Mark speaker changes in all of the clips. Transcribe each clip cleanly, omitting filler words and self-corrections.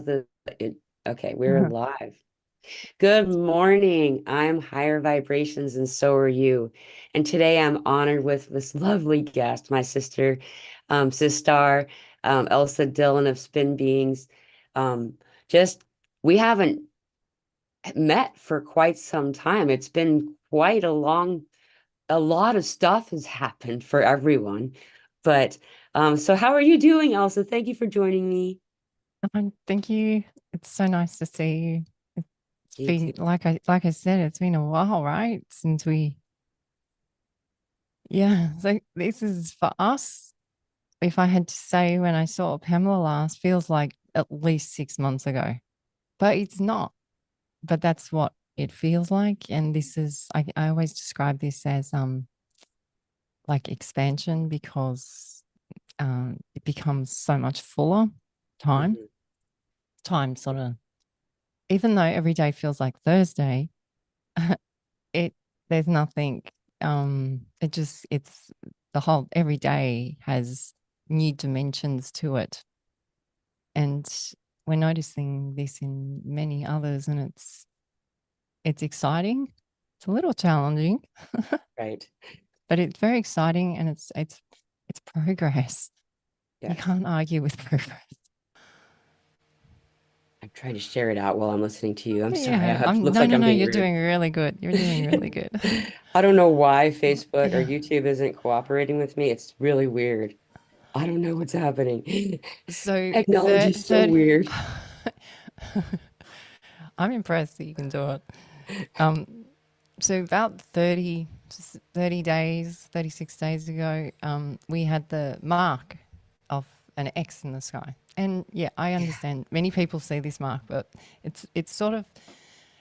Speaker 1: the okay, we're live. Good morning. I'm higher vibrations and so are you. And today I'm honored with this lovely guest, my sister, sister, Elsa Dillon of Spin Beings. Um, just we haven't met for quite some time. It's been quite a lot of stuff has happened for everyone. But so how are you doing, Elsa? Thank you for joining me.
Speaker 2: Thank you. It's so nice to see you. It's
Speaker 1: You too.
Speaker 2: been like I said, it's been a while, right? Since we so this is for us. If I had to say when I saw Pamela last, feels like at least 6 months ago. But it's not. But that's what it feels like. And this is I always describe this as like expansion because it becomes so much fuller time.
Speaker 1: Mhm.
Speaker 2: Time sort of even though every day feels like Thursday, it there's nothing it's the whole every day has new dimensions to it, and we're noticing this in many others, and it's exciting. It's a little challenging,
Speaker 1: Right.
Speaker 2: but it's very exciting, and it's progress. You
Speaker 1: Yes.
Speaker 2: can't argue with progress.
Speaker 1: I'm trying to share it out while I'm listening to you. I'm sorry.
Speaker 2: Yeah,
Speaker 1: It
Speaker 2: I'm
Speaker 1: looks
Speaker 2: no
Speaker 1: like
Speaker 2: no
Speaker 1: I'm
Speaker 2: no,
Speaker 1: being
Speaker 2: you're
Speaker 1: rude.
Speaker 2: doing really good. You're doing really good.
Speaker 1: I don't know why Facebook or
Speaker 2: Yeah.
Speaker 1: YouTube isn't cooperating with me. It's really weird. I don't know what's happening.
Speaker 2: So
Speaker 1: Technology is so
Speaker 2: third
Speaker 1: weird.
Speaker 2: I'm impressed that you can do it. Um, so about 30 days, 36 days ago, we had the mark of an X in the sky. And yeah, I
Speaker 1: Yeah.
Speaker 2: understand many people see this mark, but it's sort of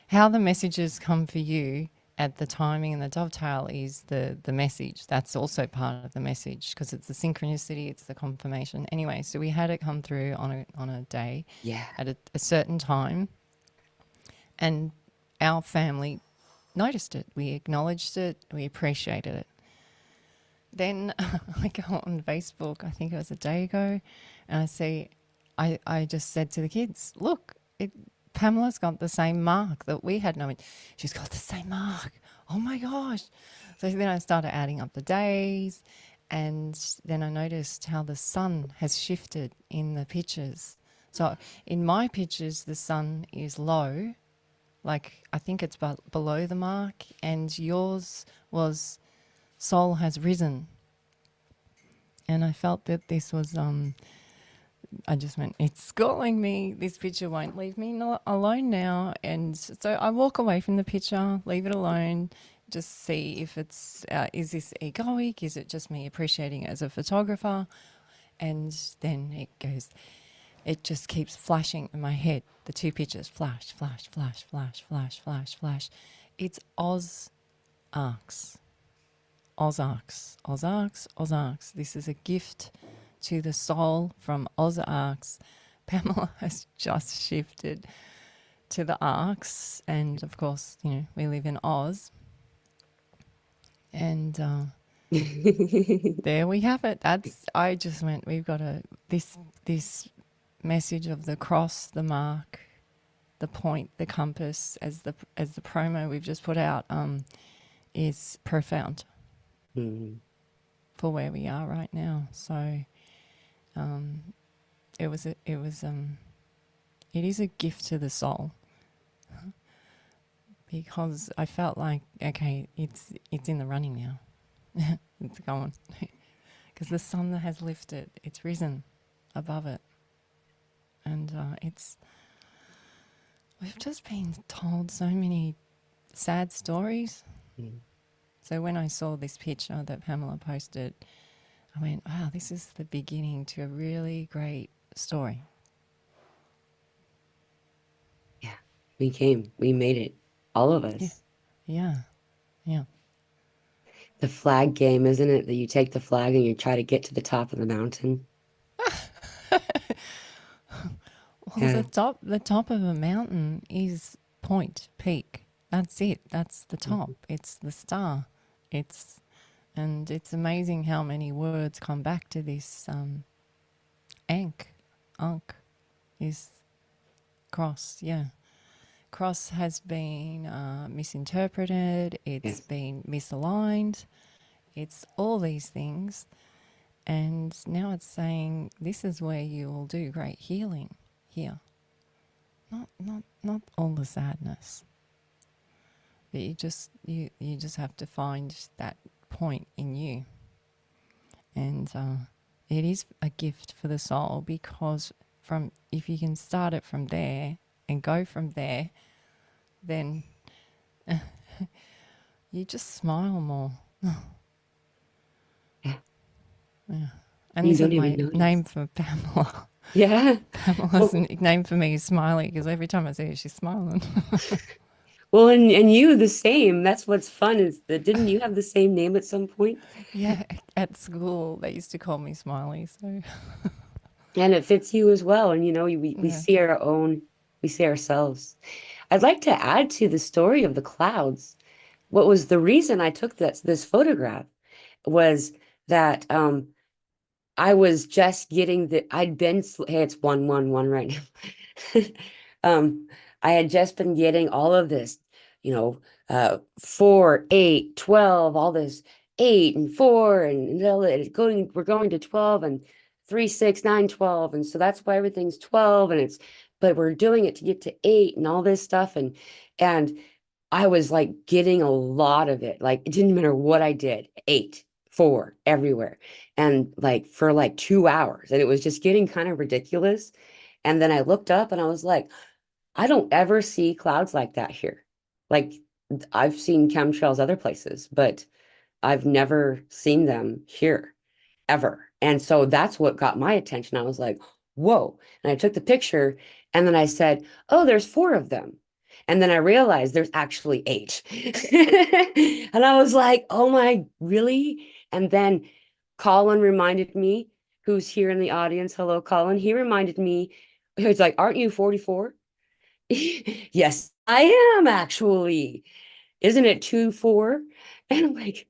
Speaker 2: how the messages come for you at the timing and the dovetail is the message. That's also part of the message because it's the synchronicity, it's the confirmation. Anyway, so we had it come through on a day
Speaker 1: Yeah.
Speaker 2: at a certain time, and our family noticed it. We acknowledged it. We appreciated it. Then I go on Facebook, I think it was a day ago, and I just said to the kids, look, Pamela's got the same mark that we had. No, she's got the same mark. Oh my gosh. So then I started adding up the days, and then I noticed how the sun has shifted in the pictures. So in my pictures, the sun is low, like I think it's below the mark, and yours was soul has risen. And I felt that this was I just went, it's calling me. This picture won't leave me not alone now. And so I walk away from the picture, leave it alone, just see if it's is this egoic, is it just me appreciating it as a photographer? And then it just keeps flashing in my head. The two pictures flash, flash, flash, flash, flash, flash, flash. It's Oz Arcs. Oz Arcs. Oz Arcs. Oz Arcs. This is a gift to the soul from Oz Arcs. Pamela has just shifted to the Arcs. And of course, we live in Oz. And there we have it. I just went, we've got this message of the cross, the mark, the point, the compass, as the promo we've just put out, is profound
Speaker 1: Mhm.
Speaker 2: for where we are right now. So um, it is a gift to the soul because I felt like, okay, it's in the running now. It's going because the sun has lifted, it's risen above it, and we've just been told so many sad stories.
Speaker 1: Mhm.
Speaker 2: So when I saw this picture that Pamela posted, I went, wow, this is the beginning to a really great story.
Speaker 1: Yeah. We came. We made it. All of
Speaker 2: Yeah,
Speaker 1: us.
Speaker 2: yeah, yeah.
Speaker 1: The flag game, isn't it? That you take the flag and you try to get to the top of the mountain.
Speaker 2: Well,
Speaker 1: Yeah.
Speaker 2: the top of a mountain is point, peak. That's it. That's the top.
Speaker 1: Mhm.
Speaker 2: It's the star. And it's amazing how many words come back to this. Ankh, Ankh is cross, yeah. Cross has been misinterpreted, it's
Speaker 1: Yes.
Speaker 2: been misaligned, it's all these things. And now it's saying this is where you will do great healing here. Not all the sadness. But you just have to find that point in you. And it is a gift for the soul, because if you can start it from there and go from there, then you just smile more.
Speaker 1: Yeah.
Speaker 2: Yeah. And
Speaker 1: You
Speaker 2: this is
Speaker 1: don't even
Speaker 2: my
Speaker 1: notice.
Speaker 2: name for Pamela.
Speaker 1: Yeah.
Speaker 2: Pamela's
Speaker 1: Well,
Speaker 2: nickname for me is Smiley, because every time I see her, she's smiling.
Speaker 1: well, and you the same. That's what's fun is that didn't you have the same name at some point?
Speaker 2: Yeah, at school they used to call me Smiley. So
Speaker 1: And it fits you as well. And we
Speaker 2: yeah.
Speaker 1: see our own, we see ourselves. I'd like to add to the story of the clouds. What was the reason I took this photograph was that I was just getting hey, it's 111 right now. I had just been getting all of this, 4, 8, 12, all this 8 and 4, and we're going to 12 and 3, 6, 9, 12. And so that's why everything's 12, but we're doing it to get to 8 and all this stuff. And I was like getting a lot of it. Like it didn't matter what I did, 8, 4, everywhere. And like for like 2 hours. And it was just getting kind of ridiculous. And then I looked up and I was like, I don't ever see clouds like that here. Like I've seen chemtrails other places, but I've never seen them here ever. And so that's what got my attention. I was like, whoa. And I took the picture and then I said, oh, there's 4 of them. And then I realized there's actually 8. And I was like, oh my, really? And then Colin reminded me, who's here in the audience. Hello, Colin. He reminded me, he was like, aren't you 44? Yes, I am actually. Isn't it 2, 4? And I'm like,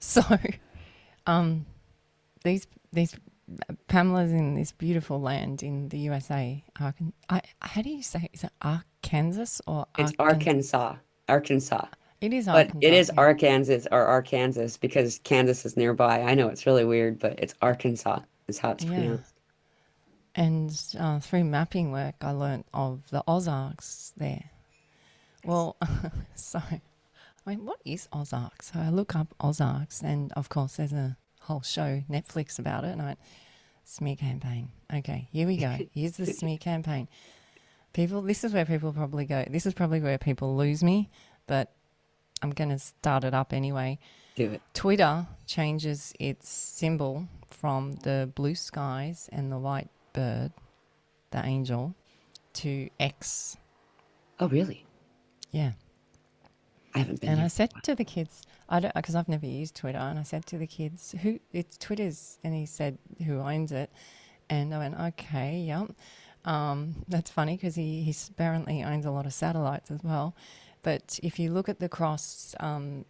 Speaker 2: So these Pamela's in this beautiful land in the USA. How do you say it? Is it Arkansas or
Speaker 1: it's
Speaker 2: Arkansas?
Speaker 1: Arkansas.
Speaker 2: It is
Speaker 1: But it
Speaker 2: Arkansas.
Speaker 1: is
Speaker 2: Yeah.
Speaker 1: Arkansas because Kansas is nearby. I know it's really weird, but it's Arkansas is how it's
Speaker 2: Yeah.
Speaker 1: pronounced.
Speaker 2: And through mapping work, I learnt of the Ozarks there. Well, so I mean, what is Ozarks? So I look up Ozarks, and of course, there's a whole show Netflix about it. And I went, smear campaign. Okay, here we go. Here's the smear campaign. People, this is where people probably go. This is probably where people lose me, but I'm going to start it up anyway.
Speaker 1: Do it.
Speaker 2: Twitter changes its symbol from the blue skies and the white bird, the angel, to X.
Speaker 1: Oh, really?
Speaker 2: Yeah.
Speaker 1: I haven't been
Speaker 2: And
Speaker 1: there
Speaker 2: I
Speaker 1: for a
Speaker 2: said
Speaker 1: while.
Speaker 2: to the kids, I don't, because I've never used Twitter, and I said to the kids, who it's Twitter's, and he said, who owns it? And I went, okay, yep. That's funny because he apparently owns a lot of satellites as well. But if you look at the cross,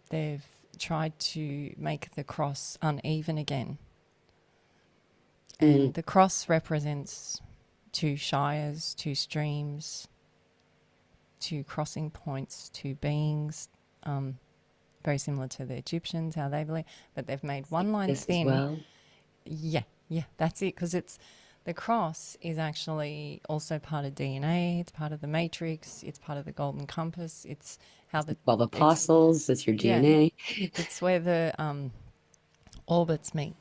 Speaker 2: they've tried to make the cross uneven again.
Speaker 1: Mm,
Speaker 2: And the cross represents 2 shires, 2 streams, 2 crossing points, 2 beings, very similar to the Egyptians, how they believe. But they've made one line
Speaker 1: this as
Speaker 2: thin.
Speaker 1: well.
Speaker 2: Yeah, that's it. Because the cross is actually also part of DNA. It's part of the matrix. It's part of the golden compass. It's how
Speaker 1: It's the 12
Speaker 2: it's
Speaker 1: apostles. It's your
Speaker 2: yeah,
Speaker 1: DNA.
Speaker 2: it's where the orbits meet.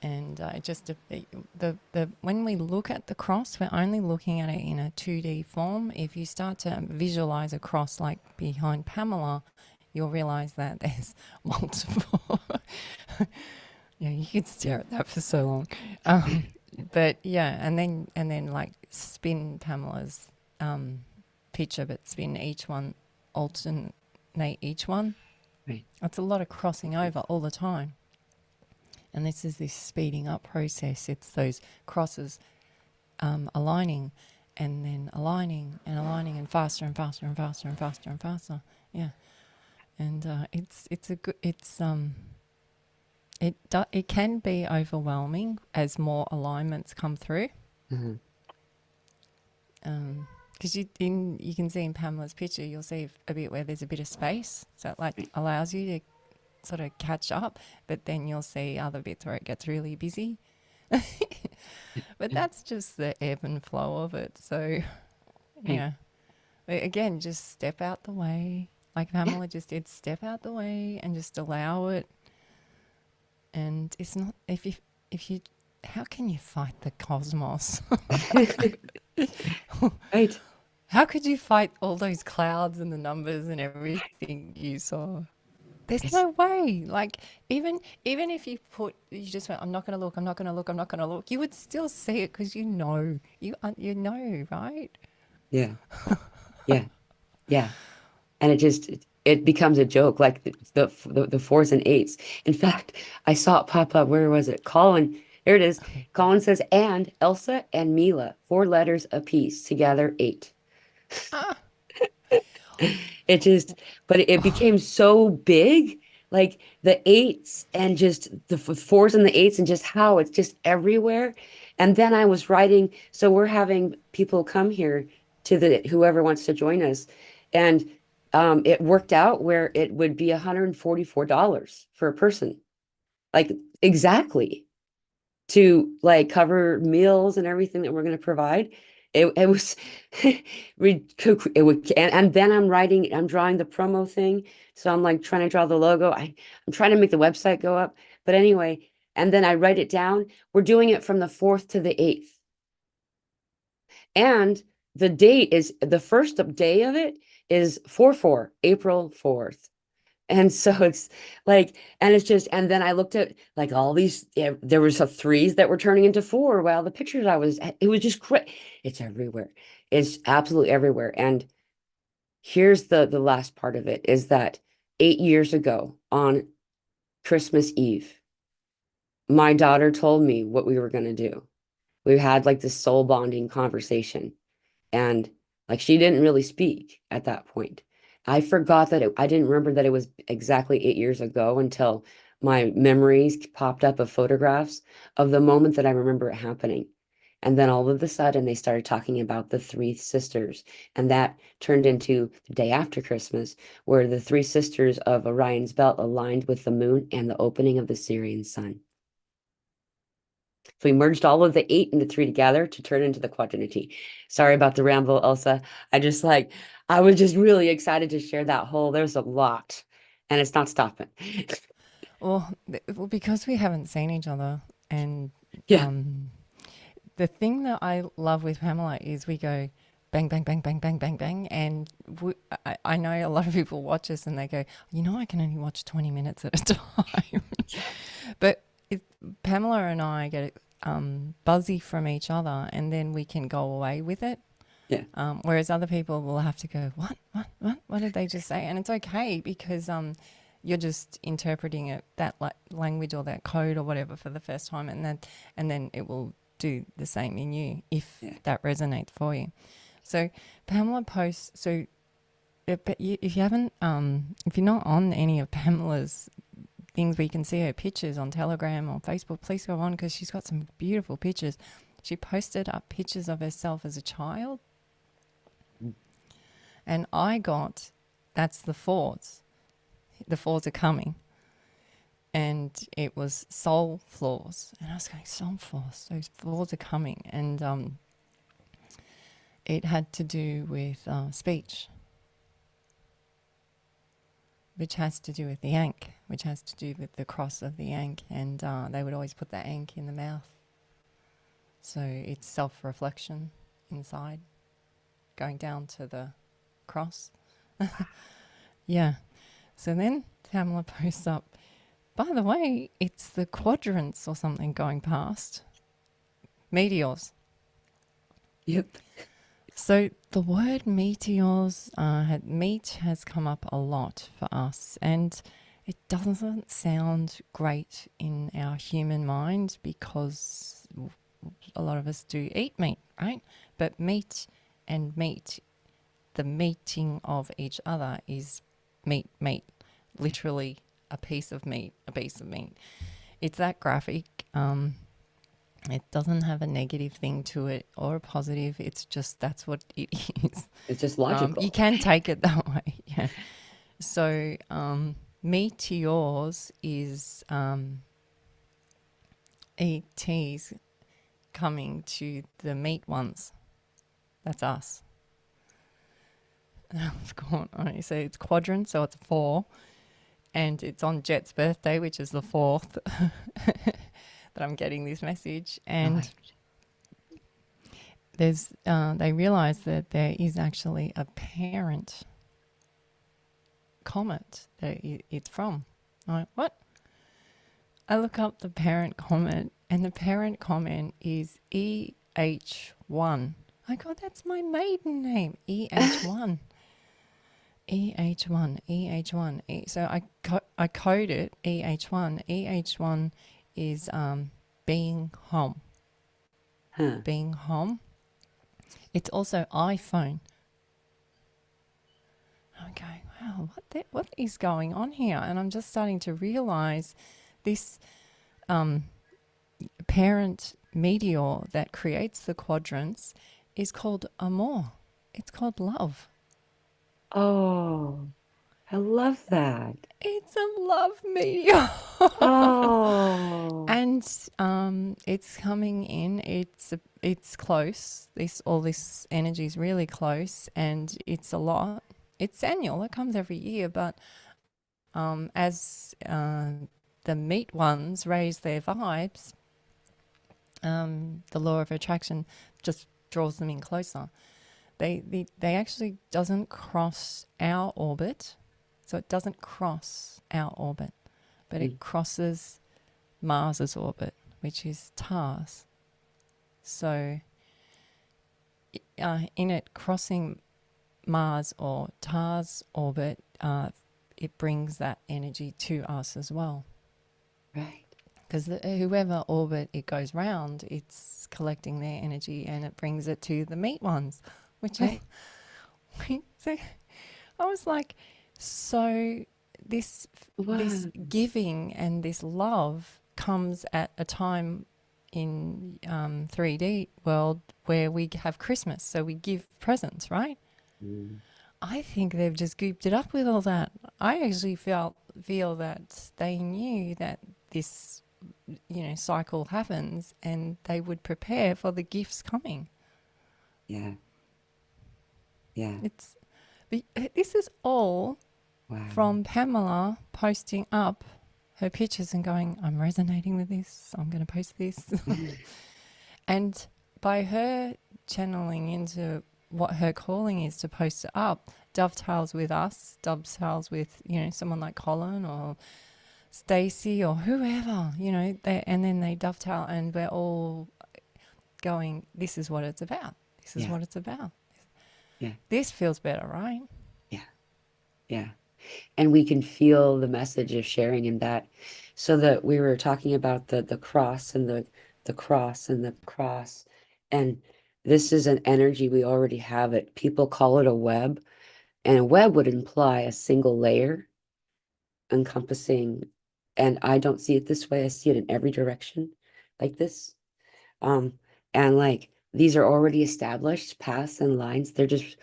Speaker 2: And the when we look at the cross, we're only looking at it in a 2D form. If you start to visualize a cross like behind Pamela, you'll realize that there's multiple. Yeah, you could stare at that for so long. But yeah, and then like spin Pamela's picture, but spin each one, alternate each one.
Speaker 1: Right.
Speaker 2: It's a lot of crossing over all the time. And this is this speeding up process. It's those crosses aligning and then aligning and faster and faster and faster and faster and faster. Yeah, and it's a good it can be overwhelming as more alignments come through.
Speaker 1: Mm-hmm.
Speaker 2: because you can see in Pamela's picture, you'll see a bit where there's a bit of space, so it like
Speaker 1: Right.
Speaker 2: allows you to sort of catch up, but then you'll see other bits where it gets really busy. But that's just the ebb and flow of it. So
Speaker 1: Right.
Speaker 2: yeah, again, just step out the way, like
Speaker 1: Yeah.
Speaker 2: Pamela just did. Step out the way and just allow it. And it's not, if you how can you fight the cosmos?
Speaker 1: Right.
Speaker 2: How could you fight all those clouds and the numbers and everything you saw? There's
Speaker 1: It's
Speaker 2: no way. Like even if you just went, I'm not going to look, I'm not going to look, I'm not going to look, you would still see it because you know, you know, right?
Speaker 1: yeah. Yeah. Yeah. And it becomes a joke, like the fours and eights. In fact, I saw it pop up. Where was it? Colin. There it is. Colin says, and Elsa and Mela, 4 letters apiece, together 8.
Speaker 2: Ah,
Speaker 1: It just, but it became so big, like the eights and just the fours and the eights and just how it's just everywhere. And then I was writing, so we're having people come here to the whoever wants to join us, and it worked out where it would be $144 for a person, like exactly to like cover meals and everything that we're going to provide. It was it would and then I'm drawing the promo thing. So I'm like trying to draw the logo. I'm trying to make the website go up. But anyway, and then I write it down. We're doing it from the 4th to the 8th. And the date is the first day of it is 4/4, April 4th. And so it's like, and it's just, and then I looked at like all these, yeah, there was a threes that were turning into 4. Well, the pictures it was just great. It's everywhere. It's absolutely everywhere. And here's the last part of it is that 8 years ago on Christmas Eve, my daughter told me what we were going to do. We had like this soul bonding conversation. And like she didn't really speak at that point. I forgot that I didn't remember that it was exactly 8 years ago until my memories popped up of photographs of the moment that I remember it happening. And then all of a sudden they started talking about the 3 sisters. And that turned into the day after Christmas, where the 3 sisters of Orion's belt aligned with the moon and the opening of the Syrian sun. So we merged all of the 8 and the 3 together to turn into the quadrinity. Sorry about the ramble, Elsa. I was just really excited to share that whole, there's a lot, and it's not stopping.
Speaker 2: well, because we haven't seen each other, and
Speaker 1: Yeah,
Speaker 2: um, the thing that I love with Pamela is we go bang, bang, bang, bang, bang, bang, bang. And I know a lot of people watch us and they go, I can only watch 20 minutes at a time. But Pamela and I get buzzy from each other and then we can go away with it.
Speaker 1: yeah,
Speaker 2: Whereas other people will have to go, what did they just say? And it's okay because you're just interpreting it, that language or that code or whatever for the first time, and then it will do the same in you if
Speaker 1: yeah.
Speaker 2: that resonates for you. So Pamela posts. So if you haven't, if you're not on any of Pamela's things where you can see her pictures on Telegram or Facebook, please go on because she's got some beautiful pictures. She posted up pictures of herself as a child, and I got that's the fours. The fours are coming. And it was soul floors. And I was going, soul floors, those floors are coming. And it had to do with speech, which has to do with the ankh, which has to do with the cross of the ankh. And they would always put the ankh in the mouth. So it's self-reflection inside, going down to the cross. Yeah. So then Tamala posts up, by the way, it's the quadrants or something going past. Meteors.
Speaker 1: Yep.
Speaker 2: So the word meteors, meat has come up a lot for us, and it doesn't sound great in our human mind because a lot of us do eat meat, right? But meat and meat, the meeting of each other is meat, literally a piece of meat, a piece of meat. It's that graphic. It doesn't have a negative thing to it or a positive. It's just that's what it is.
Speaker 1: It's just
Speaker 2: You
Speaker 1: logical.
Speaker 2: can take it that way. Yeah. So meteors is ETs coming to the meat ones. That's us. I've gone. So it's quadrant, so it's 4, and it's on Jet's birthday, which is the 4th, that I'm getting this message. And there's they realise that there is actually a parent comet that it's from. I'm like, what? I look up the parent comet, and the parent comet is EH1. I go, that's my maiden name, EH1. EH1, EH1. So I code it EH1. EH1 is being home.
Speaker 1: Huh.
Speaker 2: Being home. It's also iPhone. Okay, wow, what is going on here? And I'm just starting to realize this parent meteor that creates the quadrants is called amour. It's called love.
Speaker 1: Oh, I love that.
Speaker 2: It's a love meteor.
Speaker 1: Oh,
Speaker 2: And it's coming in. It's close. All this energy is really close, and it's a lot. It's annual. It comes every year, but as the meat ones raise their vibes, the law of attraction just draws them in closer. They actually doesn't cross our orbit, so it doesn't cross our orbit, but it crosses Mars's orbit, which is Tars. So in it crossing Mars or Tars orbit, it brings that energy to us as well.
Speaker 1: right.
Speaker 2: Because whoever orbit it goes round, it's collecting their energy and it brings it to the meat ones, which
Speaker 1: Right.
Speaker 2: so I was like, so this
Speaker 1: Wow.
Speaker 2: giving and this love comes at a time in 3D world where we have Christmas, so we give presents, right?
Speaker 1: Mm.
Speaker 2: I think they've just gooped it up with all that. I actually feel that they knew that this cycle happens and they would prepare for the gifts coming.
Speaker 1: Yeah. Yeah.
Speaker 2: This is all
Speaker 1: Wow.
Speaker 2: from Pamela posting up her pictures and going, I'm resonating with this, I'm going to post this. And by her channeling into what her calling is to post it up, dovetails with us, dovetails with, someone like Colin or Stacey or whoever, and then they dovetail and we're all going, this is what it's about. This is what it's about.
Speaker 1: Yeah.
Speaker 2: This feels better, right?
Speaker 1: Yeah. Yeah. And we can feel the message of sharing in that. So that we were talking about the cross and the cross and the cross. And this is an energy, we already have it. People call it a web, and a web would imply a single layer encompassing, and I don't see it this way. I see it in every direction like this. Um, and like these are already established paths and lines. They're just,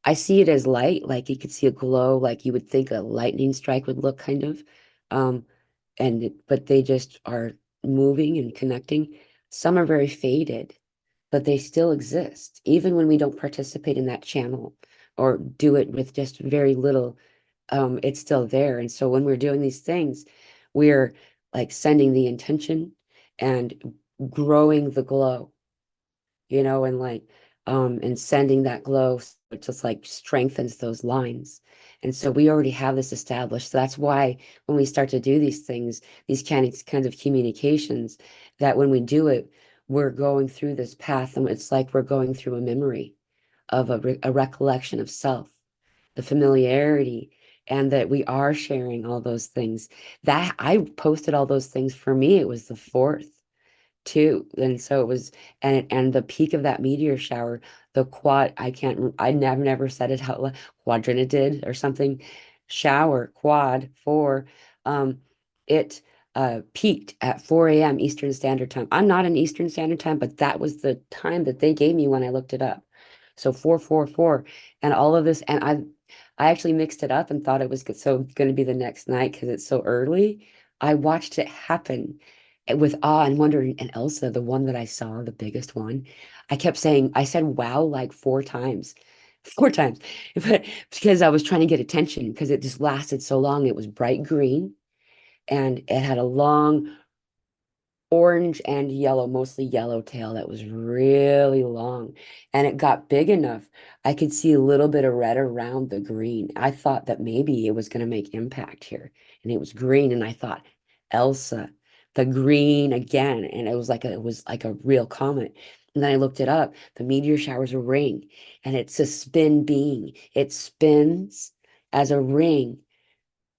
Speaker 1: I see it as light, like you could see a glow, like you would think a lightning strike would look kind of. Um, but they just are moving and connecting. Some are very faded, but they still exist, even when we don't participate in that channel or do it with just very little. It's still there. And so when we're doing these things, we're like sending the intention and growing the glow, and like and sending that glow, it just like strengthens those lines. And so we already have this established. So that's why when we start to do these things, these kinds of communications, that when we do it, we're going through this path, and it's like we're going through a memory of a recollection of self, the familiarity, and that we are sharing all those things. That I posted all those things. For me, it was the fourth too. And so it was, and the peak of that meteor shower, the quad, I never said it out loud, quadrantid or something, shower, quad, four. Um, it peaked at 4 a.m. Eastern Standard Time. I'm not in Eastern Standard Time, but that was the time that they gave me when I looked it up. So 444 and all of this, and I actually mixed it up and thought it was so going to be the next night because it's so early. I watched it happen with awe and wonder. And Elsa, the one that I saw, the biggest one, I kept saying, I said wow like 4 times. 4 times, but because I was trying to get attention because it just lasted so long. It was bright green and it had a long orange and yellow, mostly yellow tail that was really long. And it got big enough. I could see a little bit of red around the green. I thought that maybe it was going to make impact here. And it was green. And I thought, Elsa, the green again. And it was like a real comet. And then I looked it up. The meteor shower is a ring and it's a spin being. It spins as a ring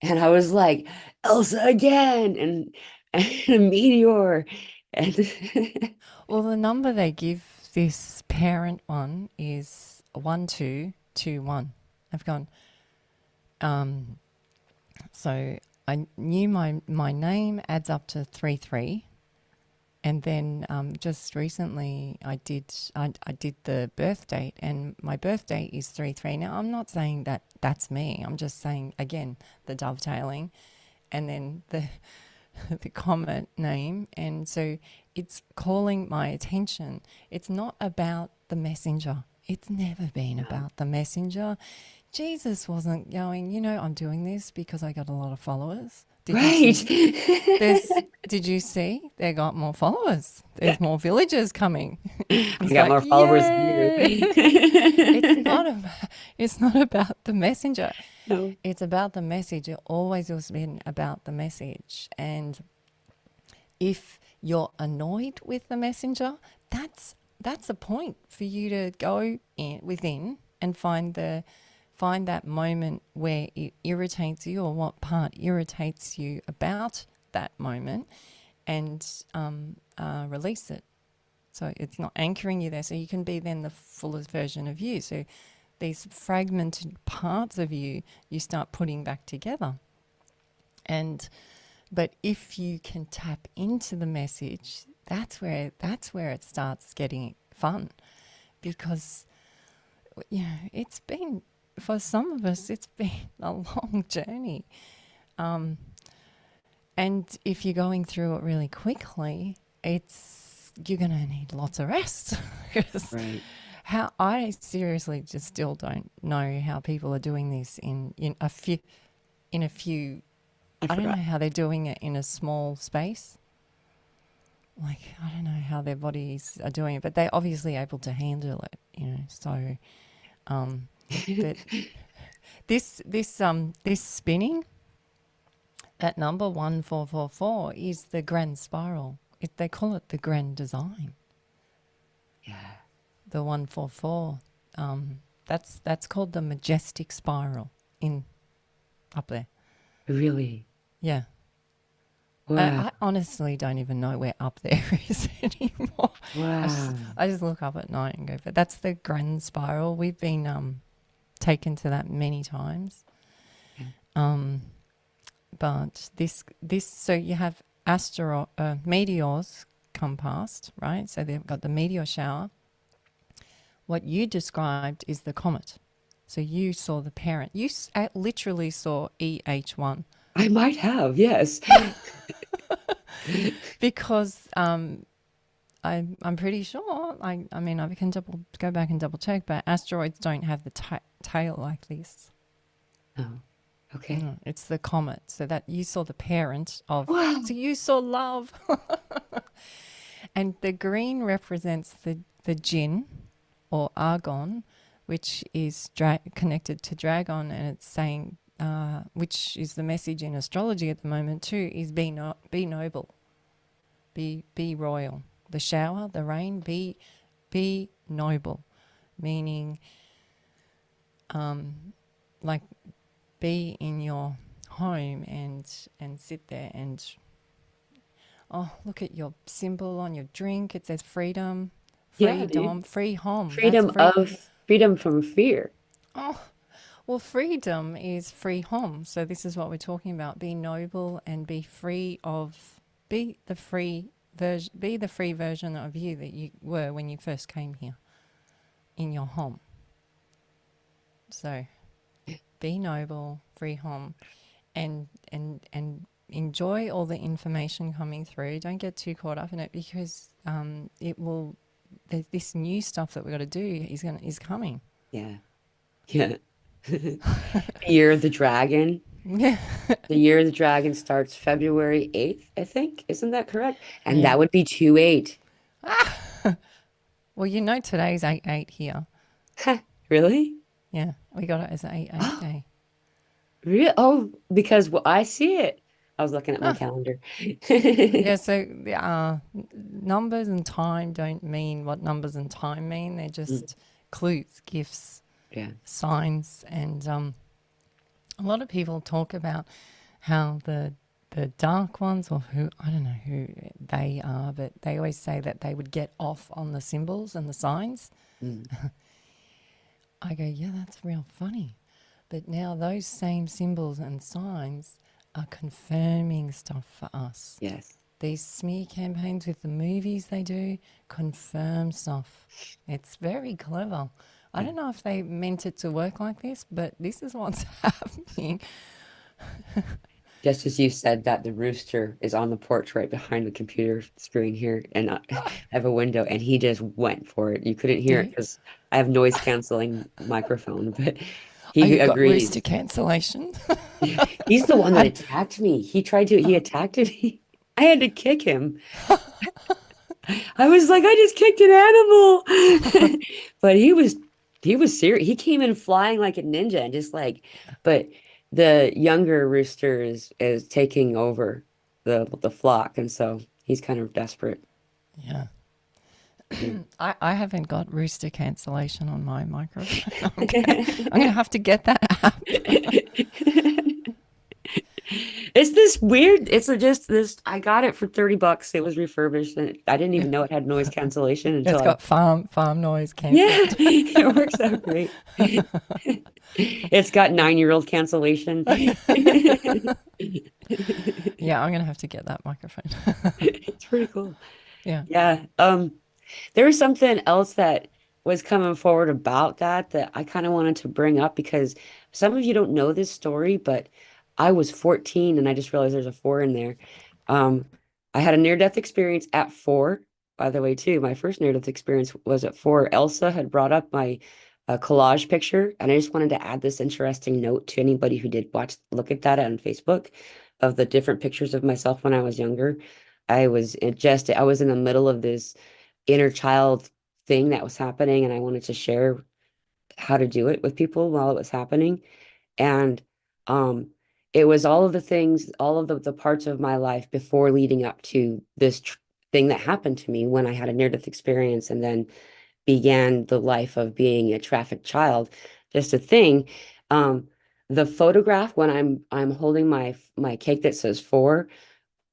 Speaker 1: and I was like, Elsa again, and a meteor. And
Speaker 2: Well, the number they give this parent one is 1221. I've gone, so I knew my name adds up to 33. And then just recently I did the birth date, and my birth date is 3-3. Now I'm not saying that that's me. I'm just saying again the dovetailing, and then the the comment name, and so it's calling my attention. It's not about the messenger. It's never been about the messenger. Jesus wasn't going, I'm doing this because I got a lot of followers. Did you
Speaker 1: right.
Speaker 2: see? Did you see? They got more followers. There's more villagers coming.
Speaker 1: I
Speaker 2: He's
Speaker 1: got
Speaker 2: like,
Speaker 1: more followers than
Speaker 2: yay!
Speaker 1: you.
Speaker 2: It's not about the messenger.
Speaker 1: No.
Speaker 2: It's about the message. It always has been about the message. And if you're annoyed with the messenger, that's a point for you to go within and find that moment where it irritates you, or what part irritates you about that moment, and release it. So it's not anchoring you there. So you can be then the fullest version of you. So these fragmented parts of you, you start putting back together. But if you can tap into the message, that's where it starts getting fun, because it's been, for some of us, it's been a long journey. And if you're going through it really quickly, you're going to need lots of rest.
Speaker 1: Right.
Speaker 2: How I seriously just still don't know how people are doing this in a few. I don't know how they're doing it in a small space. Like, I don't know how their bodies are doing it, but they're obviously able to handle it, So, but this spinning, that number 1444 is the grand spiral. They call it the grand design.
Speaker 1: Yeah.
Speaker 2: The 144. That's called the majestic spiral up there.
Speaker 1: Really?
Speaker 2: Yeah.
Speaker 1: Wow.
Speaker 2: I honestly don't even know where up there is anymore.
Speaker 1: Wow.
Speaker 2: I just look up at night and go, but that's the grand spiral. We've been taken to that many times.
Speaker 1: Yeah.
Speaker 2: But this so you have meteors come past, right? So they've got the meteor shower. What you described is the comet. So you saw the parent. You literally saw EH1.
Speaker 1: I might have, yes.
Speaker 2: Because I'm pretty sure. I mean, I can go back and double check, but asteroids don't have the tail like this.
Speaker 1: Oh, okay.
Speaker 2: No, it's the comet. So that you saw the parent of.
Speaker 1: Wow.
Speaker 2: So you saw love, and the green represents the jinn, or argon, which is connected to dragon, and it's saying, which is the message in astrology at the moment too, is be noble, be royal. The shower, the rain, be noble, meaning like be in your home and sit there and look at your symbol on your drink. It says freedom,
Speaker 1: Yeah, dude.
Speaker 2: free home.
Speaker 1: Freedom from fear.
Speaker 2: Oh, Well, freedom is free hom. So this is what we're talking about. Be noble and be free of, be the free version of you that you were when you first came here in your home. So be noble, free hom, and enjoy all the information coming through. Don't get too caught up in it, because it will. This new stuff that we got to do is coming.
Speaker 1: Yeah. Yeah. Year of the Dragon.
Speaker 2: Yeah.
Speaker 1: The Year of the Dragon starts February 8th, I think. Isn't that correct? And
Speaker 2: Yeah.
Speaker 1: that would be 2/8.
Speaker 2: Well, today's 8/8 here.
Speaker 1: Really?
Speaker 2: Yeah, we got it as an 8/8 day.
Speaker 1: Real? Oh, because I see it. I was looking at my
Speaker 2: Ah,
Speaker 1: calendar.
Speaker 2: yeah, so numbers and time don't mean what numbers and time mean. They're
Speaker 1: Mm,
Speaker 2: just clues, gifts,
Speaker 1: yeah.
Speaker 2: signs. And a lot of people talk about how the dark ones, or who, I don't know who they are, but they always say that they would get off on the symbols and the signs.
Speaker 1: Mm,
Speaker 2: I go, yeah, that's real funny. But now those same symbols and signs are confirming stuff for us.
Speaker 1: yes.
Speaker 2: These smear campaigns with the movies they do confirm stuff. It's very clever. I
Speaker 1: Yeah.
Speaker 2: don't know if they meant it to work like this, but this is what's happening.
Speaker 1: Just as you said that, the rooster is on the porch right behind the computer screen here, and I have a window, and he just went for it. You couldn't
Speaker 2: Do
Speaker 1: hear it
Speaker 2: you?
Speaker 1: because I have noise canceling microphone, but
Speaker 2: Oh,
Speaker 1: he
Speaker 2: you've got rooster
Speaker 1: agrees.
Speaker 2: cancellation?
Speaker 1: He's the one that
Speaker 2: I,
Speaker 1: attacked me. He attacked me. I had to kick him. I was like, I just kicked an animal. But he was serious. He came in flying like a ninja and just like, but the younger rooster is taking over the flock, and so he's kind of desperate.
Speaker 2: yeah.
Speaker 1: Yeah.
Speaker 2: I haven't got rooster cancellation on my microphone. I'm gonna have to get that app.
Speaker 1: It's this weird, it's just this, I got it for $30. It was refurbished, and I didn't even know it had noise cancellation until
Speaker 2: It's
Speaker 1: I,
Speaker 2: got farm noise
Speaker 1: yeah,
Speaker 2: cancelled.
Speaker 1: it works out great. It's got 9-year-old cancellation.
Speaker 2: Yeah, I'm gonna have to get that microphone.
Speaker 1: It's pretty cool.
Speaker 2: Yeah.
Speaker 1: Yeah. There was something else that was coming forward about that I kind of wanted to bring up, because some of you don't know this story, but I was 14 and I just realized there's a four in there. Um, I had a near-death experience at 4, by the way, too. My first near-death experience was at 4. Elsa had brought up my collage picture, and I just wanted to add this interesting note to anybody who did look at that on Facebook, of the different pictures of myself when I was younger. I was in the middle of this inner child thing that was happening, and I wanted to share how to do it with people while it was happening. And um it was all of the things, all of the parts of my life before leading up to this thing that happened to me when I had a near-death experience, and then began the life of being a trafficked child. Just a thing. um the photograph when I'm holding my cake that says 4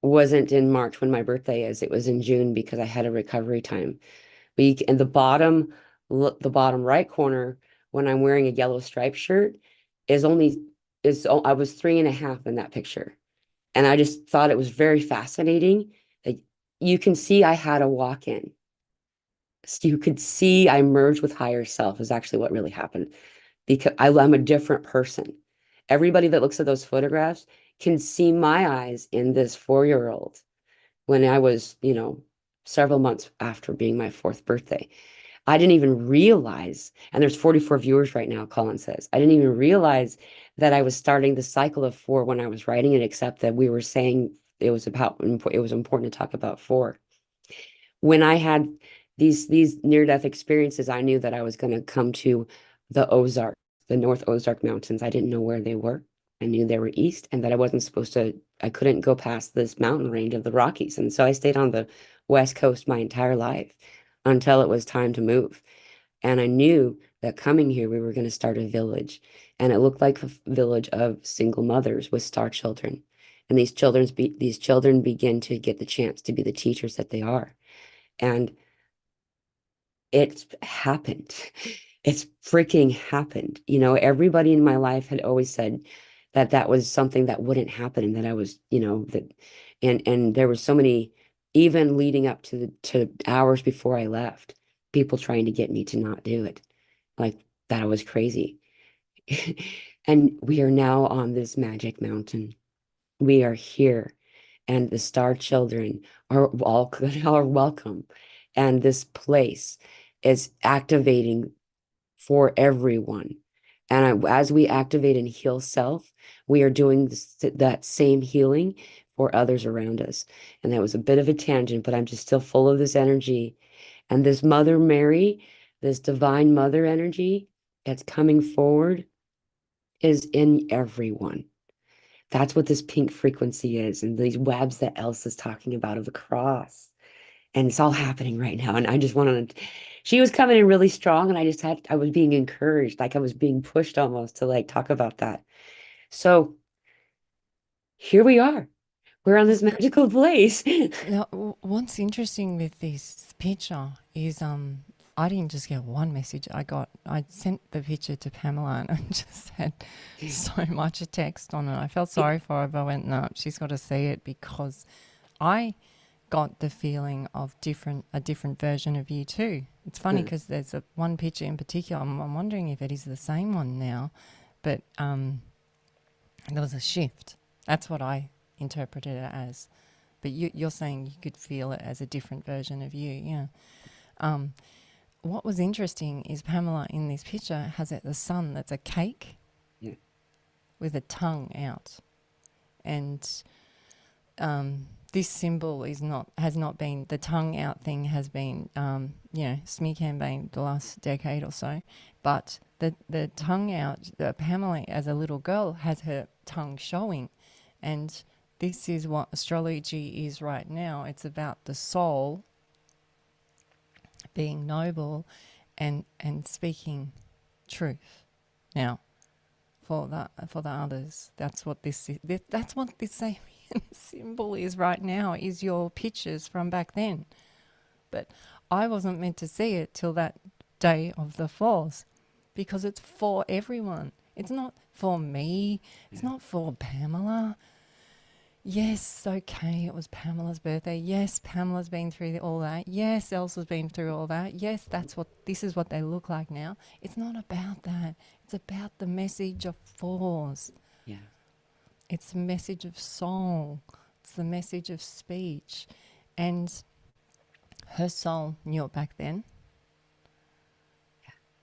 Speaker 1: wasn't in March when my birthday is. It was in June because I had a recovery time. Week in the bottom right corner, when I'm wearing a yellow striped shirt, is only I was 3.5 in that picture. And I just thought it was very fascinating that you can see I had a walk-in. So you could see I merged with higher self is actually what really happened, because I'm a different person. Everybody that looks at those photographs can see my eyes in this 4-year-old when I was, several months after being my fourth birthday. I didn't even realize, and there's 44 viewers right now, Colin says. I didn't even realize that I was starting the cycle of 4 when I was writing it, except that we were saying it was important to talk about 4. When I had these near-death experiences, I knew that I was going to come to the Ozark, the North Ozark Mountains. I didn't know where they were. I knew they were east, and that I couldn't go past this mountain range of the Rockies. And so I stayed on the West Coast my entire life until it was time to move. And I knew that coming here, we were going to start a village. And it looked like a village of single mothers with star children. And these children begin to get the chance to be the teachers that they are. And it's happened. it's freaking happened. Everybody in my life had always said that that was something that wouldn't happen and that I was, that and there were so many, even leading up to hours before I left, people trying to get me to not do it. Like that I was crazy. And we are now on this magic mountain. We are here, and the star children are all are welcome. And this place is activating for everyone. And as we activate and heal self, we are doing that same healing for others around us. And that was a bit of a tangent, but I'm just still full of this energy. And this Mother Mary, this divine mother energy that's coming forward is in everyone. That's what this pink frequency is, and these webs that Elsa's talking about of the cross. And it's all happening right now. And I just wanted she was coming in really strong, and I was being encouraged, like I was being pushed almost to like talk about that. So here we are. We're on this magical place.
Speaker 2: Now, what's interesting with this picture is I didn't just get one message. I sent the picture to Pamela and I just had so much text on it. I felt sorry for her, but I went, no, she's got to see it, because I got the feeling of a different version of you too. It's funny because there's one picture in particular. I'm wondering if it is the same one now, but there was a shift. That's what I interpreted it as. But you're saying you could feel it as a different version of you, yeah. What was interesting is Pamela in this picture has the sun that's a cake,
Speaker 1: Yeah.
Speaker 2: with a tongue out, and this symbol has not been, the tongue out thing has been smear campaign the last decade or so, but the tongue out, Pamela as a little girl has her tongue showing, and this is what astrology is right now. It's about the soul being noble and speaking truth. Now, for the others, that's what this is. That's what this same symbol is right now. Is your pictures from back then, but I wasn't meant to see it till that day of the falls, because it's for everyone. It's not for me. It's not for Pamela. Yes, okay, it was Pamela's birthday. Yes, Pamela's been through all that. Yes, Elsa's been through all that. Yes, this is what they look like now. It's not about that. It's about the message of force.
Speaker 1: Yeah.
Speaker 2: It's the message of soul. It's the message of speech. And her soul knew it back then.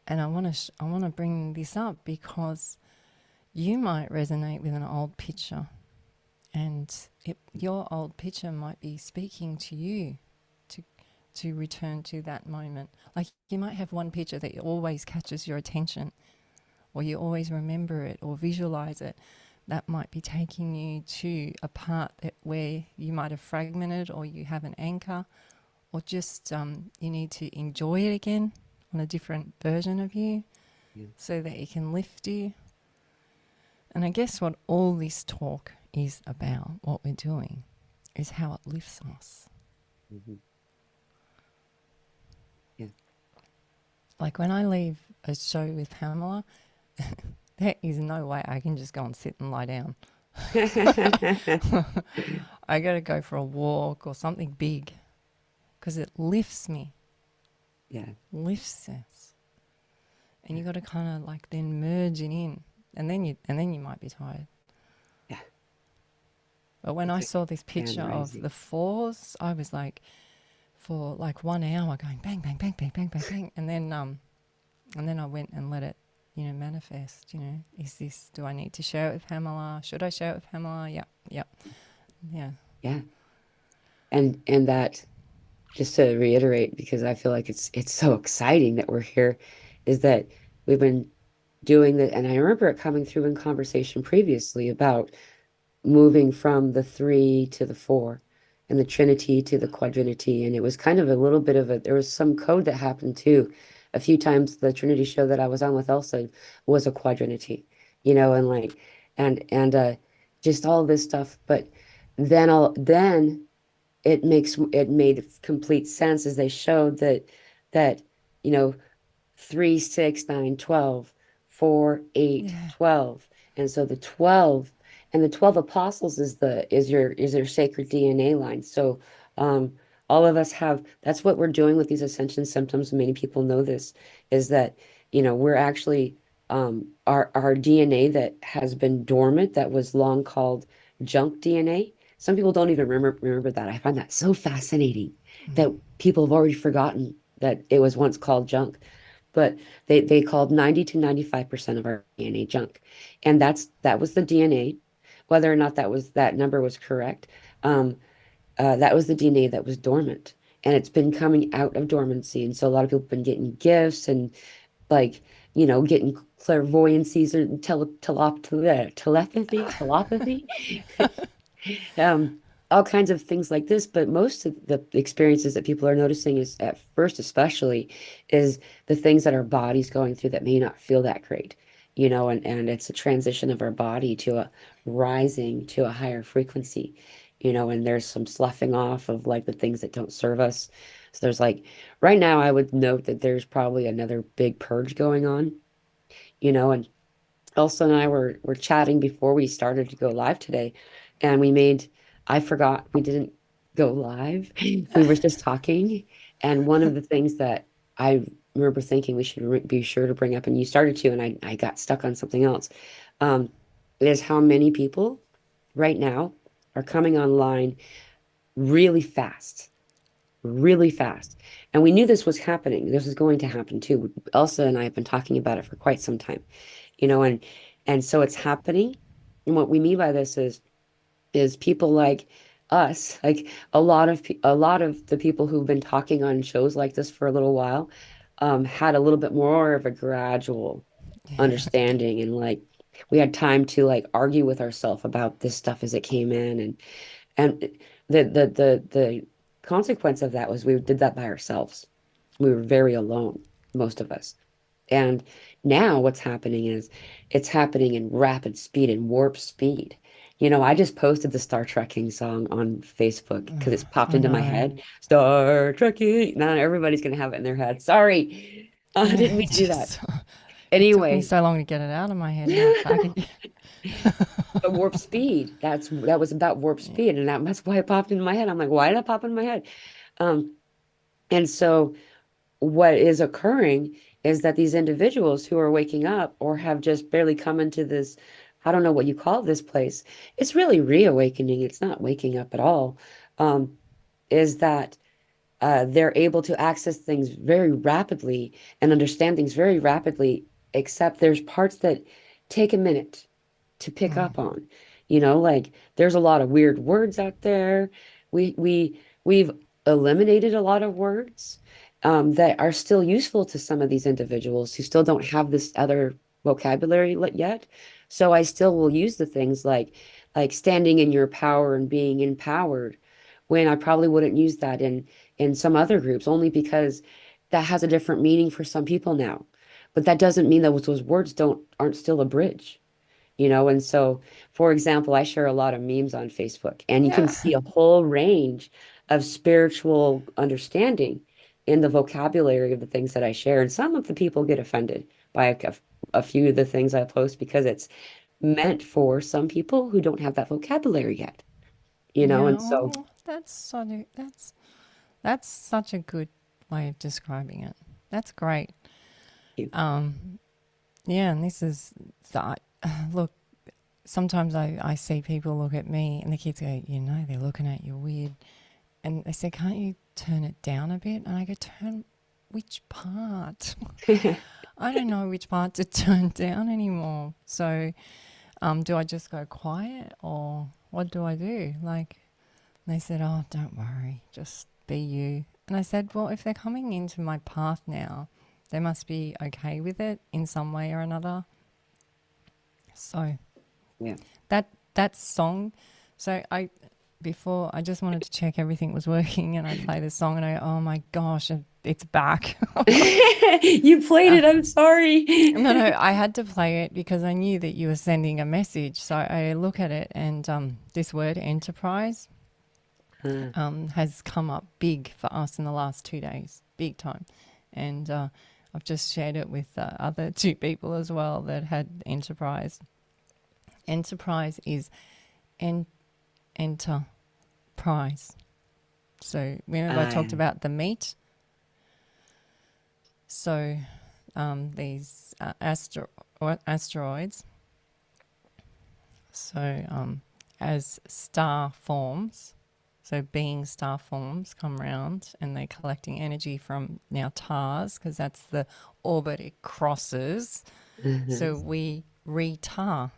Speaker 2: And I want to bring this up because you might resonate with an old picture. And your old picture might be speaking to you to return to that moment. Like you might have one picture that always catches your attention, or you always remember it or visualize it. That might be taking you to a part where you might have fragmented, or you have an anchor, or just you need to enjoy it again on a different version of you, so that it can lift you. And I guess what all this talk is about, what we're doing, is how it lifts us.
Speaker 1: Mm-hmm. Yeah.
Speaker 2: Like when I leave a show with Pamela, there is no way I can just go and sit and lie down. I got to go for a walk or something big, because it lifts me.
Speaker 1: Yeah.
Speaker 2: Lifts us. And you got to kind of like then merge it in, and then you might be tired.
Speaker 1: Yeah.
Speaker 2: But when I saw this picture of the fours, I was like, for like 1 hour going bang, bang, bang, bang, bang, bang, bang. And then I went and let it, manifest, do I need to share it with Pamela? Should I share it with Pamela? Yeah. Yeah.
Speaker 1: Yeah. And that, just to reiterate, because I feel like it's so exciting that we're here, is that we've been doing that. And I remember it coming through in conversation previously about moving from the 3 to the 4 and the trinity to the quadrinity. And it was kind of a little bit of there was some code that happened too. A few times the trinity show that I was on with Elsa was a quadrinity, and like, and just all this stuff. But then it made complete sense as they showed that, you know, 3, 6, 9, 12, 4, 8,
Speaker 2: Yeah.
Speaker 1: 12. And so the 12 and the 12 apostles is your sacred DNA line. So all of us have, that's what we're doing with these ascension symptoms. Many people know this, is that, we're actually our DNA that has been dormant, that was long called junk DNA. Some people don't even remember that. I find that so fascinating that people have already forgotten that it was once called junk. But they called 90 to 95% of our DNA junk. And that was the DNA. Whether or not that number was correct, that was the DNA that was dormant. And it's been coming out of dormancy. And so a lot of people have been getting gifts and like, getting clairvoyancies or telepathy, um, all kinds of things like this. But most of the experiences that people are noticing is at first, especially, is the things that our body's going through that may not feel that great, and it's a transition of our body to a rising to a higher frequency, and there's some sloughing off of like the things that don't serve us. So there's like right now, I would note that there's probably another big purge going on, and Elsa and I were chatting before we started to go live today, and I forgot we didn't go live. We were just talking, and one of the things that I remember thinking we should be sure to bring up, and you started to, and I got stuck on something else, um, is how many people right now are coming online really fast, really fast. And we knew this was happening. This was going to happen too. Elsa and I have been talking about it for quite some time, and so it's happening. And what we mean by this is people like us, like a lot of the people who've been talking on shows like this for a little while, had a little bit more of a gradual
Speaker 2: Yeah.
Speaker 1: understanding, and like we had time to like argue with ourselves about this stuff as it came in, and the consequence of that was we did that by ourselves. We were very alone, most of us. And now what's happening is it's happening in rapid speed and warp speed. I just posted the Star Trekking song on Facebook because it's popped
Speaker 2: I
Speaker 1: into my
Speaker 2: know.
Speaker 1: head. Star Trekking. Now everybody's gonna have it in their head. Sorry. I
Speaker 2: Yeah,
Speaker 1: didn't mean
Speaker 2: it
Speaker 1: to do that.
Speaker 2: just it took me
Speaker 1: Anyway,
Speaker 2: so long to get it out of my head. Now it's back again.
Speaker 1: but warp speed. That was about warp
Speaker 2: Yeah.
Speaker 1: speed, and that's why it popped into my head. I'm like, why did that pop in my head? Um, and so what is occurring is that these individuals who are waking up or have just barely come into this, I don't know what you call this place. It's really reawakening. It's not waking up at all. Um, is that they're able to access things very rapidly and understand things very rapidly, except there's parts that take a minute to pick
Speaker 2: Mm.
Speaker 1: up on. Like there's a lot of weird words out there. We've eliminated a lot of words that are still useful to some of these individuals who still don't have this other vocabulary yet. So I still will use the things like standing in your power and being empowered when I probably wouldn't use that in some other groups, only because that has a different meaning for some people now. But that doesn't mean that those words aren't still a bridge. And so, for example, I share a lot of memes on Facebook, and you can
Speaker 2: Yeah.
Speaker 1: see a whole range of spiritual understanding in the vocabulary of the things that I share. And some of the people get offended by a few of the things I post because it's meant for some people who don't have that vocabulary yet,
Speaker 2: Yeah.
Speaker 1: and so
Speaker 2: Oh, that's such a good way of describing it. That's great.
Speaker 1: you.
Speaker 2: Yeah, and this is that. Look, sometimes I see people look at me and the kids go, they're looking at you weird. And they say, can't you turn it down a bit? And I go, turn which part? I don't know which part to turn down anymore. So do I just go quiet or what do I do? Like, they said, oh, don't worry, just be you. And I said, well, if they're coming into my path now, they must be okay with it in some way or another. So
Speaker 1: Yeah.
Speaker 2: that song, so before I just wanted to check everything was working and I play the song and oh my gosh, it's back.
Speaker 1: You played it. I'm sorry.
Speaker 2: No, I had to play it because I knew that you were sending a message. So I look at it and this word enterprise has come up big for us in the last 2 days, big time. And I've just shared it with other two people as well that had enterprise. Enterprise is enterprise. So remember I talked about the meat. So these asteroids. So as star forms, so being star forms come around and they're collecting energy from now TARS, because that's the orbit it crosses. So we retar.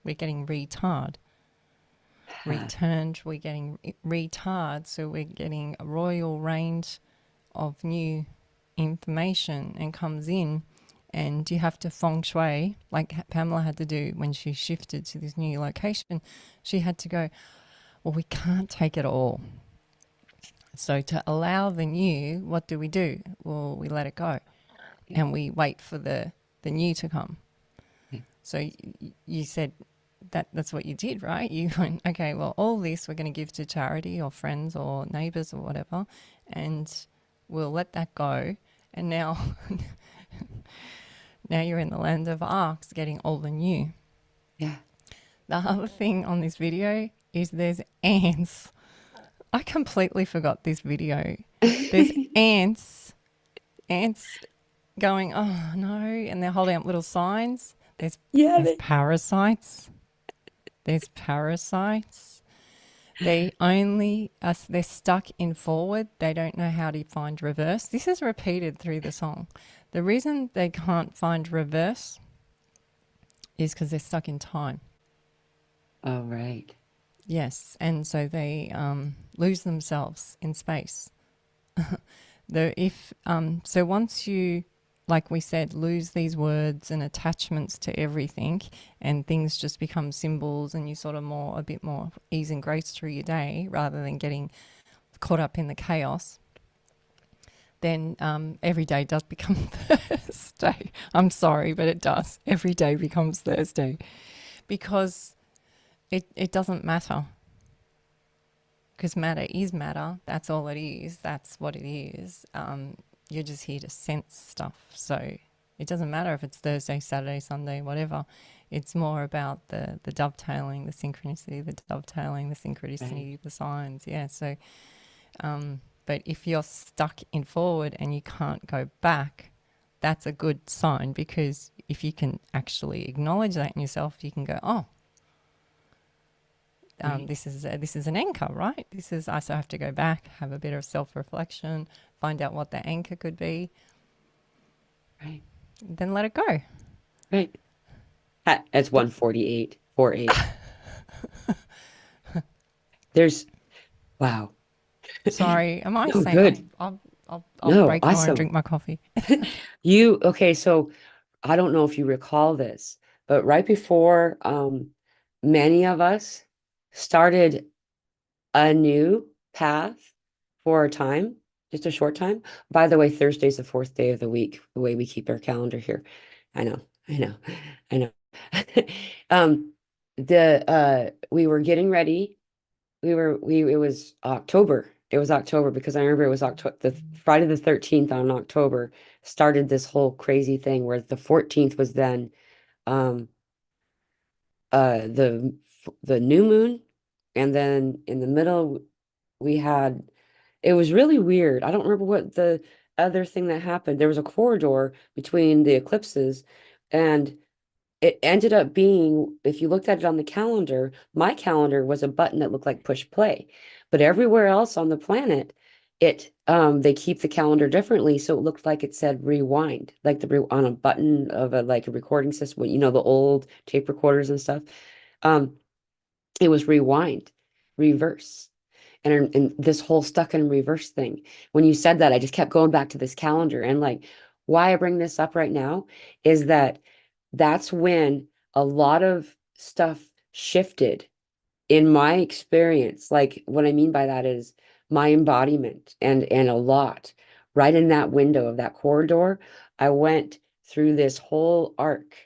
Speaker 2: We're getting retard. Returned, we're getting retard. So we're getting a royal range of new information and comes in, and you have to feng shui, like Pamela had to do when she shifted to this new location. She had to go, well, we can't take it all. So to allow the new, what do? Well, we let it go and we wait for the new to come. So you said that's what you did, right? You went, okay, well, all this we're going to give to charity or friends or neighbors or whatever, and we'll let that go. And now, now you're in the land of arcs, getting all the new.
Speaker 1: Yeah.
Speaker 2: The other thing on this video is there's ants. I completely forgot this video. There's ants going, oh no, and they're holding up little signs. There's parasites. There's parasites. They only, they're stuck in forward. They don't know how to find reverse. This is repeated through the song. The reason they can't find reverse is because they're stuck in time.
Speaker 1: Oh, right.
Speaker 2: Yes, and so they lose themselves in space. So once you, like we said, lose these words and attachments to everything, and things just become symbols, and you sort of a bit more ease and grace through your day rather than getting caught up in the chaos, then every day does become Thursday. I'm sorry, but it does. Every day becomes Thursday because it doesn't matter. Because matter is matter. That's all it is. That's what it is. You're just here to sense stuff. So it doesn't matter if it's Thursday, Saturday, Sunday, whatever. It's more about the dovetailing, the synchronicity, the right. The signs. Yeah. So, but if you're stuck in forward and you can't go back, that's a good sign, because if you can actually acknowledge that in yourself, you can go, oh, right. This is an anchor, right? I so have to go back, have a bit of self-reflection, find out what the anchor could be,
Speaker 1: right?
Speaker 2: Then let it go.
Speaker 1: Right. It's 1:48. There's, wow.
Speaker 2: Sorry, am I
Speaker 1: No,
Speaker 2: saying
Speaker 1: good.
Speaker 2: I'll
Speaker 1: No,
Speaker 2: break more and
Speaker 1: awesome.
Speaker 2: drink my coffee.
Speaker 1: Okay, so I don't know if you recall this, but right before many of us started a new path for a time, just a short time. By the way, Thursday's the fourth day of the week, the way we keep our calendar here. I know, I know, I know. We were getting ready. It was October. It was October because I remember it was October, the Friday the 13th on October started this whole crazy thing where the 14th was then um the new moon, and then in the middle we had, it was really weird. I don't remember what the other thing that happened. There was a corridor between the eclipses, and it ended up being, if you looked at it on the calendar, my calendar was a button that looked like push play. But everywhere else on the planet, they keep the calendar differently. So it looked like it said rewind, like on a button of a recording system, the old tape recorders and stuff. Um, it was rewind, reverse. And this whole stuck in reverse thing. When you said that, I just kept going back to this calendar. And like, why I bring this up right now is that that's when a lot of stuff shifted in my experience. Like, what I mean by that is my embodiment, and a lot right in that window of that corridor. I went through this whole arc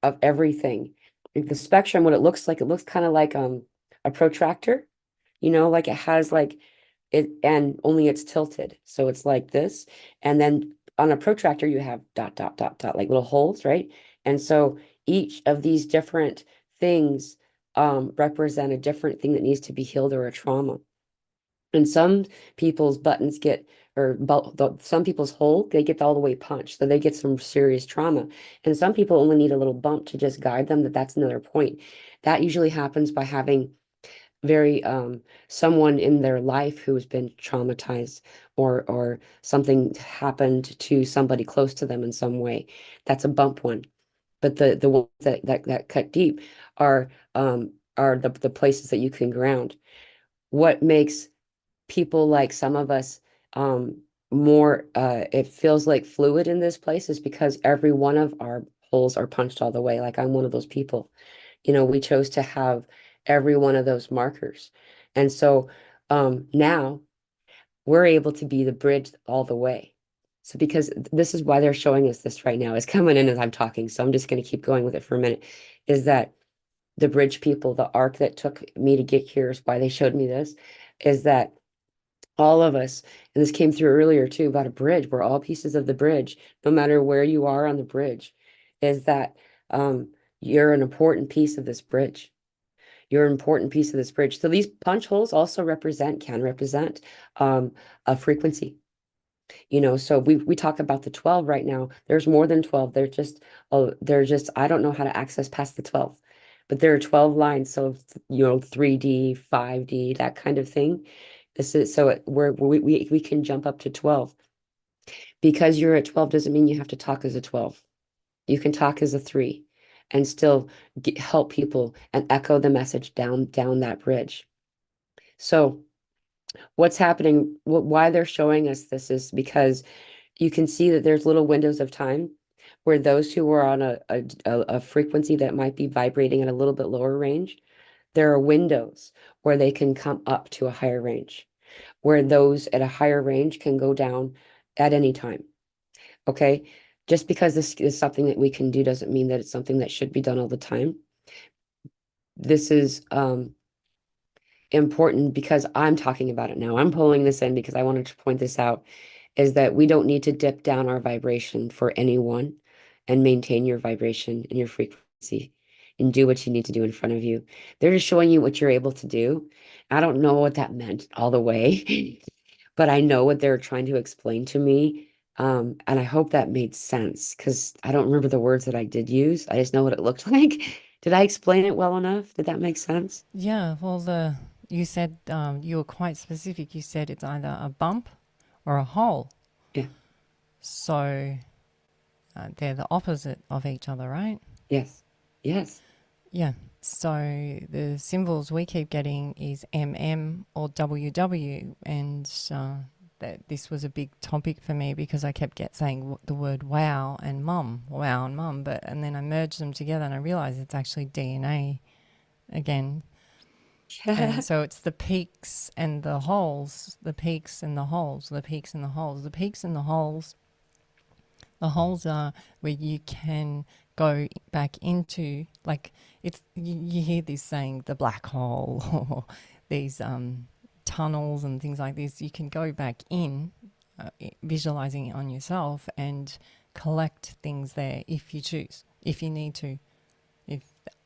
Speaker 1: of everything. Like the spectrum, what it looks kind of like a protractor, like it has like it, and only it's tilted. So it's like this. And then on a protractor, you have dot, dot, dot, dot, like little holes, right? And so each of these different things represent a different thing that needs to be healed or a trauma. And some people's buttons get, some people's hole, they get all the way punched. So they get some serious trauma. And some people only need a little bump to just guide them that that's another point. That usually happens by having very someone in their life who has been traumatized or something happened to somebody close to them in some way. That's a bump one. But the ones that cut deep are the places that you can ground. What makes people like some of us more it feels like fluid in this place is because every one of our holes are punched all the way. Like I'm one of those people. We chose to have every one of those markers. And so now we're able to be the bridge all the way. So because this is why they're showing us this right now, is coming in as I'm talking. So I'm just going to keep going with it for a minute, is that the bridge people, the arc that took me to get here is why they showed me this, is that all of us, and this came through earlier too about a bridge, we're all pieces of the bridge, no matter where you are on the bridge, is that you're an important piece of this bridge. You're an important piece of this bridge. So these punch holes also can represent a frequency. So we talk about the 12 right now. There's more than 12. They're just I don't know how to access past the 12. But there are 12 lines. So 3D, 5D, that kind of thing. This is so we can jump up to 12. Because you're at 12 doesn't mean you have to talk as a 12. You can talk as a 3 and still help people and echo the message down that bridge. So what's happening, why they're showing us this is because you can see that there's little windows of time where those who are on a frequency that might be vibrating at a little bit lower range, there are windows where they can come up to a higher range, where those at a higher range can go down at any time. Okay. Just because this is something that we can do doesn't mean that it's something that should be done all the time. This is important because I'm talking about it now. I'm pulling this in because I wanted to point this out, is that we don't need to dip down our vibration for anyone and maintain your vibration and your frequency and do what you need to do in front of you. They're just showing you what you're able to do. I don't know what that meant all the way, but I know what they're trying to explain to me. And I hope that made sense because I don't remember the words that I did use. I just know what it looked like. Did I explain it well enough? Did that make sense?
Speaker 2: Yeah, well, you said you were quite specific. You said it's either a bump or a hole.
Speaker 1: Yeah.
Speaker 2: So they're the opposite of each other, right?
Speaker 1: Yes. Yes.
Speaker 2: Yeah. So the symbols we keep getting is MM or WW, and that this was a big topic for me because I kept saying the word wow and mum, and then I merged them together and I realized it's actually DNA again. And so it's the peaks and the holes, the peaks and the holes, the peaks and the holes, the peaks and the holes. The holes are where you can go back into, like you hear this saying, the black hole or these tunnels and things like this. You can go back in, visualizing it on yourself and collect things there if you choose, if you need to, if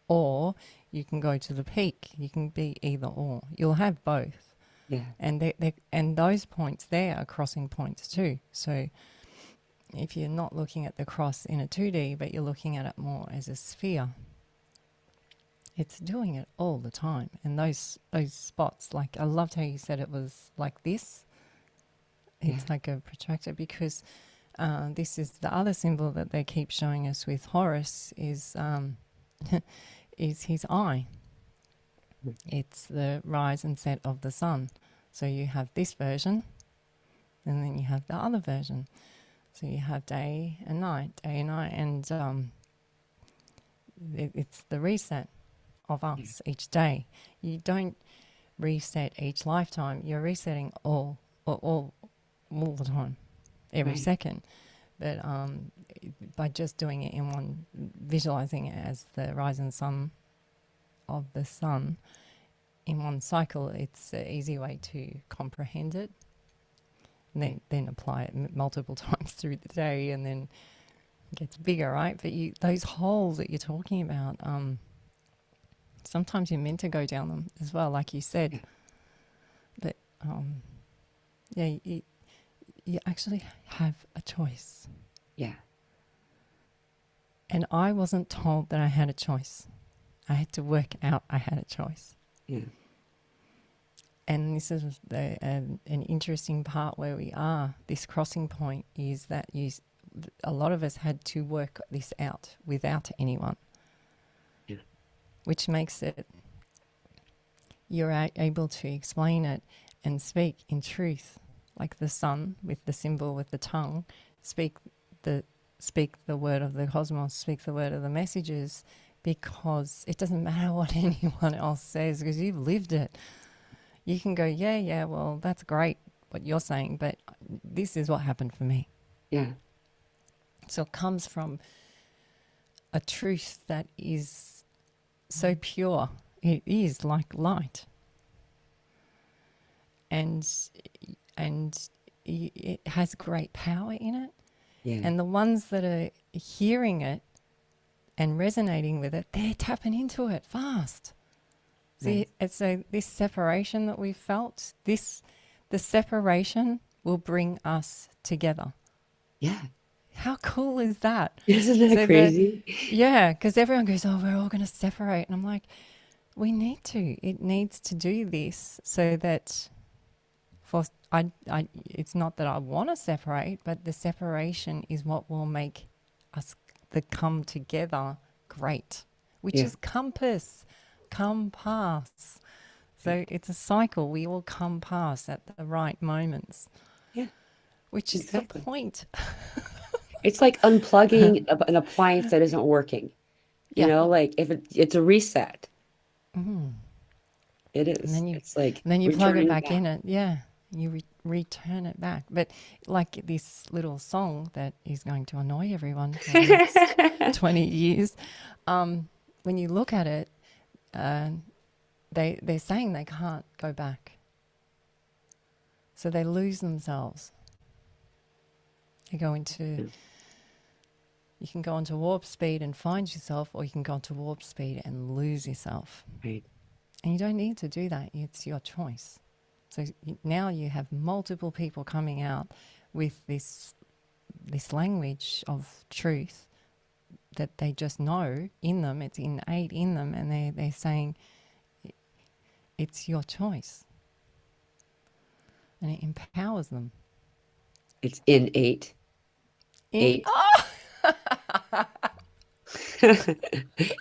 Speaker 2: or you can go to the peak. You can be either or. You'll have both.
Speaker 1: Yeah.
Speaker 2: And those points there are crossing points too. So if you're not looking at the cross in a 2D, but you're looking at it more as a sphere, it's doing it all the time. And those spots, like I loved how you said it was like this. It's like a protractor because this is the other symbol that they keep showing us with Horus is is his eye. It's the rise and set of the sun. So you have this version and then you have the other version. So you have day and night, and it's the reset of us each day. You don't reset each lifetime. You're resetting all the time, every second. But by just doing it in one, visualizing it as the rise and sun of the sun in one cycle, it's an easy way to comprehend it. and then apply it multiple times through the day, and then it gets bigger, right? But those holes that you're talking about, sometimes you're meant to go down them as well, like you said.
Speaker 1: Yeah.
Speaker 2: But yeah, you actually have a choice.
Speaker 1: Yeah.
Speaker 2: And I wasn't told that I had a choice. I had to work out I had a choice.
Speaker 1: Yeah.
Speaker 2: And this is an interesting part where we are. This crossing point is that a lot of us had to work this out without anyone.
Speaker 1: Yeah.
Speaker 2: Which makes it, you're able to explain it and speak in truth, like the sun with the symbol with the tongue, speak the word of the cosmos, speak the word of the messages, because it doesn't matter what anyone else says, because you've lived it. You can go, yeah, well, that's great what you're saying, but this is what happened for me.
Speaker 1: Yeah.
Speaker 2: So it comes from a truth that is so pure. It is like light. And it has great power in it.
Speaker 1: Yeah.
Speaker 2: And the ones that are hearing it and resonating with it, they're tapping into it fast. See, so this separation that we felt, the separation will bring us together.
Speaker 1: Yeah.
Speaker 2: How cool is that?
Speaker 1: Isn't that crazy?
Speaker 2: Yeah, because everyone goes, oh, we're all going to separate. And I'm like, we need to. It needs to do this so that it's not that I want to separate, but the separation is what will make us come together great, which is compass. Come pass. So it's a cycle. We all come past at the right moments.
Speaker 1: Yeah.
Speaker 2: Which is the point.
Speaker 1: It's like unplugging an appliance that isn't working. You
Speaker 2: Yeah.
Speaker 1: know, like if it's a reset.
Speaker 2: Mm.
Speaker 1: It is.
Speaker 2: And then you plug it back in it. Yeah. You return it back. But like this little song that is going to annoy everyone for the next 20 years, when you look at it, they're saying they can't go back. So they lose themselves. They go into, you can go into warp speed and find yourself, or you can go into warp speed and lose yourself.
Speaker 1: Right.
Speaker 2: And you don't need to do that. It's your choice. So now you have multiple people coming out with this language of truth that they just know in them, it's innate in them, and they're saying it's your choice. And it empowers them.
Speaker 1: It's innate. Eight.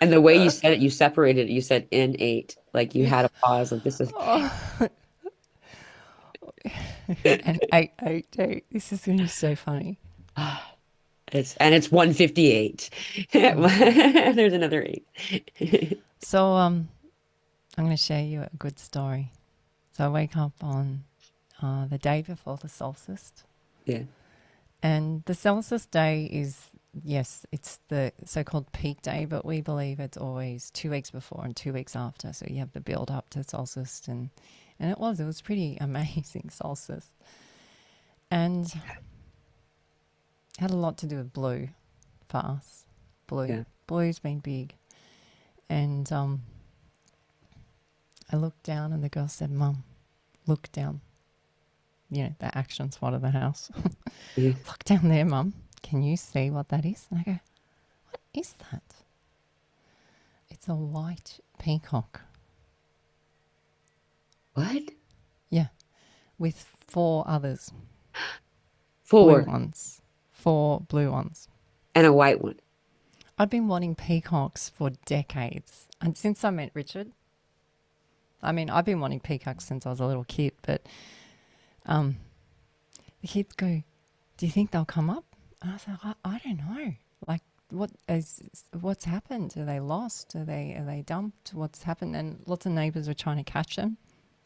Speaker 1: And the way you said it, you separated it. You said innate, like you had a pause. Like this is.
Speaker 2: And eight. This is going to be so funny.
Speaker 1: It's 158. There's another 8.
Speaker 2: So I'm going to share you a good story. So I wake up on the day before the solstice.
Speaker 1: Yeah.
Speaker 2: And the solstice day is, yes, it's the so-called peak day, but we believe it's always 2 weeks before and 2 weeks after. So you have the build up to solstice, and it was pretty amazing solstice. And had a lot to do with blue for us. Blue.
Speaker 1: Yeah.
Speaker 2: Blue's been big. And I looked down and the girl said, Mum, look down. You know, the action spot of the house.
Speaker 1: Yeah.
Speaker 2: Look down there, Mum. Can you see what that is? And I go, what is that? It's a white peacock.
Speaker 1: What?
Speaker 2: Yeah. With 4 others.
Speaker 1: 4.
Speaker 2: Blue ones. 4 blue ones.
Speaker 1: And a white one.
Speaker 2: I've been wanting peacocks for decades. And since I met Richard, I mean, I've been wanting peacocks since I was a little kid, but the kids go, do you think they'll come up? And I was like, I don't know. Like, what's happened? Are they lost? Are they dumped? What's happened? And lots of neighbours were trying to catch them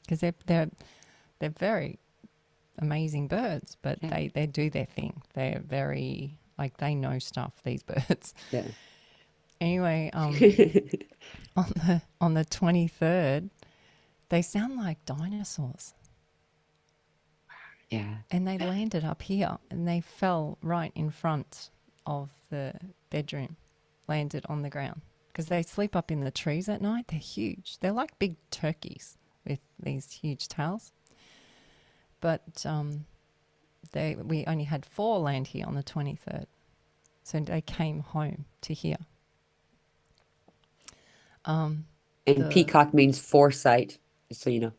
Speaker 2: because they're very amazing birds, but they do their thing. They're very, like, they know stuff, these birds.
Speaker 1: Yeah.
Speaker 2: Anyway, on the 23rd, they sound like dinosaurs.
Speaker 1: Yeah.
Speaker 2: And they landed up here and they fell right in front of the bedroom, landed on the ground. Because they sleep up in the trees at night. They're huge. They're like big turkeys with these huge tails. But we only had 4 land here on the 23rd. So they came home to here.
Speaker 1: And peacock means foresight, so you know.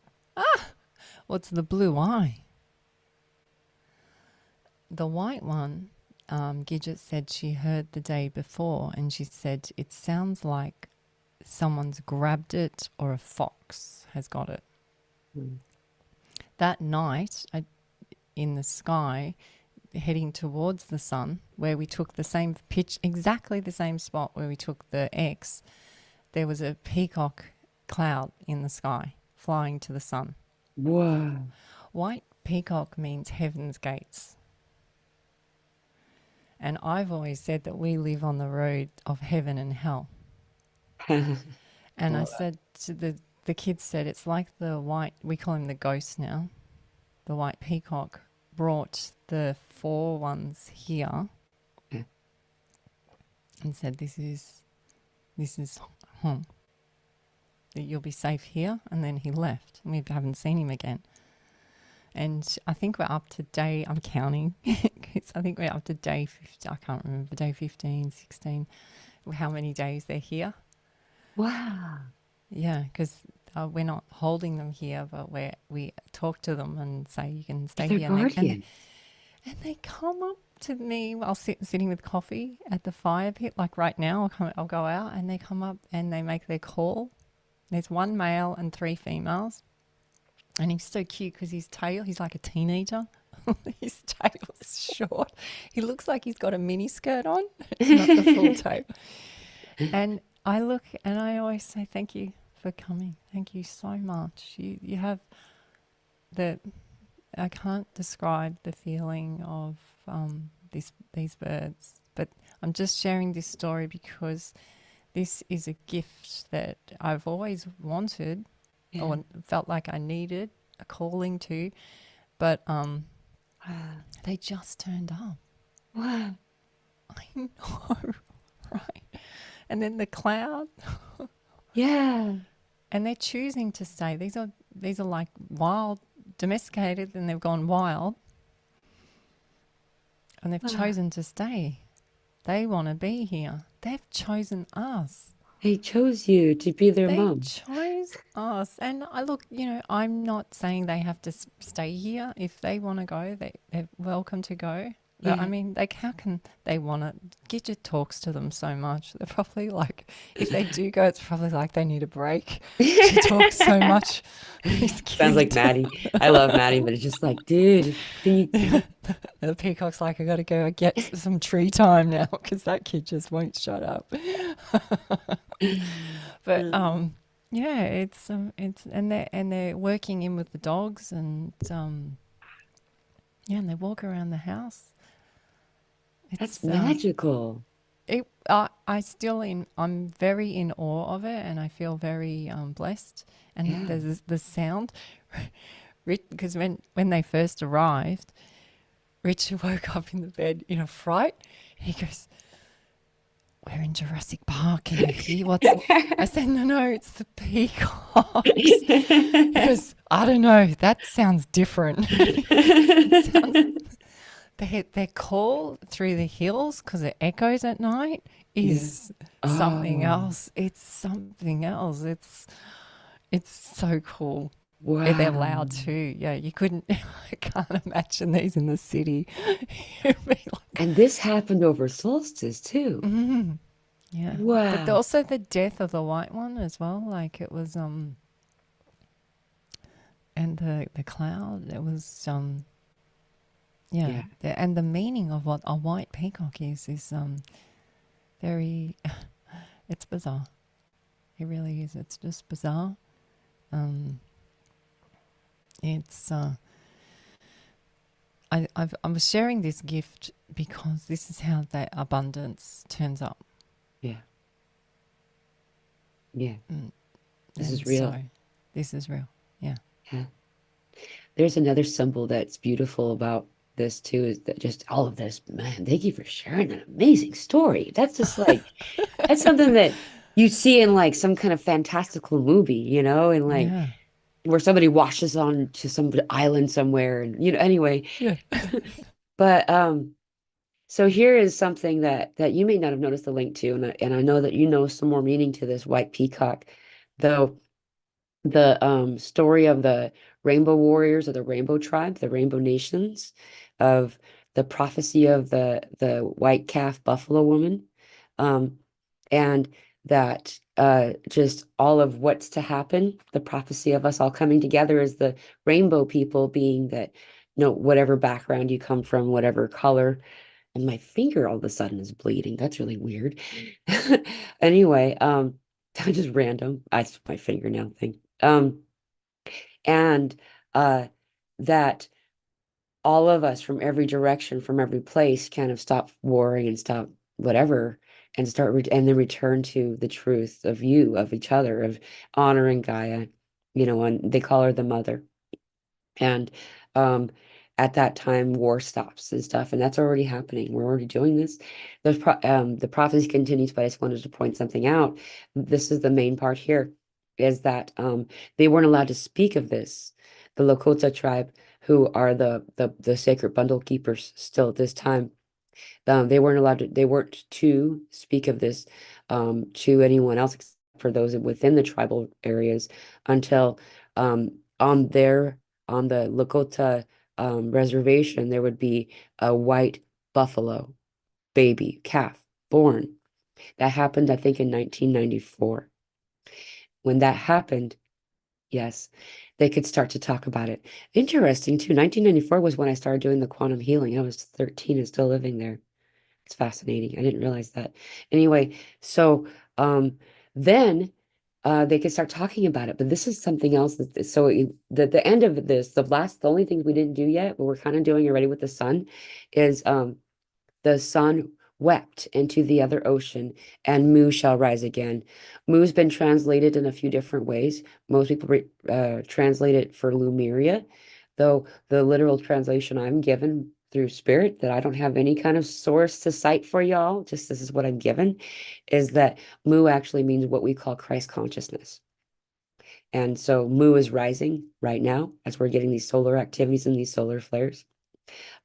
Speaker 2: What's the blue eye? The white one, Gidget said she heard the day before, and she said it sounds like someone's grabbed it or a fox has got it.
Speaker 1: Mm.
Speaker 2: That night, in the sky, heading towards the sun, where we took the same pitch, exactly the same spot where we took the X, there was a peacock cloud in the sky flying to the sun.
Speaker 1: Whoa.
Speaker 2: White peacock means heaven's gates. And I've always said that we live on the road of heaven and hell. And I said to the kids said it's like the white, we call him the ghost now, the white peacock brought the 4 ones here and said this is home. You'll be safe here. And then he left and we haven't seen him again. And I think we're up to day, I'm counting, because I think we're up to day 15, I can't remember, day 15, 16, how many days they're here.
Speaker 1: Wow.
Speaker 2: Yeah, because we're not holding them here, but we talk to them and say, you can stay
Speaker 1: They're
Speaker 2: here.
Speaker 1: guardians.
Speaker 2: And they come up to me while sitting with coffee at the fire pit, like right now, I'll go out and they come up and they make their call. There's 1 male and 3 females. And he's so cute because his tail, he's like a teenager. His tail's short. He looks like he's got a mini skirt on. It's not the full tail. And I look and I always say, thank you for coming. Thank you so much. You have I can't describe the feeling of these birds. But I'm just sharing this story because this is a gift that I've always wanted.
Speaker 1: Yeah.
Speaker 2: Or felt like I needed a calling to, but they just turned up.
Speaker 1: Wow.
Speaker 2: I know, right? And then the cloud.
Speaker 1: Yeah.
Speaker 2: And they're choosing to stay. These are like wild, domesticated, and they've gone wild. And they've chosen to stay. They want to be here. They've chosen us.
Speaker 1: They chose you to be their mom.
Speaker 2: They chose us. And I'm not saying they have to stay here. If they want to go, they're welcome to go. But, I mean, how can they want to? Gidget talks to them so much. They're probably like, if they do go, it's probably like they need a break. She talks so much.
Speaker 1: Sounds like Maddie. I love Maddie, but it's just like, dude, can you...
Speaker 2: The peacock's like, I got to go get some tree time now because that kid just won't shut up. But yeah, it's and they're working in with the dogs and and they walk around the house.
Speaker 1: That's magical.
Speaker 2: I'm very in awe of it, and I feel very blessed. And there's the sound, because when they first arrived, Richard woke up in the bed in a fright. He goes, "We're in Jurassic Park. Can you hear what's?" I said, "No, it's the peacocks." He goes, "I don't know. That sounds different." Their call through the hills, because it echoes at night, is something else. It's something else. It's so cool.
Speaker 1: Wow.
Speaker 2: They're loud too. Yeah, you couldn't. I can't imagine these in the city.
Speaker 1: And this happened over solstice too.
Speaker 2: Mm-hmm. Yeah.
Speaker 1: Wow.
Speaker 2: But also the death of the white one as well. Like it was and the cloud. It was yeah. And the meaning of what a white peacock is very. It's bizarre. It really is. It's just bizarre. It's I was sharing this gift because this is how that abundance turns up.
Speaker 1: Yeah. Yeah. This is real.
Speaker 2: So, this is real. Yeah.
Speaker 1: Yeah. There's another symbol that's beautiful about this too, is that just all of this, man, thank you for sharing that amazing story. That's just like, that's something that you see in like some kind of fantastical movie, and like
Speaker 2: Yeah.
Speaker 1: where somebody washes on to some island somewhere and anyway.
Speaker 2: Yeah.
Speaker 1: But so here is something that you may not have noticed the link to, and I know that you know some more meaning to this white peacock, though the story of the Rainbow Warriors of the Rainbow Tribe, the Rainbow Nations, of the prophecy of the white calf buffalo woman, um, and that just all of what's to happen, the prophecy of us all coming together as the rainbow people, being that whatever background you come from, whatever color. And my finger all of a sudden is bleeding. That's really weird. Anyway, just random. It's my fingernail thing. And uh, that all of us from every direction, from every place, kind of stop warring and stop whatever, and and then return to the truth of of each other, of honoring Gaia, and they call her the mother. And um, at that time, war stops and stuff, and that's already happening. We're already doing this. The prophecy continues, but I just wanted to point something out. This is the main part here, is that they weren't allowed to speak of this. The Lakota tribe, who are the sacred bundle keepers still at this time, they weren't to speak of this to anyone else except for those within the tribal areas until on the Lakota reservation, there would be a white buffalo baby calf born. That happened, I think, in 1994. When that happened, yes, they could start to talk about it. Interesting, too. 1994 was when I started doing the quantum healing. I was 13 and still living there. It's fascinating. I didn't realize that. Anyway, so then they could start talking about it. But this is something else. The end of this, the only thing we didn't do yet, but we're kind of doing already with the sun, is the sun wept into the other ocean, and Mu shall rise again. Mu's been translated in a few different ways. Most people translate it for Lumeria, though the literal translation I'm given through spirit, that I don't have any kind of source to cite for y'all, just this is what I'm given, is that Mu actually means what we call Christ consciousness. And so Mu is rising right now as we're getting these solar activities and these solar flares.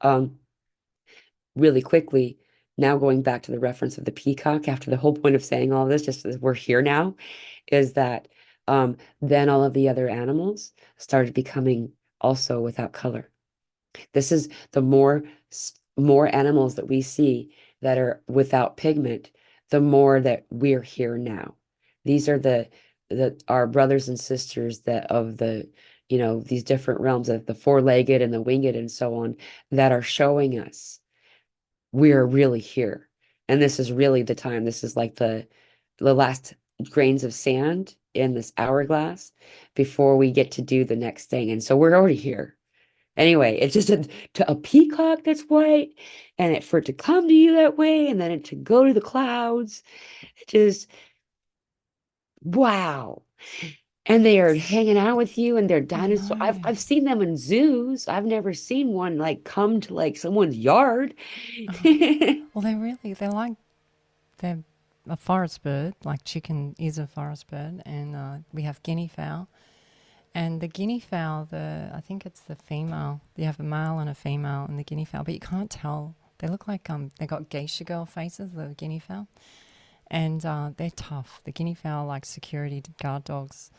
Speaker 1: Um, really quickly, now going back to the reference of the peacock, after the whole point of saying all this, just as we're here now, is that then all of the other animals started becoming also without color. This is the more animals that we see that are without pigment, the more that we're here now. These are our brothers and sisters that of these different realms of the four-legged and the winged and so on, that are showing us we're really here. And this is really the time. This is like the last grains of sand in this hourglass before we get to do the next thing. And so we're already here. Anyway, it's just to a peacock that's white, and for it to come to you that way, and then it to go to the clouds. It just, wow. And they are hanging out with you, and they're
Speaker 2: I
Speaker 1: dinosaurs. I've
Speaker 2: know.
Speaker 1: I've seen them in zoos. I've never seen one like come to like someone's yard.
Speaker 2: Well, they're a forest bird, like chicken is a forest bird, and we have guinea fowl. And the guinea fowl, I think it's the female. You have a male and a female in the guinea fowl, but you can't tell. They look like they got geisha girl faces, the guinea fowl, and they're tough. The guinea fowl like security guard dogs,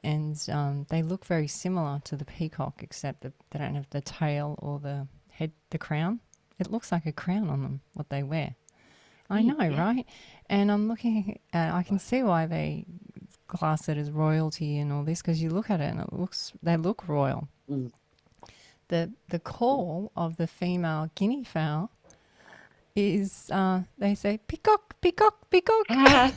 Speaker 2: and they look very similar to the peacock, except that they don't have the tail or the head, the crown. It looks like a crown on them, what they wear. I know,
Speaker 1: Yeah.
Speaker 2: right? And I'm looking at, I can see why they class it as royalty and all this, because you look at it and they look royal.
Speaker 1: Mm.
Speaker 2: The call of the female guinea fowl is they say peacock, peacock, peacock.
Speaker 1: Ah,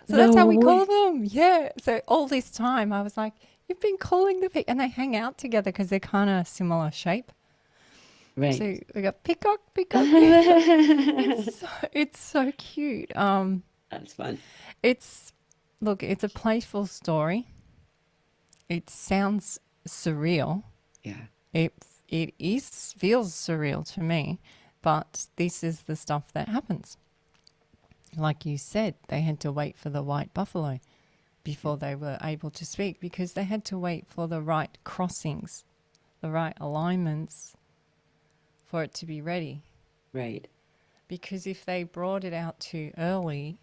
Speaker 2: So that's
Speaker 1: no
Speaker 2: how we call
Speaker 1: way.
Speaker 2: them. Yeah. So all this time I was like, you've been calling the peacock, and they hang out together because they're kind of similar shape.
Speaker 1: Right.
Speaker 2: So we got peacock, peacock. It's so cute.
Speaker 1: That's fun.
Speaker 2: It's look, it's a playful story. It sounds surreal.
Speaker 1: Yeah.
Speaker 2: it feels surreal to me, but this is the stuff that happens. Like you said, they had to wait for the white buffalo before they were able to speak, because they had to wait for the right crossings, the right alignments for it to be ready.
Speaker 1: Right.
Speaker 2: Because if they brought it out too early,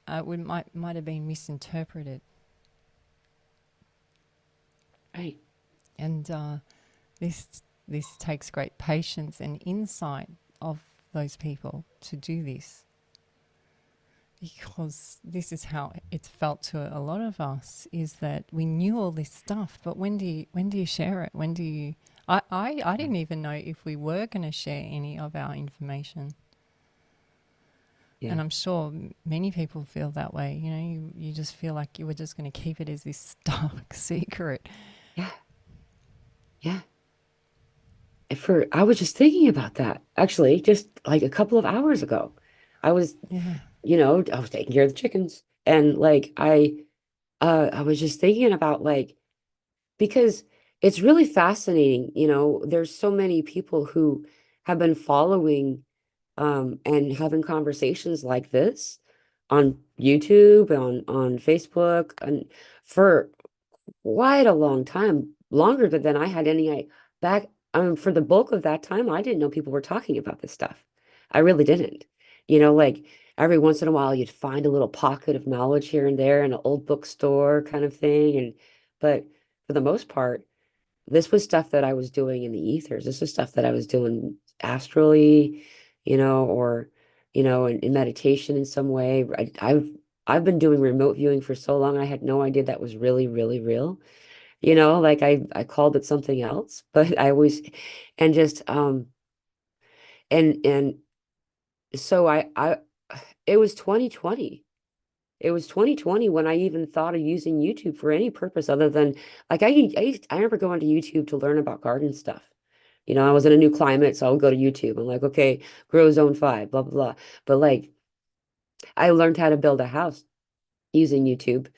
Speaker 2: it might have been misinterpreted.
Speaker 1: Right.
Speaker 2: And this takes great patience and insight of those people to do this, because this is how it's felt to a lot of us, is that we knew all this stuff, but when do you share it? When do you... I didn't even know if we were going to share any of our information.
Speaker 1: Yeah.
Speaker 2: And I'm sure many people feel that way. You know, you just feel like you were just going to keep it as this dark secret.
Speaker 1: Yeah. Yeah. I was just thinking about that actually, just like a couple of hours ago. I was,
Speaker 2: Yeah.
Speaker 1: I was taking care of the chickens, and like I was just thinking about like, because it's really fascinating, there's so many people who have been following and having conversations like this on YouTube, on Facebook, and for quite a long time, longer than I had any back for the bulk of that time, I didn't know people were talking about this stuff. I really didn't. Like every once in a while you'd find a little pocket of knowledge here and there in an old bookstore kind of thing. But for the most part, this was stuff that I was doing in the ethers. This is stuff that I was doing astrally, or in meditation in some way. I've been doing remote viewing for so long. I had no idea that was really, really real. Like I called it something else, but I always and just and so I it was 2020. It was 2020 when I even thought of using YouTube for any purpose other than like I remember going to YouTube to learn about garden stuff. I was in a new climate, so I would go to YouTube. I'm like, okay, grow zone 5, blah blah blah. But like I learned how to build a house using YouTube,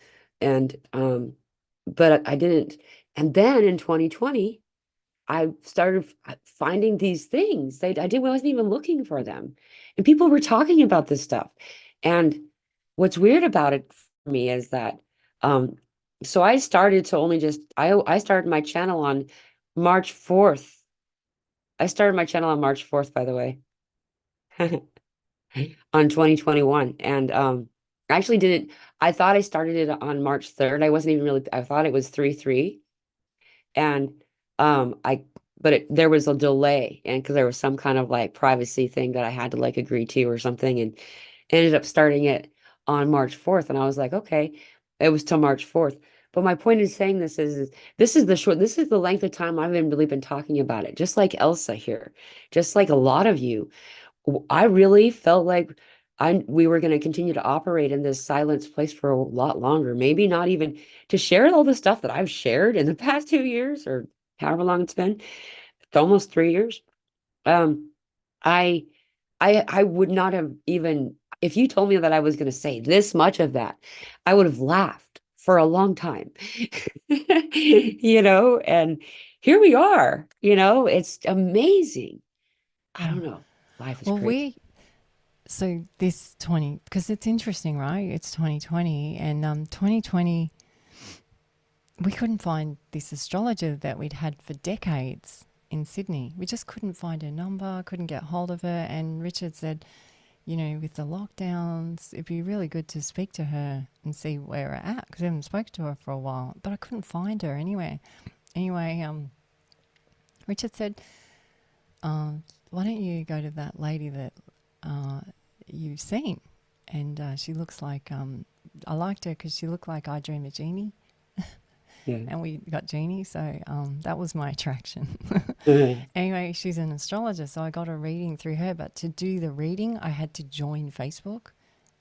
Speaker 1: and but I didn't. And then in 2020, I started finding these things. Wasn't even looking for them. And people were talking about this stuff. And what's weird about it for me is that, um, so I started to only just, I started my channel on March 4th. I started my channel on March 4th, by the way, on 2021. And, I actually didn't, I thought I started it on March 3rd. I wasn't even really, I thought it was 3/3. And I but there was a delay, and because there was some kind of like privacy thing that I had to like agree to or something, and ended up starting it on March 4th. And I was like, okay, it was till March 4th. But my point in saying this is this is the length of time I've been really been talking about it, just like Elsa here, just like a lot of you. I really felt like we were going to continue to operate in this silence place for a lot longer. Maybe not even to share all the stuff that I've shared in the past 2 years or however long it's been. It's almost 3 years. Um, I I would not have even if you told me that I was going to say this much of that, I would have laughed for a long time. And here we are, it's amazing. I
Speaker 2: Yeah.
Speaker 1: don't know. Life is
Speaker 2: Well,
Speaker 1: crazy.
Speaker 2: so this 20, because it's interesting, right? It's 2020, and 2020, we couldn't find this astrologer that we'd had for decades in Sydney. We just couldn't find her number, couldn't get hold of her. And Richard said, with the lockdowns, it'd be really good to speak to her and see where we're at, because I haven't spoken to her for a while. But I couldn't find her anywhere. Anyway, Richard said, why don't you go to that lady that you've seen? And she looks like, I liked her because she looked like I Dream a Genie.
Speaker 1: Yeah.
Speaker 2: And we got Jeannie, so that was my attraction.
Speaker 1: Mhm.
Speaker 2: Anyway, she's an astrologer, so I got a reading through her. But to do the reading, I had to join Facebook.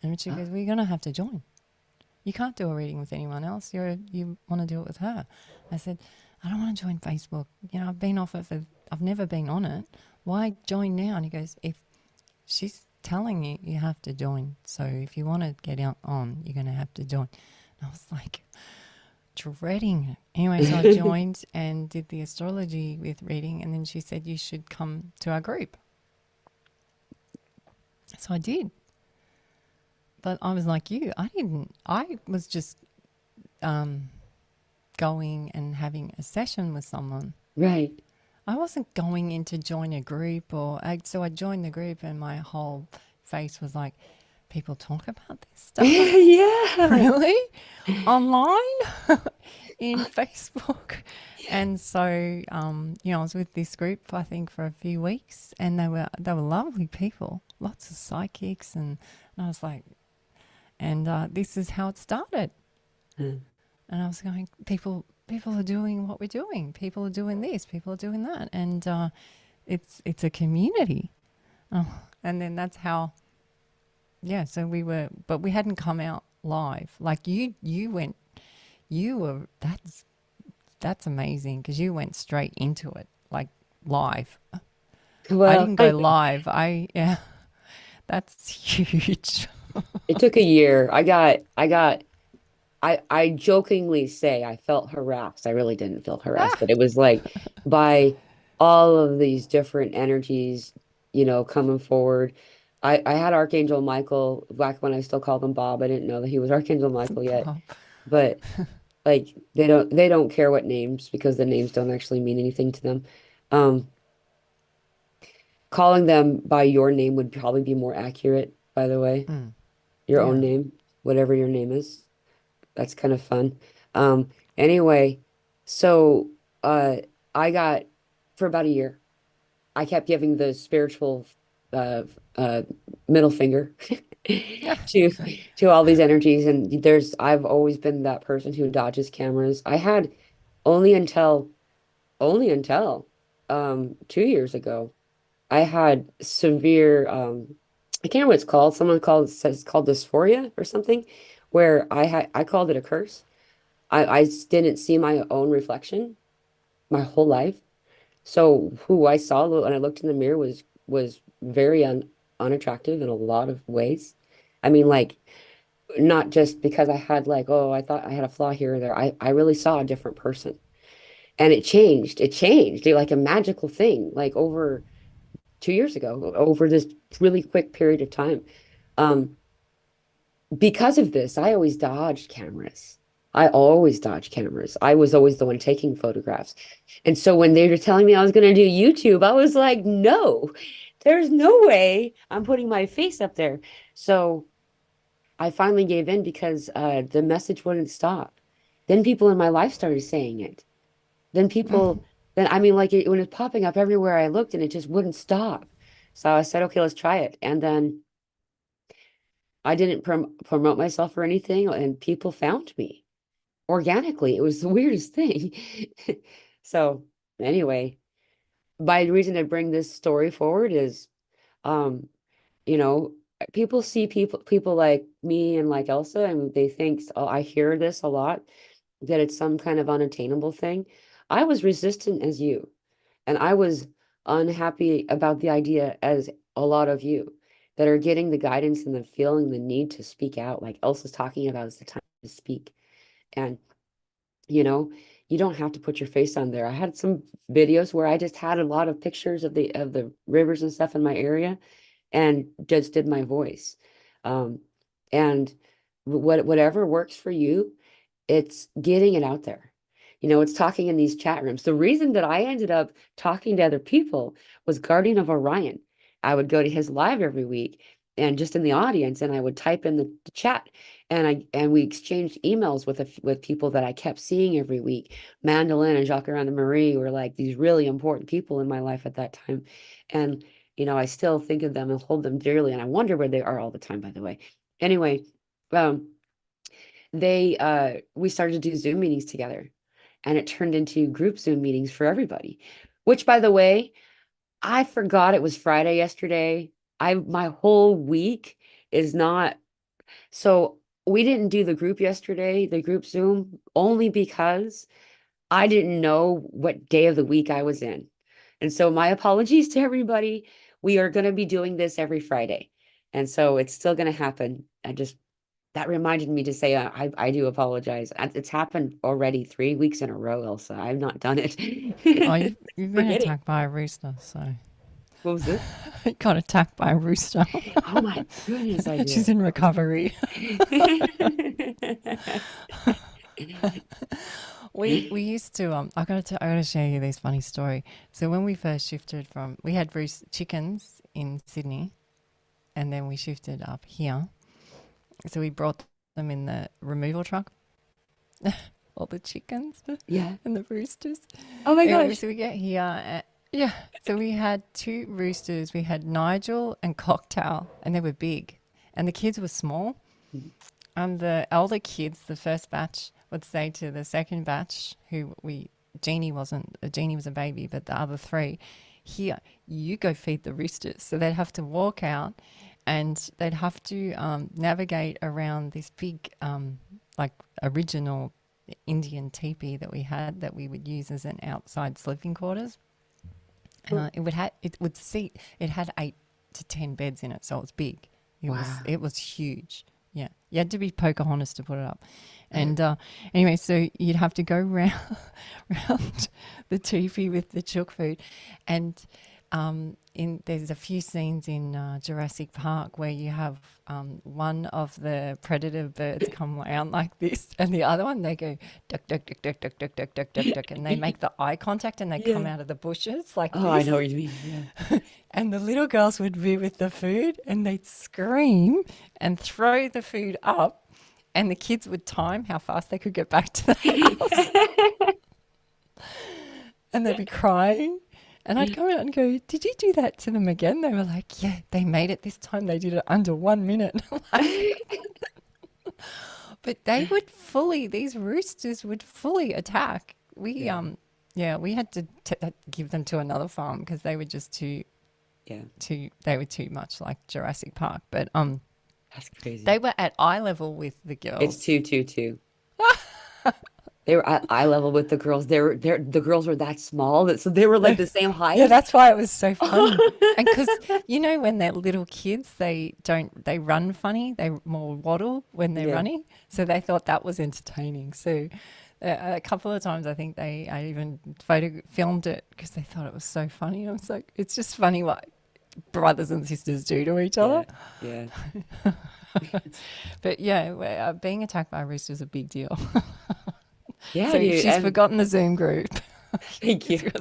Speaker 2: And Richard goes, well, you're going to have to join. You can't do a reading with anyone else. You want to do it with her. I said, I don't want to join Facebook. I've been off it I've never been on it. Why join now? And he goes, if she's telling you, you have to join. So if you want to get on, you're going to have to join. And I was like, dreading it. Anyway, so I joined and did the astrology with reading, and then she said, you should come to our group. So I did. But I was like you. I was just going and having a session with someone.
Speaker 1: Right.
Speaker 2: I wasn't going in to join a group so I joined the group and my whole face was like, people talk about this stuff?
Speaker 1: Yeah.
Speaker 2: Really? Online? In Facebook? And so, I was with this group, I think, for a few weeks, and they were lovely people, lots of psychics, and I was like, and this is how it started.
Speaker 1: Mm.
Speaker 2: And I was going, people are doing what we're doing. People are doing this. People are doing that. And it's a community. And then that's how, so but we hadn't come out live. Like that's amazing because you went straight into it, like live.
Speaker 1: Well,
Speaker 2: I didn't go live. That's huge.
Speaker 1: it took a year. I jokingly say I felt harassed. I really didn't feel harassed, but it was like by all of these different energies, coming forward. I had Archangel Michael back when I still called him Bob. I didn't know that he was Archangel Michael yet, but like they don't care what names because the names don't actually mean anything to them. Um, Calling them by your name would probably be more accurate, by the way. Your own
Speaker 2: Yeah.
Speaker 1: name, whatever your name is. That's kind of fun. Anyway, so I got for about a year, I kept giving the spiritual uh uh middle finger to all these energies, and I've always been that person who dodges cameras. I had only until only until 2 years ago, I had severe I can't remember what it's called. Someone says it's called dysphoria or something, where I called it a curse. I didn't see my own reflection my whole life. So who I saw when I looked in the mirror was very unattractive in a lot of ways. I mean, like not just because I had like, oh, I thought I had a flaw here or there. I really saw a different person. And it changed. It changed. Like a magical thing, like over 2 years ago, over this really quick period of time. Um, because of this, I always dodged cameras. I always dodged cameras. I was always the one taking photographs. And so when they were telling me I was going to do YouTube, I was like, no, there's no way I'm putting my face up there. So I finally gave in because the message wouldn't stop. Then people in my life started saying it. Then I mean, like when it's popping up everywhere I looked and it just wouldn't stop. So I said, okay, let's try it. And then I didn't promote myself or anything, and people found me organically. It was the weirdest thing. So anyway, my reason to bring this story forward is, um, you know, people see people like me and like Elsa, and they think, oh, I hear this a lot, that it's some kind of unattainable thing. I was resistant as you, and I was unhappy about the idea as a lot of you that are getting the guidance and the feeling the need to speak out, like Elsa's talking about, is the time to speak. And you know, you don't have to put your face on there. I had some videos where I just had a lot of pictures of the rivers and stuff in my area and just did my voice. Um, and whatever works for you, it's getting it out there. It's talking in these chat rooms. The reason that I ended up talking to other people was Guardian of Orion. I would go to his live every week and just in the audience, and I would type in the chat, and we exchanged emails with people that I kept seeing every week. Mandolin and Jacques and Marie were like these really important people in my life at that time. And I still think of them and hold them dearly, and I wonder where they are all the time, by the way. Anyway, um, we started to do Zoom meetings together, and it turned into group Zoom meetings for everybody, which, by the way, I forgot it was Friday yesterday. My whole week is not, so we didn't do the group yesterday, the group Zoom, only because I didn't know what day of the week I was in. And so my apologies to everybody. We are going to be doing this every Friday. And so it's still going to happen. that reminded me to say I do apologize. It's happened already 3 weeks in a row, Elsa. I've not done it.
Speaker 2: Oh, you've been
Speaker 1: Forgetting.
Speaker 2: attacked by a rooster, so
Speaker 1: What was this?
Speaker 2: you got attacked by a rooster.
Speaker 1: Oh my goodness, I
Speaker 2: She's
Speaker 1: did.
Speaker 2: in recovery. We used to I gotta share you this funny story. So when we first shifted from, we had roost chickens in Sydney, and then we shifted up here. So we brought them in the removal truck, all the chickens
Speaker 1: Yeah.
Speaker 2: and the roosters.
Speaker 1: Oh my
Speaker 2: Anyway,
Speaker 1: gosh.
Speaker 2: so we get here. Yeah. So we had two roosters. We had Nigel and Cocktail, and they were big, and the kids were small. And the elder kids, the first batch, would say to the second batch, Jeannie was a baby, but the other three, here, you go feed the roosters. So they'd have to walk out, and they'd have to navigate around this big, like original Indian teepee that we had that we would use as an outside sleeping quarters. It had 8 to 10 beds in it, so it was big.
Speaker 1: Wow.
Speaker 2: It was huge. Yeah, you had to be Pocahontas to put it up. And anyway, so you'd have to go round the teepee with the chook food, and there's a few scenes in Jurassic Park where you have one of the predator birds come around like this, and the other one, they go duck, duck, duck, duck, duck, duck, duck, duck, duck, duck, and they make the eye contact, and they come
Speaker 1: Yeah.
Speaker 2: out of the bushes like
Speaker 1: Oh, I
Speaker 2: this.
Speaker 1: know what you mean. Yeah.
Speaker 2: And the little girls would be with the food, and they'd scream and throw the food up, and the kids would time how fast they could get back to the house, and they'd be crying. And I'd come out and go, did you do that to them again? They were like, yeah, they made it this time. They did it under 1 minute. But these roosters would fully attack. We had to give them to another farm because they were just too much like Jurassic Park. But
Speaker 1: That's crazy.
Speaker 2: they were at eye level with the
Speaker 1: It's
Speaker 2: girls.
Speaker 1: 222. They were at eye level with the girls. The girls were that small that so they were like the same height.
Speaker 2: Yeah, that's why it was so funny. And because when they're little kids, they run funny. They more waddle when they're running. So they thought that was entertaining. So a couple of times I think I even filmed it because they thought it was so funny. I was like, it's just funny what brothers and sisters do to each other.
Speaker 1: Yeah.
Speaker 2: But yeah, being attacked by a rooster is a big deal.
Speaker 1: Yeah,
Speaker 2: So
Speaker 1: dude.
Speaker 2: she's forgotten the Zoom group.
Speaker 1: Thank you.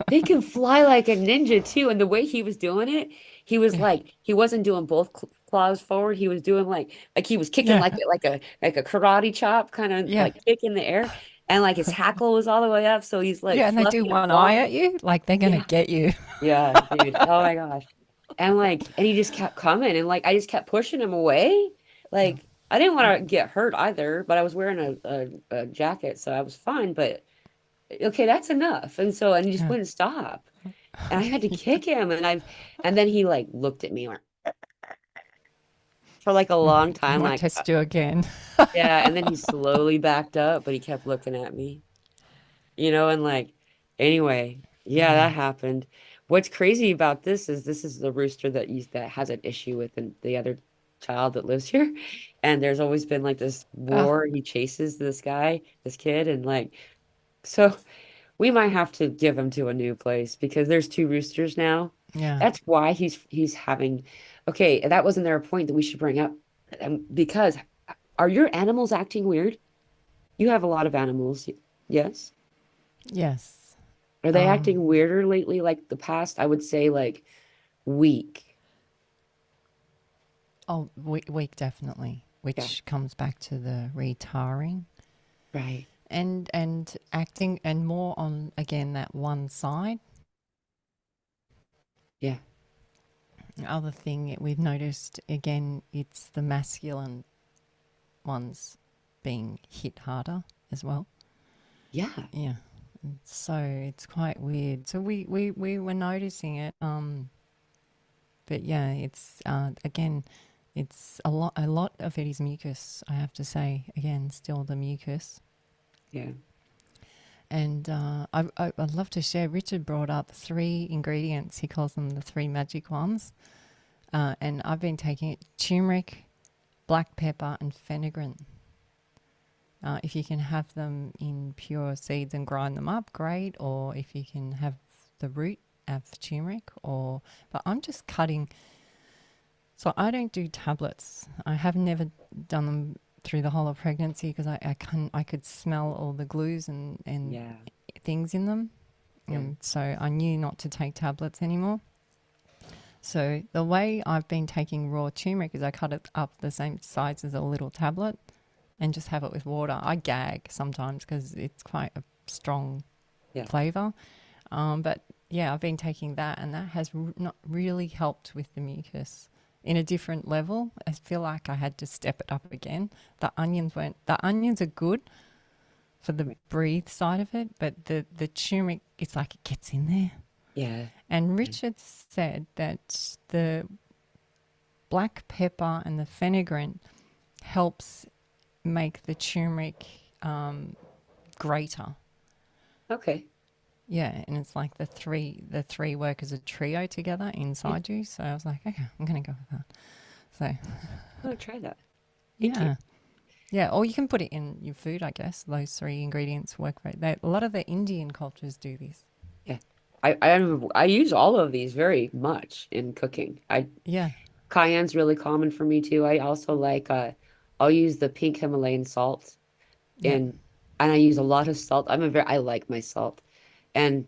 Speaker 1: They can fly like a ninja too. And the way he was doing it, he was like, he wasn't doing both claws forward. He was doing like he was kicking like a karate chop, kind of like kick in the air. And like his hackle was all the way up. So he's like,
Speaker 2: and they do one eye at you, like they're going to get you.
Speaker 1: Yeah, dude. Oh my gosh. And he just kept coming, and I just kept pushing him away. Like, I didn't want to get hurt either, but I was wearing a jacket, so I was fine. But okay, that's enough. And he just wouldn't stop. And I had to kick him, and then he looked at me for a long time,
Speaker 2: Might test you again.
Speaker 1: yeah, and then he slowly backed up, but he kept looking at me. And anyway, yeah, that happened. What's crazy about this is the rooster that has an issue with the other child that lives here, and there's always been this war. He chases this kid, and so we might have to give him to a new place because there's two roosters now.
Speaker 2: Yeah.
Speaker 1: That's why he's having. Okay, that wasn't there a point that we should bring up, because are your animals acting weird? You have a lot of animals, yes?
Speaker 2: Yes.
Speaker 1: Are they acting weirder lately, like the past, I would say, week?
Speaker 2: Oh, week definitely, which comes back to the retiring.
Speaker 1: Right.
Speaker 2: And acting and more on, again, that one side.
Speaker 1: Yeah.
Speaker 2: The other thing we've noticed, again, it's the masculine ones being hit harder as well.
Speaker 1: Yeah.
Speaker 2: Yeah. So it's quite weird. So we were noticing it. But yeah, it's again, it's a lot of it is mucus, I have to say. Again, still the mucus.
Speaker 1: Yeah.
Speaker 2: And I'd love to share. Richard brought up 3 ingredients. He calls them the 3 magic ones. And I've been taking it: turmeric, black pepper and fenugreek. If you can have them in pure seeds and grind them up, great. Or if you can have the root of turmeric, but I'm just cutting. So I don't do tablets. I have never done them through the whole of pregnancy because I could smell all the glues and
Speaker 1: Yeah.
Speaker 2: things in them.
Speaker 1: Yeah.
Speaker 2: So I knew not to take tablets anymore. So the way I've been taking raw turmeric is I cut it up the same size as a little tablet and just have it with water. I gag sometimes because it's quite a strong flavour. But yeah, I've been taking that, and that has not really helped with the mucus in a different level. I feel like I had to step it up again. The onions are good for the breathe side of it, but the turmeric, it's like it gets in there.
Speaker 1: Yeah.
Speaker 2: And Richard said that the black pepper and the fenugreek helps make the turmeric greater.
Speaker 1: Okay.
Speaker 2: Yeah, and it's like the three work as a trio together inside you. So I was like, okay, I'm going to go with that. So
Speaker 1: I'll try that.
Speaker 2: yeah. Yeah, or you can put it in your food, I guess. Those three ingredients work great. A lot of the Indian cultures do this.
Speaker 1: Yeah. I use all of these very much in cooking.
Speaker 2: Yeah.
Speaker 1: Cayenne's really common for me too. I also like I'll use the pink Himalayan salt
Speaker 2: Yeah.
Speaker 1: and I use a lot of salt. I like my salt. And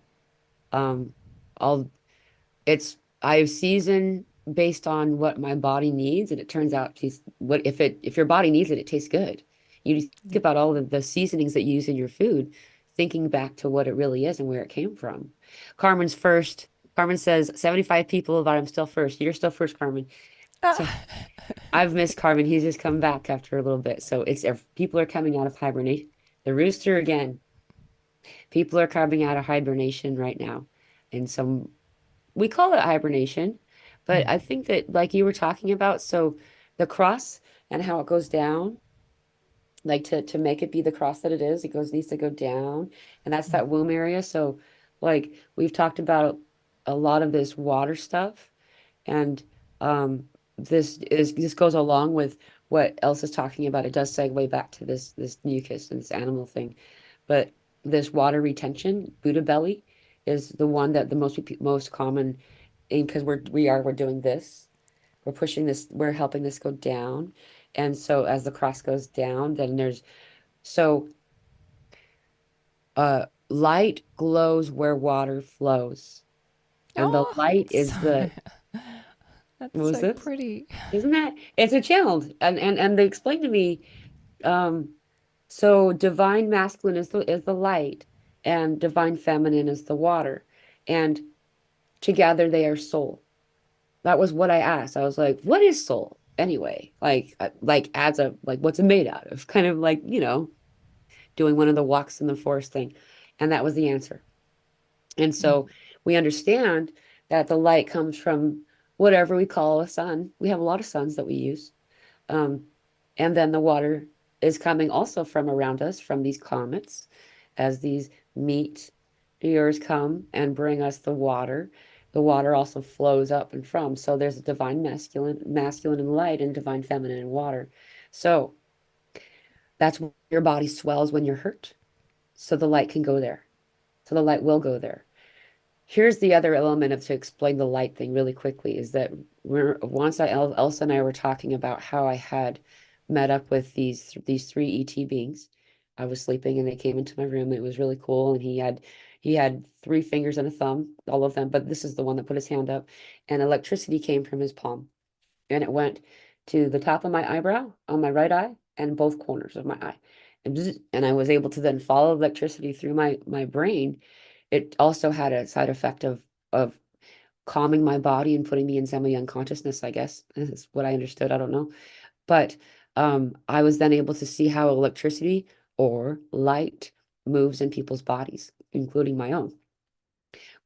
Speaker 1: um I'll I season based on what my body needs, and it turns out if your body needs it, it tastes good. You just think about all of the seasonings that you use in your food, thinking back to what it really is and where it came from. Carmen's first. Carmen says 75 people, but I'm still first. You're still first, Carmen. So I've missed Carmen. He's just come back after a little bit. So people are coming out of hibernation. The rooster again. People are coming out of hibernation right now. And some we call it hibernation, but I think that like you were talking about, so the cross and how it goes down, like to make it be the cross that it is, needs to go down, and that's that womb area. So like we've talked about a lot of this water stuff, and this goes along with what Elsa's talking about. It does segue back to this mucus and this animal thing, but this water retention, Buddha belly, is the one that the most common, because we're doing this, we're pushing this, we're helping this go down, and so as the cross goes down, then so light glows where water flows, and the
Speaker 2: Oh,
Speaker 1: light is
Speaker 2: so,
Speaker 1: the what
Speaker 2: that's
Speaker 1: was
Speaker 2: so
Speaker 1: this?
Speaker 2: pretty.
Speaker 1: Isn't that it's a channel, and they explained to me, um, so divine masculine is the light, and divine feminine is the water, and together they are soul. That was what I asked. I was like, what is soul anyway? Like as a like what's it made out of? Kind of like, doing one of the walks in the forest thing. And that was the answer. And so we understand that the light comes from whatever we call a sun. We have a lot of suns that we use. Um, and then the water is coming also from around us, from these comets, as these meteors come and bring us the water. The water also flows up and from. So there's a divine masculine and light, and divine feminine and water. So that's where your body swells when you're hurt. So the light can go there. So the light will go there. Here's the other element of to explain the light thing really quickly is that Elsa and I were talking about how I had met up with these three ET beings. I was sleeping and they came into my room. It was really cool, and he had three fingers and a thumb, all of them, but this is the one that put his hand up, and electricity came from his palm, and it went to the top of my eyebrow on my right eye and both corners of my eye, and I was able to then follow electricity through my brain. It also had a side effect of calming my body and putting me in semi-unconsciousness, I guess. Is what I understood. I don't know. But I was then able to see how electricity or light moves in people's bodies, including my own.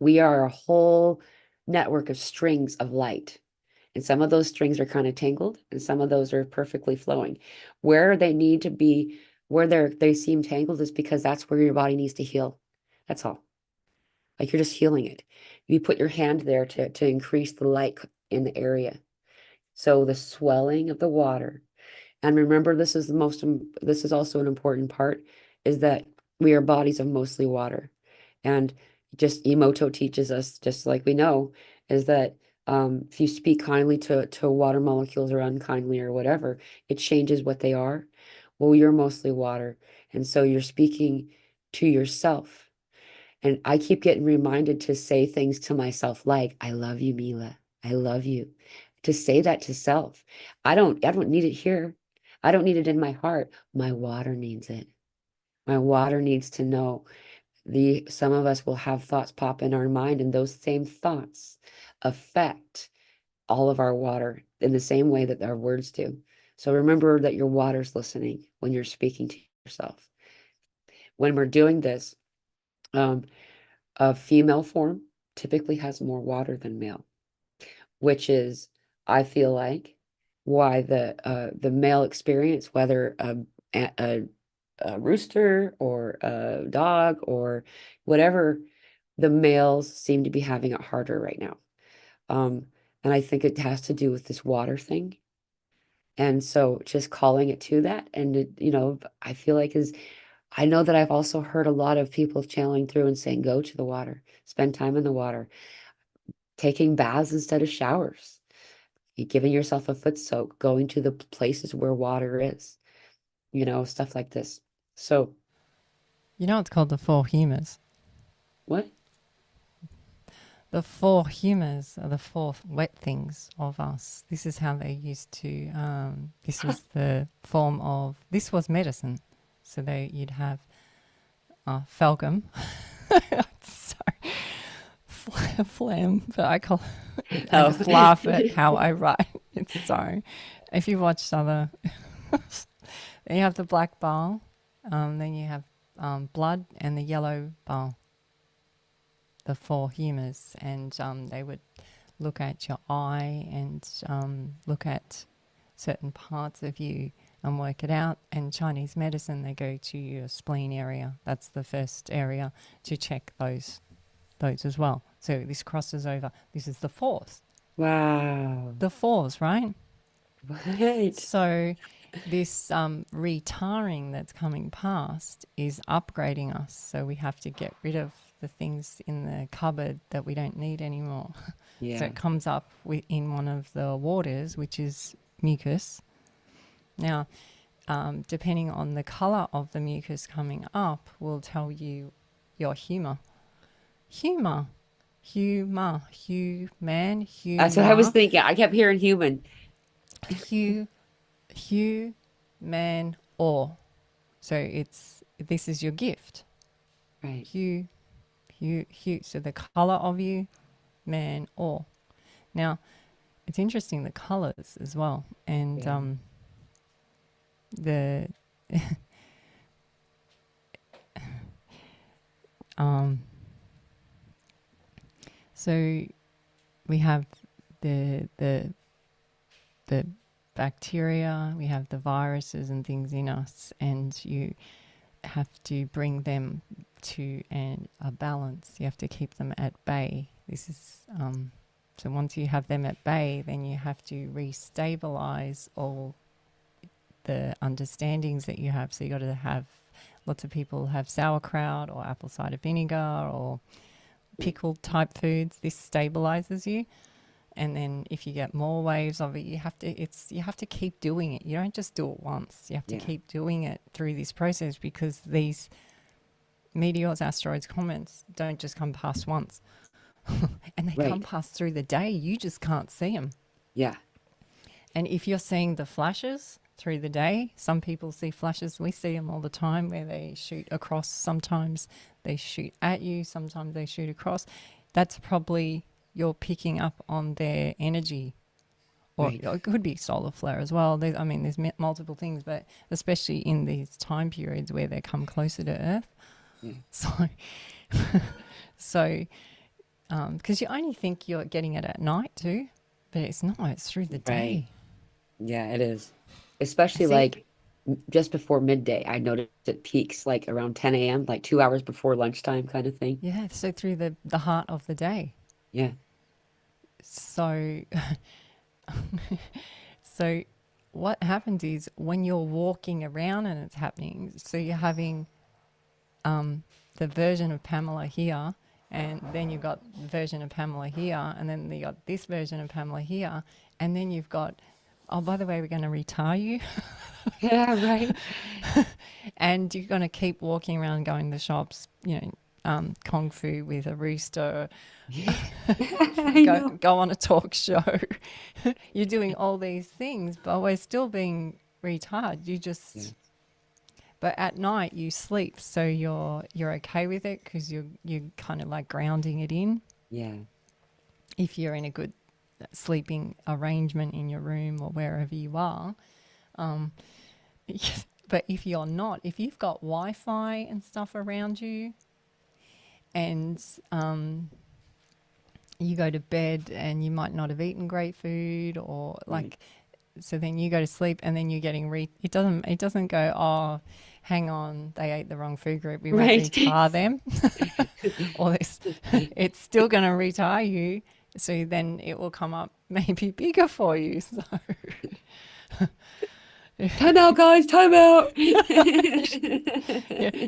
Speaker 1: We are a whole network of strings of light. And some of those strings are kind of tangled, and some of those are perfectly flowing. Where they need to be, where they seem tangled, is because that's where your body needs to heal. That's all. Like you're just healing it. You put your hand there to increase the light in the area. So the swelling of the water And remember, this is also an important part, is that we are bodies of mostly water. And just Emoto teaches us, just like we know, is that if you speak kindly to water molecules or unkindly or whatever, it changes what they are. Well, you're mostly water. And so you're speaking to yourself. And I keep getting reminded to say things to myself like, I love you, Mila. I love you. To say that to self. I don't need it here. I don't need it in my heart. My water needs it. My water needs to know. Some of us will have thoughts pop in our mind, and those same thoughts affect all of our water in the same way that our words do. So remember that your water's listening when you're speaking to yourself. When we're doing this, um, a female form typically has more water than male, which is, I feel like, why the male experience, whether a, a rooster or a dog or whatever, the males seem to be having it harder right now. Um, and I think it has to do with this water thing. And so just calling it to that, and I feel like I know that I've also heard a lot of people channeling through and saying, go to the water, spend time in the water, taking baths instead of showers, giving yourself a foot soak, going to the places where water is, stuff like this. So,
Speaker 2: You know, it's called the four humours.
Speaker 1: what?
Speaker 2: The four humours are the four wet things of us. This is how they used to, this was the form of, this was medicine. So you'd have phalgum. Sorry. Phlegm, but I just laugh at how I write. It's so. If you watch other, then you have the black bile, then you have blood and the yellow bile. The four humours, and they would look at your eye and look at certain parts of you and work it out. And Chinese medicine, they go to your spleen area. That's the first area to check those as well. So this crosses over. This is the fourth.
Speaker 1: Wow.
Speaker 2: The fours, right?
Speaker 1: Right.
Speaker 2: So this retiring that's coming past is upgrading us. So we have to get rid of the things in the cupboard that we don't need anymore.
Speaker 1: Yeah.
Speaker 2: So it comes up in one of the waters, which is mucus. Now, depending on the colour of the mucus coming up, will tell you your humour. Humour. Human.
Speaker 1: That's what I was thinking. I kept hearing human.
Speaker 2: Man, or. So this is your gift.
Speaker 1: Right.
Speaker 2: Hue. So the colour of you, man, or. Now, it's interesting, the colours as well. And the so we have the bacteria, we have the viruses and things in us, and you have to bring them to a balance. You have to keep them at bay. This is so once you have them at bay, then you have to restabilize all the understandings that you have. So you got to have, lots of people have sauerkraut or apple cider vinegar or pickled type foods. This stabilizes you. And then if you get more waves of it, you have to keep doing it. You don't just do it once. You have to keep doing it through this process, because these meteors, asteroids, comets don't just come past once. And they come past through the day. You just can't see them.
Speaker 1: Yeah.
Speaker 2: And if you're seeing the flashes through the day, some people see flashes. We see them all the time where they shoot across. Sometimes they shoot at you. Sometimes they shoot across. That's probably you're picking up on their energy. Or it could be solar flare as well. There's multiple things, but especially in these time periods where they come closer to Earth. Yeah. So, because you only think you're getting it at night too, but it's not. It's through the day.
Speaker 1: Yeah, it is. Especially like just before midday. I noticed it peaks like around 10 a.m., like 2 hours before lunchtime kind of thing.
Speaker 2: Yeah, so through the heart of the day.
Speaker 1: Yeah.
Speaker 2: So, so what happens is when you're walking around and it's happening, so you're having the version of Pamela here, and then you've got the version of Pamela here, and then you got this version of Pamela here, and then you've got, oh, by the way, we're going to retire you.
Speaker 1: Yeah, right.
Speaker 2: And you're going to keep walking around going to the shops, kung fu with a rooster,
Speaker 1: I know.
Speaker 2: go on a talk show. You're doing all these things, but we're still being retired.
Speaker 1: Yeah.
Speaker 2: But at night you sleep, so you're okay with it because you're kind of like grounding it in.
Speaker 1: Yeah.
Speaker 2: If you're in a good sleeping arrangement in your room or wherever you are. But if you're not, if you've got Wi-Fi and stuff around you, and you go to bed and you might not have eaten great food, or like, so then you go to sleep and then you're getting it doesn't go, oh, hang on, they ate the wrong food group, we won't retire them. Or this, it's still going to retire you, so then it will come up maybe bigger for you. So
Speaker 1: Time out, guys, time out.
Speaker 2: yeah,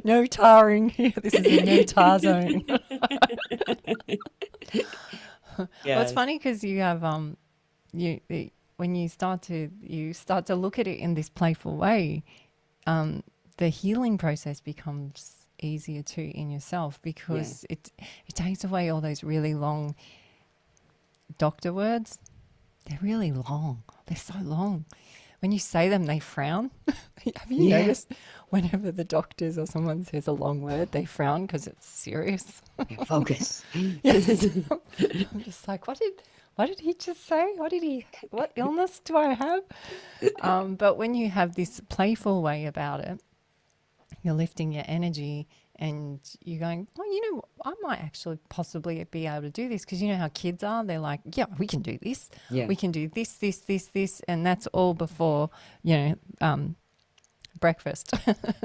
Speaker 2: no tarring here. This is a no tar zone. Well, it's funny because you have when you start to look at it in this playful way, the healing process becomes easier too in yourself, because it takes away all those really long doctor words. They're really long. They're so long. When you say them, they frown. Have you noticed whenever the doctors or someone says a long word, they frown because it's serious?
Speaker 1: Focus.
Speaker 2: Yes. I'm just like, what did he just say? What illness do I have? But when you have this playful way about it, you're lifting your energy and you're going, well, I might actually possibly be able to do this, because you know how kids are. They're like, yeah, we can do this.
Speaker 1: Yeah.
Speaker 2: We can do this. And that's all before, breakfast.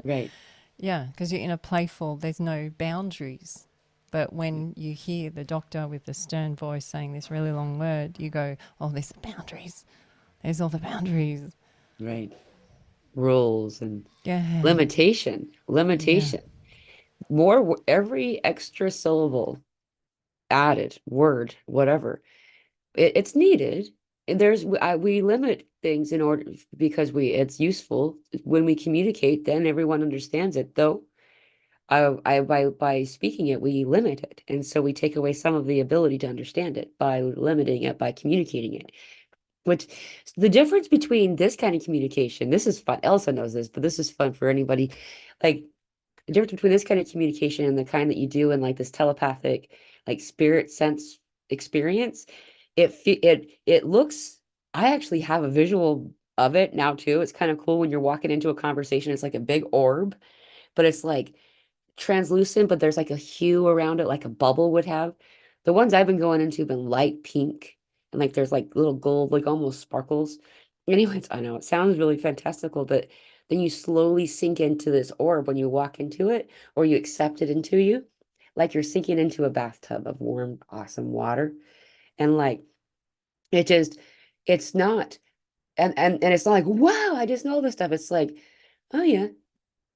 Speaker 1: Right.
Speaker 2: Yeah, because you're in a playful, there's no boundaries. But when you hear the doctor with the stern voice saying this really long word, you go, oh, there's the boundaries. There's all the boundaries.
Speaker 1: Right. Rules and
Speaker 2: Yeah.
Speaker 1: limitation.
Speaker 2: Yeah.
Speaker 1: More, every extra syllable added, word, whatever, it's needed. We limit things in order, because it's useful when we communicate, then everyone understands it, though. By speaking it, we limit it, and so we take away some of the ability to understand it by limiting it, by communicating it. Which, the difference between this kind of communication, this is fun. Elsa knows this, but this is fun for anybody. Like, the difference between this kind of communication and the kind that you do in like this telepathic, like spirit sense experience, it looks, I actually have a visual of it now too. It's kind of cool when you're walking into a conversation. It's like a big orb, but it's like translucent, but there's like a hue around it, like a bubble would have. The ones I've been going into have been light pink, and like there's like little gold, like almost sparkles. Anyways, I know it sounds really fantastical, but then you slowly sink into this orb when you walk into it, or you accept it into you, like you're sinking into a bathtub of warm, awesome water. And like it just, it's not, and it's not like, wow, I just know this stuff. It's like, oh yeah,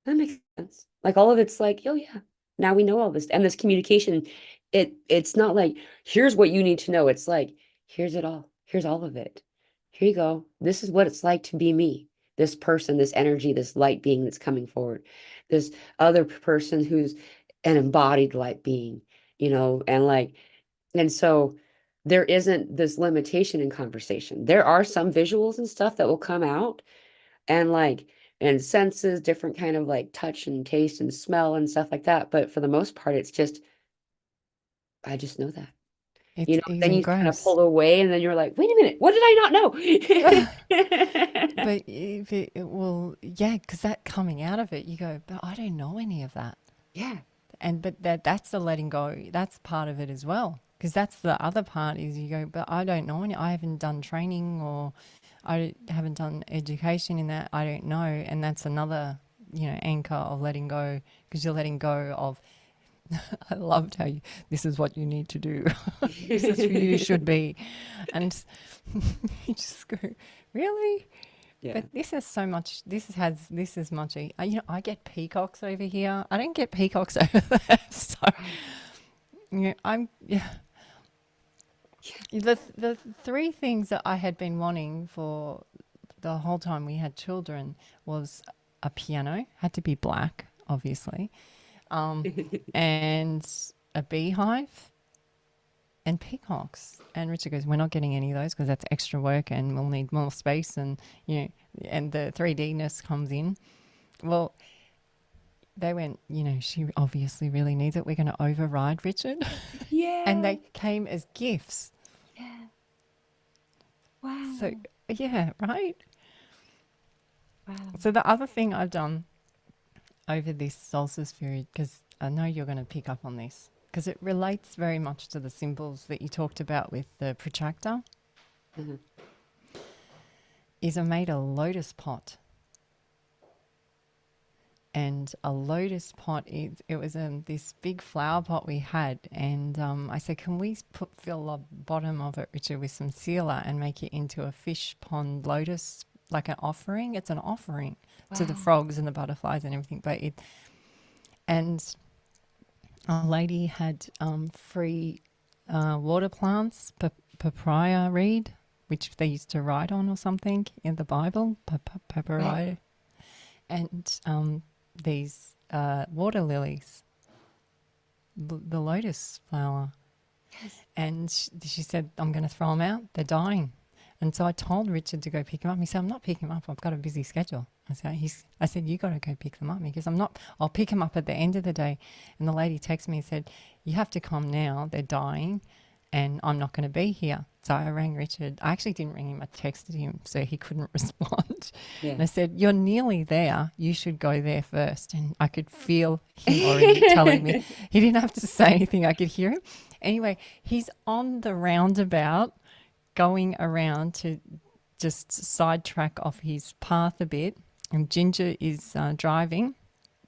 Speaker 1: that makes sense. Like all of it's like, oh yeah, now we know all this. And this communication, it's not like, here's what you need to know. It's like, here's it all. Here's all of it. Here you go. This is what it's like to be me. This person, this energy, this light being that's coming forward. This other person who's an embodied light being, and like, and so there isn't this limitation in conversation. There are some visuals and stuff that will come out, and like, and senses, different kind of like touch and taste and smell and stuff like that. But for the most part, it's just, I just know that.
Speaker 2: It's
Speaker 1: Then
Speaker 2: even
Speaker 1: you kind of
Speaker 2: gross.
Speaker 1: pull away and then you're like, wait a minute, what did I not know?
Speaker 2: But if yeah, because that coming out of it, you go, but I don't know any of that.
Speaker 1: Yeah.
Speaker 2: But that's the letting go. That's part of it as well. Because that's the other part is you go, but I don't know any. I haven't done training, or I haven't done education in that. I don't know. And that's another, anchor of letting go, because you're letting go of, I loved how this is what you need to do. This is who you should be. And you just go, really?
Speaker 1: Yeah.
Speaker 2: But this is so much. This is much. I get peacocks over here. I don't get peacocks over there. So, yeah. The three things that I had been wanting for the whole time we had children was a piano, had to be black, obviously, and a beehive and peacocks. And Richard goes, we're not getting any of those because that's extra work and we'll need more space, and and the 3D-ness comes in. Well, they went, she obviously really needs it. We're going to override Richard.
Speaker 1: Yeah.
Speaker 2: And they came as gifts.
Speaker 1: Yeah. Wow.
Speaker 2: So, yeah, right?
Speaker 1: Wow.
Speaker 2: So the other thing I've done over this solstice period, because I know you're going to pick up on this, because it relates very much to the symbols that you talked about with the protractor, is I made a lotus pot. And a lotus pot, it was this big flower pot we had. And I said, can we fill the bottom of it, Richard, with some sealer and make it into a fish pond lotus, like an offering? It's an offering to the frogs and the butterflies and everything. And a lady had free water plants, papaya reed, which they used to write on or something in the Bible, papaya. And these water lilies, the lotus flower. Yes. And she said, I'm going to throw them out. They're dying. And so I told Richard to go pick them up. He said, I'm not picking them up. I've got a busy schedule. I said, you got to go pick them up. Because I'll pick them up at the end of the day. And the lady texted me and said, you have to come now. They're dying and I'm not going to be here. So I rang Richard. I actually didn't ring him. I texted him so he couldn't respond. Yeah. And I said, you're nearly there. You should go there first. And I could feel him already telling me. He didn't have to say anything. I could hear him. Anyway, he's on the roundabout going around to just sidetrack off his path a bit. And Ginger is driving.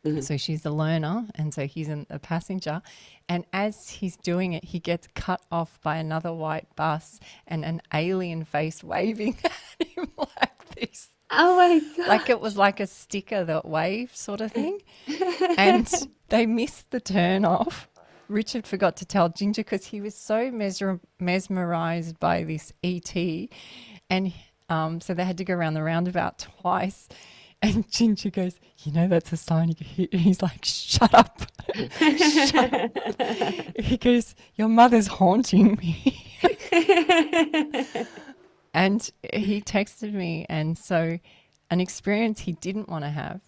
Speaker 2: Mm-hmm. So she's the learner, and so he's a passenger. And as he's doing it, he gets cut off by another white bus and an alien face waving at him like this.
Speaker 1: Oh, my God.
Speaker 2: Like it was like a sticker that waved sort of thing. And they missed the turn off. Richard forgot to tell Ginger because he was so mesmerized by this ET. And so they had to go around the roundabout twice. And Ginger goes, that's a sign. He's like, shut up. Shut up. He goes, your mother's haunting me. And he texted me. And so an experience he didn't want to have.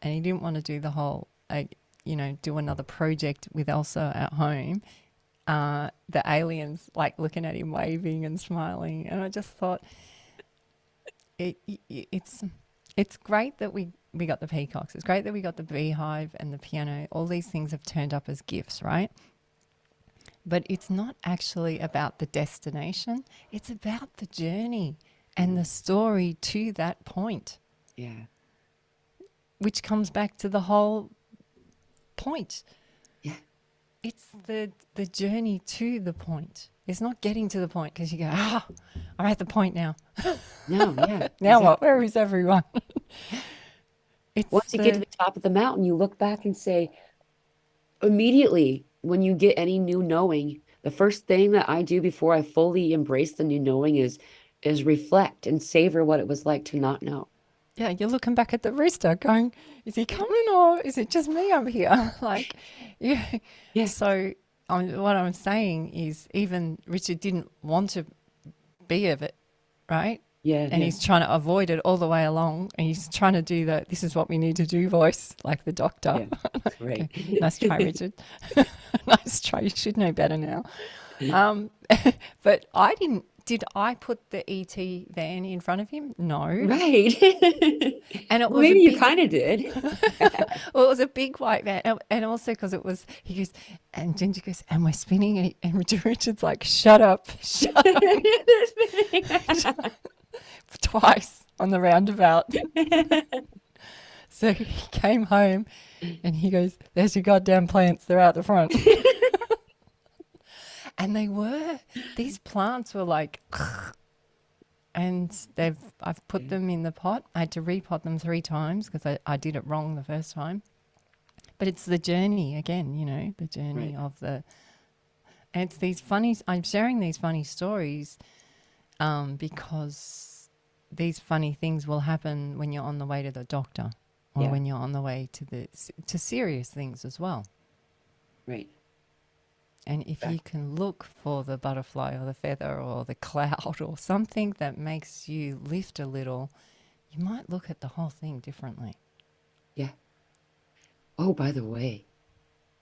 Speaker 2: And he didn't want to do the whole, do another project with Elsa at home. The aliens like looking at him, waving and smiling. And I just thought, it's great that we got the peacocks. It's great that we got the beehive and the piano. All these things have turned up as gifts, right? But it's not actually about the destination. It's about the journey and the story to that point.
Speaker 1: Yeah.
Speaker 2: Which comes back to the whole point.
Speaker 1: Yeah.
Speaker 2: It's the journey to the point. It's not getting to the point because you go, I'm at the point now.
Speaker 1: No, yeah.
Speaker 2: Now what? Where is everyone?
Speaker 1: Once you get to the top of the mountain, you look back and say, immediately when you get any new knowing, the first thing that I do before I fully embrace the new knowing is reflect and savor what it was like to not know.
Speaker 2: Yeah, you're looking back at the rooster going, is he coming or is it just me up here? Yeah. So what I'm saying is even Richard didn't want to be of it, right?
Speaker 1: Yeah.
Speaker 2: And he's trying to avoid it all the way along. And he's trying to do this is what we need to do voice, like the doctor.
Speaker 1: Yeah. Great.
Speaker 2: Okay. Nice try, Richard. Nice try. You should know better now. But did I put the ET van in front of him? No.
Speaker 1: Right.
Speaker 2: And it was
Speaker 1: maybe you kind of did.
Speaker 2: Well, it was a big white van. And also because he goes, and Ginger goes, and we're spinning. And Richard's like, shut up. Shut up. Twice on the roundabout. So he came home and he goes, there's your goddamn plants. They're out the front. And these plants were like, and I've put them in the pot. I had to repot them 3 times because I did it wrong the first time. But it's the journey again, the journey
Speaker 1: Right.
Speaker 2: of the. And it's these funny. I'm sharing these funny stories, because these funny things will happen when you're on the way to the doctor, or
Speaker 1: Yeah.
Speaker 2: when you're on the way to serious things as well.
Speaker 1: Right.
Speaker 2: And if
Speaker 1: Back.
Speaker 2: you can look for the butterfly or the feather or the cloud or something that makes you lift a little, you might look at the whole thing differently.
Speaker 1: Yeah. Oh, by the way,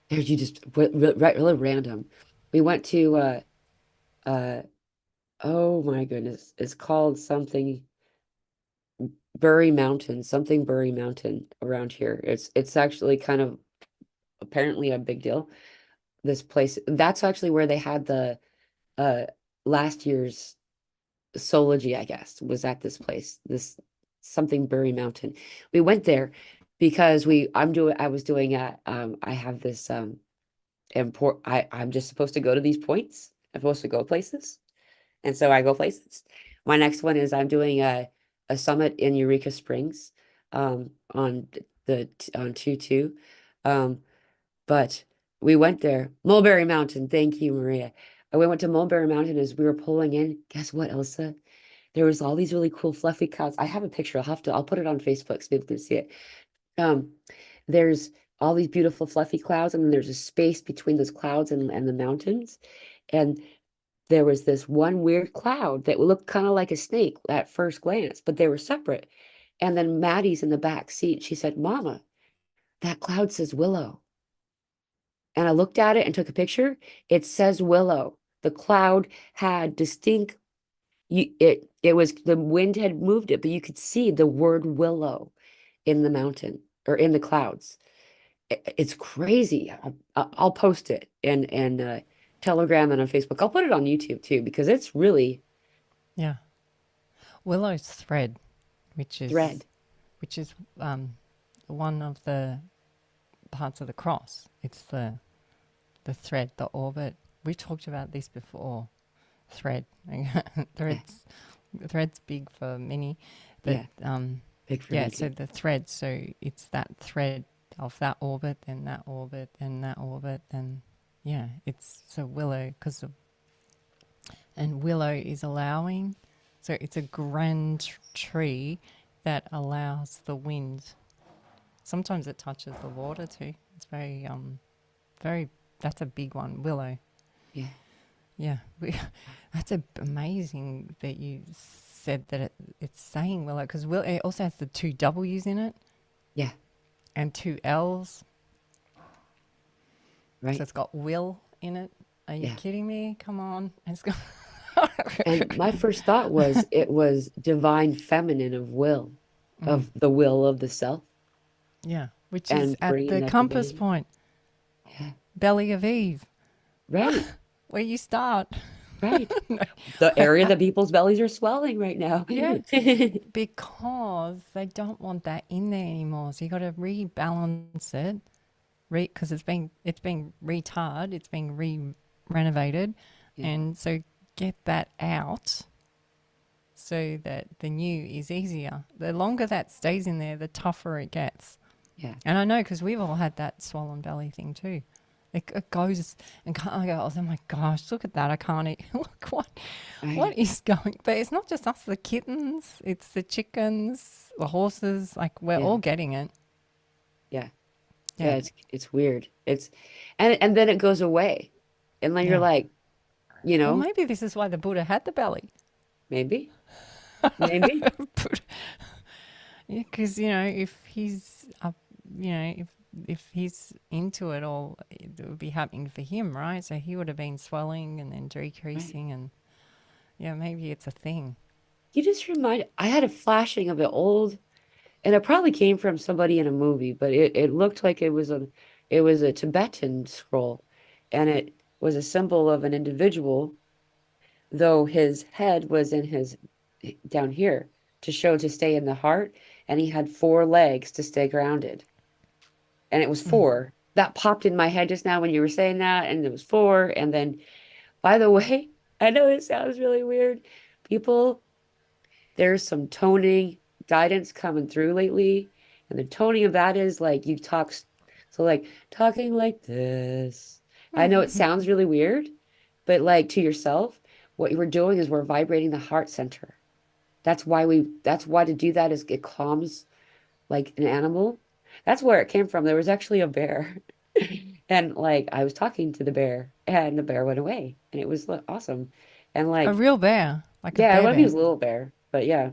Speaker 1: there's you just right, really random. We went to uh oh my goodness, it's called something Bury Mountain, something Bury Mountain around here. It's actually kind of apparently a big deal. This place, that's actually where they had the uh last year's Sology, I guess, was at this place, this something Bury Mountain. We went there because I was doing I have this I'm just supposed to go to these points. I'm supposed to go places. And so I go places. My next one is I'm doing a summit in Eureka Springs on on 2/2. Um but we went there. Mulberry Mountain. Thank you, Maria. We went to Mulberry Mountain as we were pulling in. Guess what, Elsa? There was all these really cool fluffy clouds. I have a picture. I'll put it on Facebook so people can see it. Um, there's all these beautiful fluffy clouds, and then there's a space between those clouds and the mountains. And there was this one weird cloud that looked kind of like a snake at first glance, but they were separate. And then Maddie's in the back seat. She said, Mama, that cloud says willow. And I looked at it and took a picture. It says willow. The cloud had distinct it was the wind had moved it, but you could see the word willow in the mountain or in the clouds. It's crazy. I'll post it and Telegram and on Facebook. I'll put it on YouTube too because it's really
Speaker 2: Yeah. Willow's thread, which is
Speaker 1: thread.
Speaker 2: which is one of the parts of the cross. It's the thread, the orbit. We talked about this before. Thread.
Speaker 1: Yeah,
Speaker 2: Thread's big for many, but
Speaker 1: yeah, big for
Speaker 2: yeah.
Speaker 1: me
Speaker 2: So
Speaker 1: too.
Speaker 2: the thread. So it's that thread of that orbit, and that orbit, and that orbit, and yeah. It's so willow and willow is allowing. So it's a grand tree that allows the wind. Sometimes it touches the water too. It's very. That's a big one. Willow.
Speaker 1: Yeah,
Speaker 2: Yeah, that's amazing that you said that it's saying willow because it also has the 2 W's in it
Speaker 1: yeah,
Speaker 2: and 2 L's. So
Speaker 1: right.
Speaker 2: it's got will in it. Are you
Speaker 1: Yeah.
Speaker 2: kidding me? Come on. It's got
Speaker 1: And my first thought was it was divine feminine of will,
Speaker 2: mm,
Speaker 1: of the will of the self
Speaker 2: yeah, which is
Speaker 1: and
Speaker 2: at
Speaker 1: bringing
Speaker 2: the
Speaker 1: that
Speaker 2: compass
Speaker 1: divinity.
Speaker 2: point,
Speaker 1: Yeah,
Speaker 2: belly of Eve,
Speaker 1: right,
Speaker 2: where you start.
Speaker 1: right. The area that people's bellies are swelling right now.
Speaker 2: Yeah, because they don't want that in there anymore. So you got to rebalance it, because it's been retarred, it's being renovated,
Speaker 1: Yeah,
Speaker 2: and so get that out so that the new is easier. The longer that stays in there, the tougher it gets.
Speaker 1: yeah,
Speaker 2: And I know because we've all had that swollen belly thing too. It goes and I go, oh my gosh, look at that! I can't eat. Look
Speaker 1: right.
Speaker 2: what is going? But it's not just us, the kittens. It's the chickens, the horses. Like we're
Speaker 1: Yeah,
Speaker 2: all getting it.
Speaker 1: yeah, yeah.
Speaker 2: Yeah,
Speaker 1: It's weird. It's and then it goes away, and then you're
Speaker 2: yeah.
Speaker 1: like, you
Speaker 2: Well,
Speaker 1: know,
Speaker 2: maybe this is why the Buddha had the belly.
Speaker 1: maybe, maybe,
Speaker 2: Because if he's up, if he's into it all, it would be happening for him, right? So he would have been swelling and then
Speaker 1: right.
Speaker 2: decreasing, and yeah, maybe it's a thing.
Speaker 1: You just remind. I had a flashing of the old, and it probably came from somebody in a movie, but it looked like it was a Tibetan scroll, and it was a symbol of an individual, though his head was in his down here to show to stay in the heart, and he had 4 legs to stay grounded. And it was
Speaker 2: Mm.
Speaker 1: 4. That popped in my head just now when you were saying that, and it was 4. And then, by the way, I know it sounds really weird. People there's some toning guidance coming through lately. And the toning of that is like you talk, so like talking like this. I know it sounds really weird, but like to yourself, what you were doing is we're vibrating the heart center. That's why to do that is it calms like an animal. That's where it came from. There was actually a bear. And like I was talking to the bear and the bear went away and it was awesome. And
Speaker 2: A
Speaker 1: like,
Speaker 2: real bear, like a
Speaker 1: yeah,
Speaker 2: bear
Speaker 1: well, he was
Speaker 2: bear.
Speaker 1: a little bear, but yeah,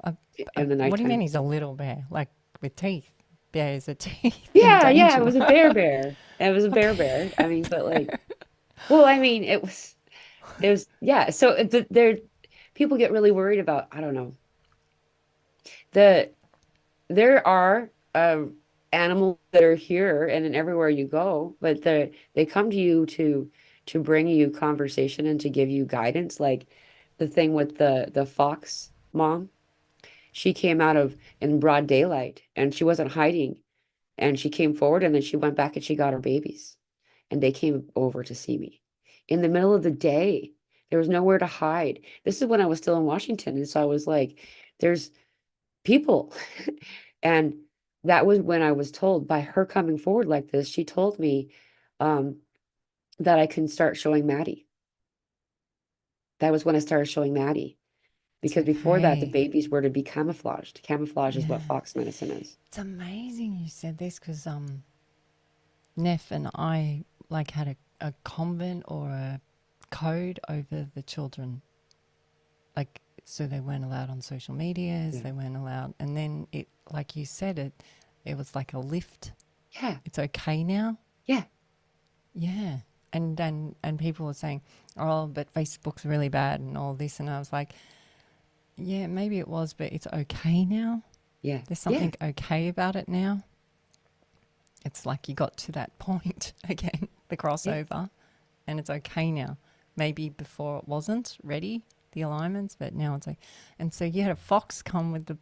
Speaker 2: A,
Speaker 1: in the
Speaker 2: what do you mean
Speaker 1: nighttime.
Speaker 2: he's a little bear? Like with teeth? Bears are teeth and
Speaker 1: Yeah, yeah, it
Speaker 2: danger.
Speaker 1: was a bear. It was a
Speaker 2: A
Speaker 1: bear. I mean, but like, well, I mean, it was, yeah. So there, people get really worried about, I don't know, the there are animals that are here and in everywhere you go, but they come to you to bring you conversation and to give you guidance. Like the thing with the fox mom, she came out of in broad daylight and she wasn't hiding, and she came forward and then she went back and she got her babies, and they came over to see me in the middle of the day. There was nowhere to hide. This is when I was still in Washington, and so I was like, there's people. And that was when I was told by her coming forward like this, she told me um, that I can start showing Maddie. That was when I started showing Maddie.
Speaker 2: It's
Speaker 1: Because before that, the
Speaker 2: okay.
Speaker 1: babies were to be camouflaged. Camouflage is what
Speaker 2: Yeah.
Speaker 1: fox medicine is.
Speaker 2: It's amazing you said this because Neff and I like had a convent or a code over the children. Like, so they weren't allowed on social medias,
Speaker 1: Yeah.
Speaker 2: they weren't allowed. And then it, like you said, it was like a lift.
Speaker 1: Yeah.
Speaker 2: It's okay now.
Speaker 1: Yeah.
Speaker 2: Yeah. And people were saying, oh, but Facebook's really bad and all this. And I was like, yeah, maybe it was, but it's okay now.
Speaker 1: Yeah.
Speaker 2: There's
Speaker 1: Yeah.
Speaker 2: something okay about it now. It's like you got to that point again, the
Speaker 1: Yeah.
Speaker 2: crossover, and it's okay now. Maybe before it wasn't ready, the alignments, but now it's like, and so you had a fox come with the,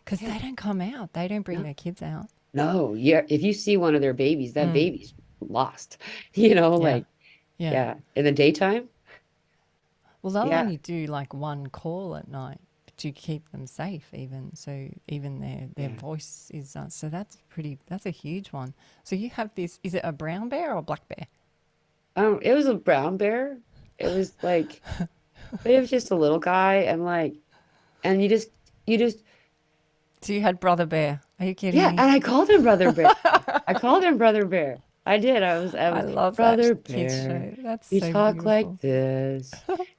Speaker 2: because
Speaker 1: Yeah.
Speaker 2: they don't come out, they don't bring
Speaker 1: No.
Speaker 2: their kids out.
Speaker 1: No. Yeah. If you see one of their babies, that
Speaker 2: Mm.
Speaker 1: baby's lost. You know,
Speaker 2: Yeah,
Speaker 1: like,
Speaker 2: yeah.
Speaker 1: yeah. In the daytime,
Speaker 2: Well, they'll
Speaker 1: yeah.
Speaker 2: only do like one call at night to keep them safe, even so. Even their
Speaker 1: Yeah.
Speaker 2: voice is so that's pretty. That's a huge one. So you have this. Is it a brown bear or a black bear?
Speaker 1: It was a brown bear. It was like, but it was just a little guy, and like, and you just,
Speaker 2: So you had brother bear. Are you kidding
Speaker 1: yeah.
Speaker 2: me?
Speaker 1: And I called him Brother Bear. I called him Brother Bear. I did. I
Speaker 2: I
Speaker 1: was
Speaker 2: love that
Speaker 1: Brother
Speaker 2: kids
Speaker 1: Bear.
Speaker 2: show. That's
Speaker 1: You
Speaker 2: so
Speaker 1: talk like
Speaker 2: beautiful.
Speaker 1: this,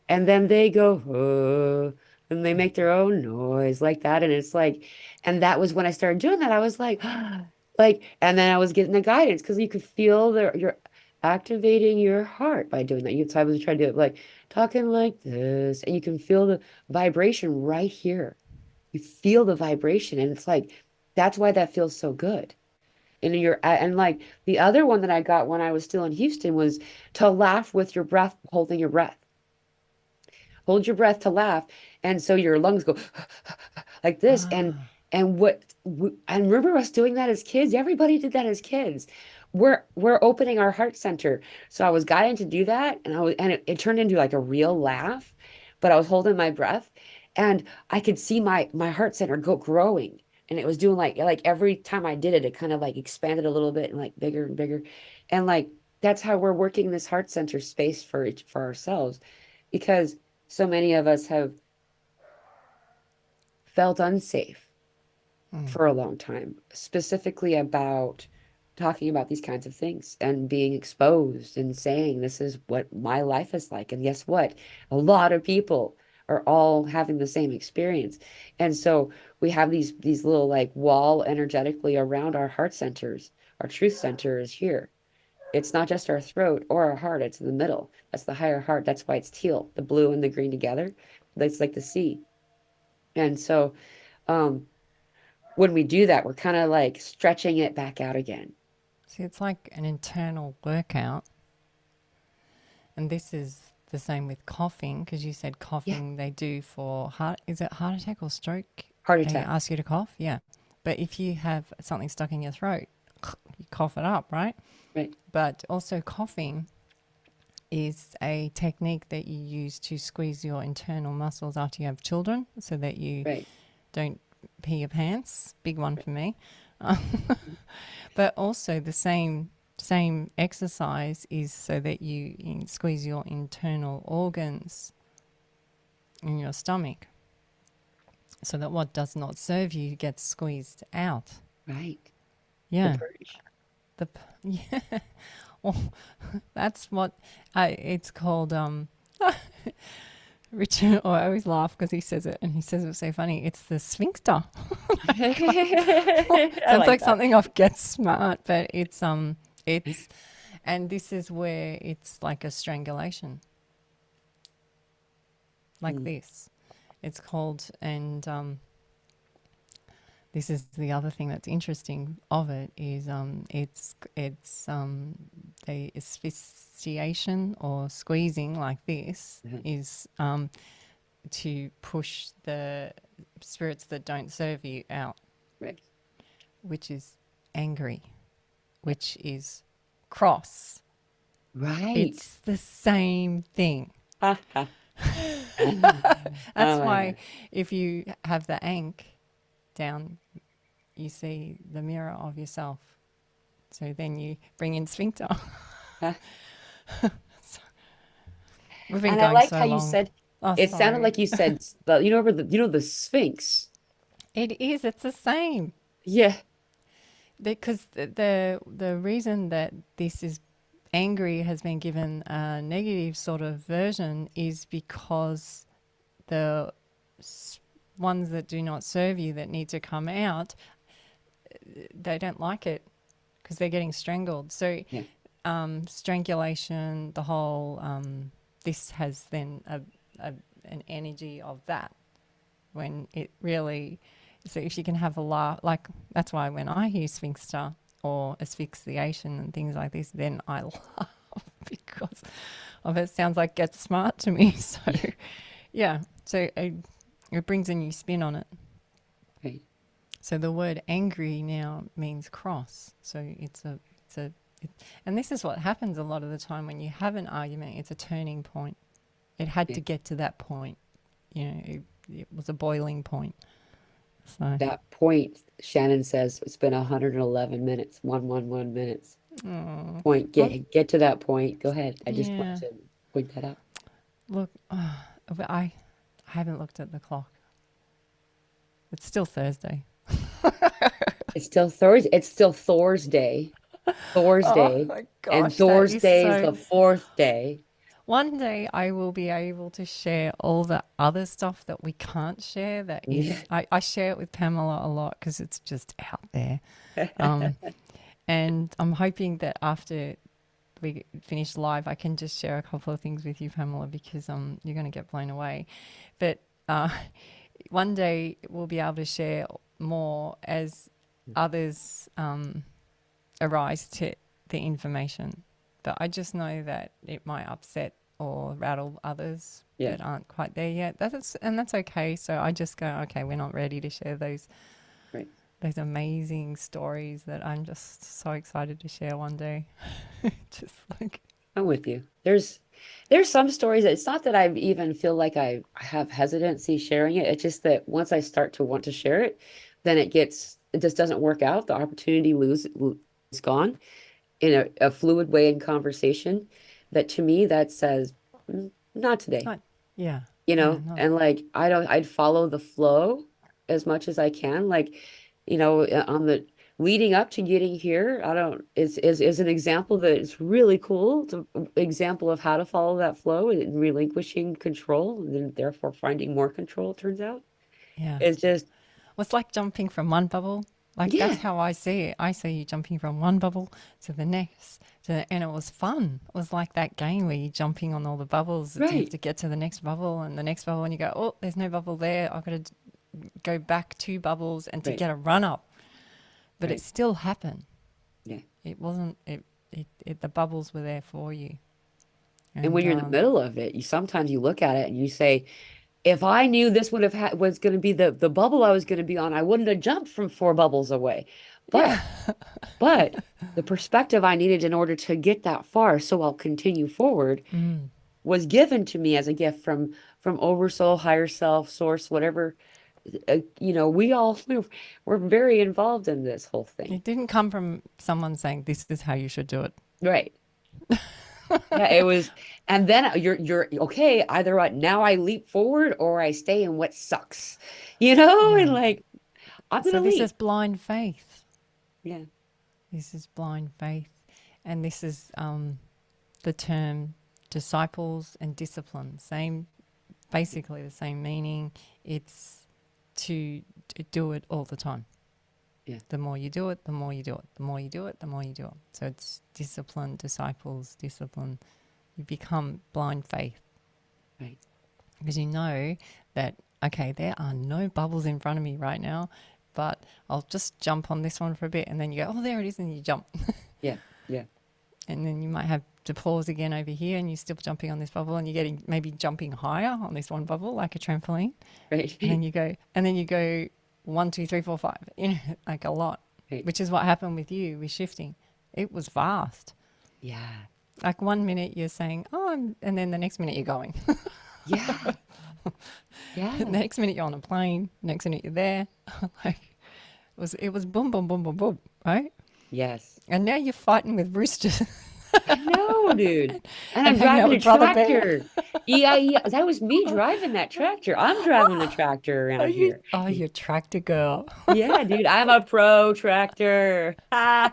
Speaker 1: and then they go, oh, and they make their own noise like that, and it's like, and that was when I started doing that. I was like, like, and then I was getting the guidance because you could feel you're activating your heart by doing that. So I was trying to do it like talking like this, and you can feel the vibration right here. You feel the vibration, and it's like that's why that feels so good. And like the other one that I got when I was still in Houston was to laugh with your breath, holding your breath. Hold your breath to laugh, and so your lungs go like this.
Speaker 2: Ah,
Speaker 1: And I remember us doing that as kids. Everybody did that as kids. We're opening our heart center. So I was guided to do that, and it turned into like a real laugh, but I was holding my breath, and I could see my heart center growing, and it was doing like every time I did it, it kind of like expanded a little bit and like bigger and bigger, and like that's how we're working this heart center space for ourselves, because so many of us have felt unsafe
Speaker 2: mm.
Speaker 1: for a long time, specifically about talking about these kinds of things and being exposed and saying, this is what my life is like. And guess what? A lot of people are all having the same experience. And so we have these little like wall energetically around our heart centers. Our truth center is here. It's not just our throat or our heart, it's in the middle. That's the higher heart. That's why it's teal, the blue and the green together. That's like the sea. And so um, when we do that, we're kind of like stretching it back out again.
Speaker 2: See, it's like an internal workout, and this is the same with coughing because you said
Speaker 1: Yeah,
Speaker 2: coughing they do for heart. Is it heart attack or stroke?
Speaker 1: heart
Speaker 2: They
Speaker 1: attack.
Speaker 2: ask you to cough. Yeah, but if you have something stuck in your throat, you cough it up, right?
Speaker 1: Right.
Speaker 2: But also coughing is a technique that you use to squeeze your internal muscles after you have children so that you
Speaker 1: Right.
Speaker 2: don't pee your pants. Big one
Speaker 1: Right.
Speaker 2: for me. But also the same exercise is so that you squeeze your internal organs in your stomach so that what does not serve you gets squeezed out.
Speaker 1: Right. The
Speaker 2: Yeah.
Speaker 1: purge.
Speaker 2: Yeah. Well, that's what it's called. Richard, I always laugh because he says it and he says it's so funny. It's the sphincter.
Speaker 1: I
Speaker 2: Sounds
Speaker 1: like
Speaker 2: like
Speaker 1: that.
Speaker 2: something off Get Smart, but it's, and this is where it's like a strangulation, like
Speaker 1: Mm.
Speaker 2: this. It's called, and this is the other thing that's interesting of it is it's the asphyxiation or squeezing like this
Speaker 1: Mhm.
Speaker 2: is to push the spirits that don't serve you out,
Speaker 1: Right.
Speaker 2: which is angry, which is cross.
Speaker 1: Right.
Speaker 2: It's the same thing.
Speaker 1: Ha, ha.
Speaker 2: That's
Speaker 1: Oh my
Speaker 2: why
Speaker 1: God.
Speaker 2: if you have the ankh down, you see the mirror of yourself. So then you bring in sphincter.
Speaker 1: Ha.
Speaker 2: We've been
Speaker 1: And I
Speaker 2: going
Speaker 1: liked
Speaker 2: so
Speaker 1: how you
Speaker 2: long.
Speaker 1: said
Speaker 2: Oh,
Speaker 1: it sounded
Speaker 2: sorry.
Speaker 1: like you said the Sphinx.
Speaker 2: It is. It's the same.
Speaker 1: Yeah.
Speaker 2: Because the reason that this is angry has been given a negative sort of version is because the ones that do not serve you that need to come out, they don't like it because they're getting strangled. So
Speaker 1: Yeah.
Speaker 2: strangulation, the whole this has then an energy of that when it really. So if you can have a laugh, like that's why when I hear sphincter or asphyxiation and things like this, then I laugh because of it. Sounds like Get Smart to me. So
Speaker 1: Yeah.
Speaker 2: yeah, so it brings a new spin on it.
Speaker 1: Right.
Speaker 2: So the word angry now means cross. So and this is what happens a lot of the time when you have an argument. It's a turning point. It had
Speaker 1: Yeah.
Speaker 2: to get to that point. You know, it was a boiling point. So,
Speaker 1: That point, Shannon says it's been 111 minutes, 111 minutes.
Speaker 2: oh,
Speaker 1: Point,
Speaker 2: well,
Speaker 1: get to that point. Go ahead. I just wanted
Speaker 2: yeah.
Speaker 1: to point that out.
Speaker 2: Look, but I haven't looked at the clock. It's still Thursday.
Speaker 1: It's still Thursday. It's still Thor's Day. Thor's
Speaker 2: Oh
Speaker 1: Day.
Speaker 2: my
Speaker 1: And
Speaker 2: gosh, that
Speaker 1: Thor's
Speaker 2: is
Speaker 1: Day is
Speaker 2: so.
Speaker 1: the fourth day.
Speaker 2: One day I will be able to share all the other stuff that we can't share. That
Speaker 1: Yeah.
Speaker 2: is, I share it with Pamela a lot because it's just out there. And I'm hoping that after we finish live, I can just share a couple of things with you, Pamela, because you're going to get blown away. But one day we'll be able to share more as others arise to the information. But I just know that it might upset or rattle others
Speaker 1: Yeah.
Speaker 2: that aren't quite there yet. That's okay. So I just go, okay, we're not ready to share
Speaker 1: Right.
Speaker 2: those amazing stories that I'm just so excited to share one day. Just like,
Speaker 1: I'm with you. There's some stories that it's not that I even feel like I have hesitancy sharing it. It's just that once I start to want to share it, then it just doesn't work out. The opportunity is gone in a fluid way in conversation. That to me that says not today,
Speaker 2: not, yeah, not,
Speaker 1: and like I'd follow the flow as much as I can. Like, on the leading up to getting here, I don't is an example that is really cool. It's an example of how to follow that flow and relinquishing control and then therefore finding more control, it turns out.
Speaker 2: yeah.
Speaker 1: It's just,
Speaker 2: Well, it's like jumping from one bubble. Like that's
Speaker 1: yeah,
Speaker 2: how I see it. I see you jumping from one bubble to the next, and it was fun. It was like that game where you're jumping on all the bubbles. You have
Speaker 1: right,
Speaker 2: to get to the next bubble and the next bubble, and you go, oh, there's no bubble there. I've got to go back two bubbles and to
Speaker 1: right,
Speaker 2: get a run up. But it
Speaker 1: right.
Speaker 2: still happened.
Speaker 1: Yeah.
Speaker 2: It wasn't. The bubbles were there for you.
Speaker 1: And
Speaker 2: And
Speaker 1: when you're in the middle of it, you sometimes you look at it and you say, if I knew this would have was going to be the bubble I was going to be on, I wouldn't have jumped from four bubbles away.
Speaker 2: Yeah.
Speaker 1: But but the perspective I needed in order to get that far, so I'll continue forward,
Speaker 2: Mm.
Speaker 1: was given to me as a gift from Oversoul, higher self, source, whatever. We all we're very involved in this whole thing.
Speaker 2: It didn't come from someone saying this is how you should do it.
Speaker 1: Right. Yeah, it was, and then you're okay. Either now I leap forward or I stay in what sucks, and
Speaker 2: Yeah.
Speaker 1: like I'm
Speaker 2: So
Speaker 1: gonna
Speaker 2: this is
Speaker 1: leap.
Speaker 2: blind faith.
Speaker 1: Yeah,
Speaker 2: This is blind faith. And this is the term disciples and discipline. Same, basically the same meaning. It's to do it all the time.
Speaker 1: yeah,
Speaker 2: The more you do it, the more you do it. The more you do it, the more you do it. So it's discipline, disciples, discipline. You become blind faith
Speaker 1: right.
Speaker 2: because you know that, okay, there are no bubbles in front of me right now, but I'll just jump on this one for a bit. And then you go, oh, there it is. And you jump.
Speaker 1: Yeah, yeah,
Speaker 2: And then you might have to pause again over here and you're still jumping on this bubble and you're getting maybe jumping higher on this one bubble like a trampoline.
Speaker 1: right,
Speaker 2: And then you go 1, 2, 3, 4, 5, like a lot,
Speaker 1: right.
Speaker 2: which is what happened with you with shifting. It was vast.
Speaker 1: Yeah,
Speaker 2: Like 1 minute you're saying, and then the next minute you're going.
Speaker 1: yeah,
Speaker 2: The
Speaker 1: yeah.
Speaker 2: next minute you're on a plane. Next minute you're there. Like it was boom, boom, boom, boom, boom, right?
Speaker 1: Yes,
Speaker 2: And now you're fighting with roosters
Speaker 1: I know, dude. And
Speaker 2: and
Speaker 1: I'm
Speaker 2: hanging out
Speaker 1: driving a
Speaker 2: with Brother Bear.
Speaker 1: tractor. Yeah, yeah. That was me driving that tractor. I'm driving a tractor
Speaker 2: Are
Speaker 1: around
Speaker 2: you?
Speaker 1: here.
Speaker 2: Oh, you're tractor girl.
Speaker 1: Yeah, dude. I'm a pro tractor. Ha!